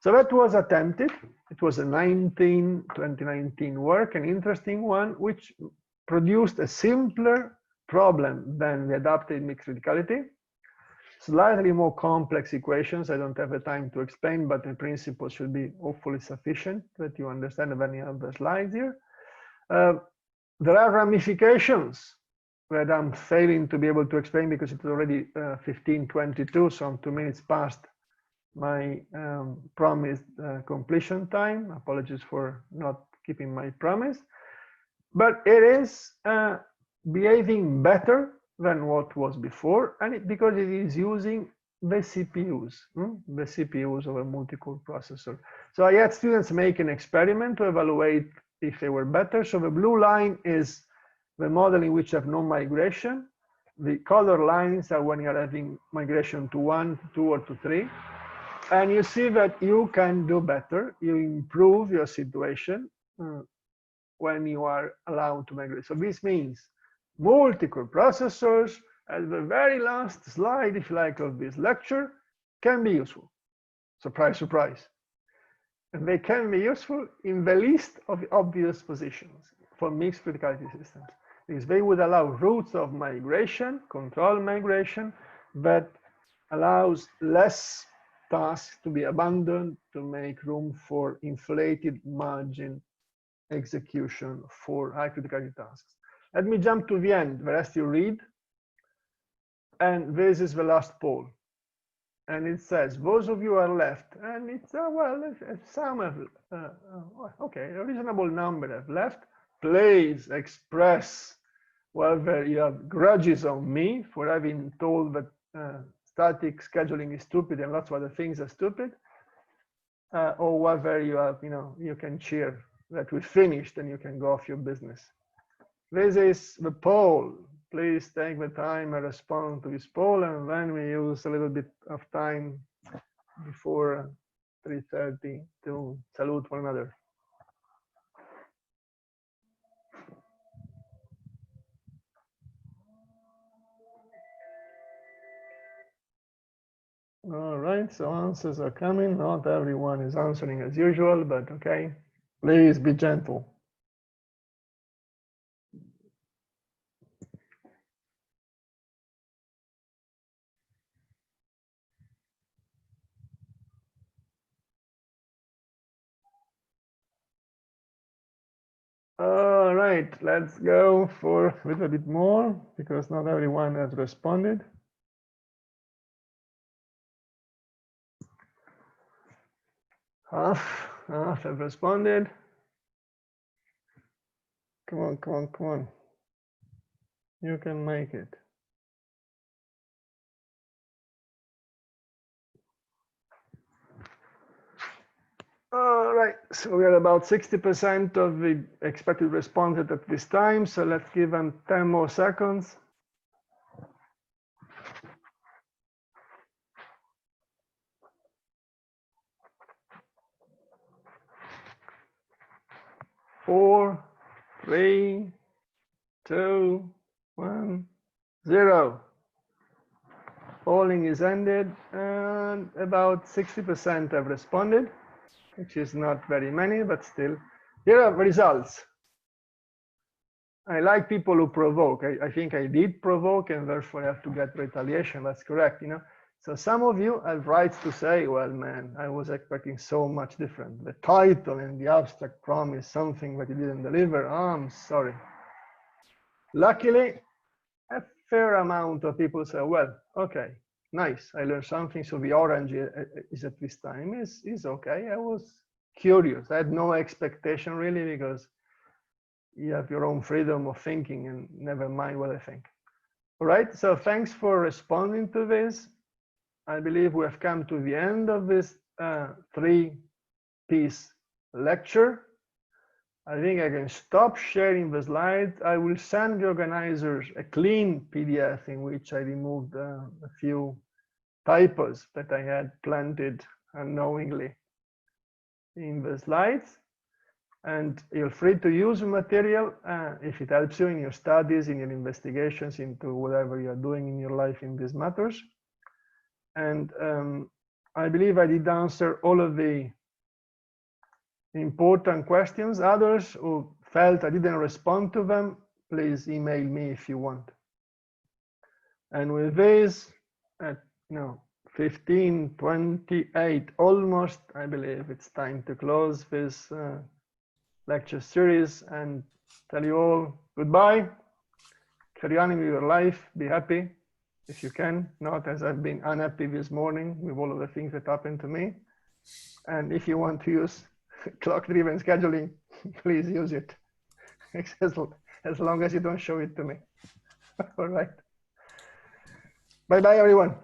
So that was attempted. It was a 2019 work, an interesting one, which produced a simpler problem than the adapted mixed criticality. Slightly more complex equations. I don't have the time to explain, but the principle should be hopefully sufficient that you understand any of the slides here. There are ramifications that I'm failing to be able to explain because it's already 15:22, so I'm 2 minutes past my promised completion time. Apologies for not keeping my promise, but it is behaving better than what was before, and because it is using the CPUs of a multi-core processor. So I had students make an experiment to evaluate if they were better. So the blue line is the model in which you have no migration. The color lines are when you're having migration to 1, 2, or to 3. And you see that you can do better. You improve your situation when you are allowed to migrate. So this means multi-core processors, at the very last slide, if you like, of this lecture, can be useful. Surprise, surprise. And they can be useful in the least of obvious positions for mixed criticality systems, because they would allow routes of migration, control migration, that allows less tasks to be abandoned to make room for inflated margin execution for high criticality tasks. Let me jump to the end, the rest you read. And this is the last poll. And it says, those of you who are left, and it's, well, if some have, okay, a reasonable number have left, please express whether you have grudges on me for having told that static scheduling is stupid and lots of other things are stupid, or whether you have, you can cheer that we finished and you can go off your business. This is the poll. Please take the time and respond to this poll, and then we use a little bit of time before 3:30 to salute one another. All right, so answers are coming. Not everyone is answering as usual, but okay. Please be gentle. All right, let's go for a little bit more because not everyone has responded. Half have responded. Come on, come on, come on. You can make it. All right, so we are about 60% of the expected responses at this time. So let's give them 10 more seconds. Four, 3, 2, 1, 0. Polling is ended and about 60% have responded, which is not very many, but still. Here are results. I like people who provoke. I think I did provoke and therefore I have to get retaliation. That's correct, you know. So some of you have rights to say, well, man, I was expecting so much different. The title and the abstract promise something that you didn't deliver. Oh, I'm sorry. Luckily, a fair amount of people say, well, okay, nice, I learned something. So the orange is at this time is okay. I was curious. I had no expectation really, because you have your own freedom of thinking and never mind what I think. All right, so thanks for responding to this. I believe we have come to the end of this 3-piece lecture. I think I can stop sharing the slides. I will send the organizers a clean PDF in which I removed a few typos that I had planted unknowingly in the slides. And you're free to use the material if it helps you in your studies, in your investigations, into whatever you're doing in your life in these matters. And I believe I did answer all of the important questions. Others who felt I didn't respond to them, please email me if you want. And with this, at 15:28 almost, I believe it's time to close this lecture series and tell you all goodbye. Carry on with your life. Be happy if you can, not as I've been unhappy this morning with all of the things that happened to me. And if you want to use clock-driven scheduling, please use it, as long as you don't show it to me. All right. Bye-bye, everyone.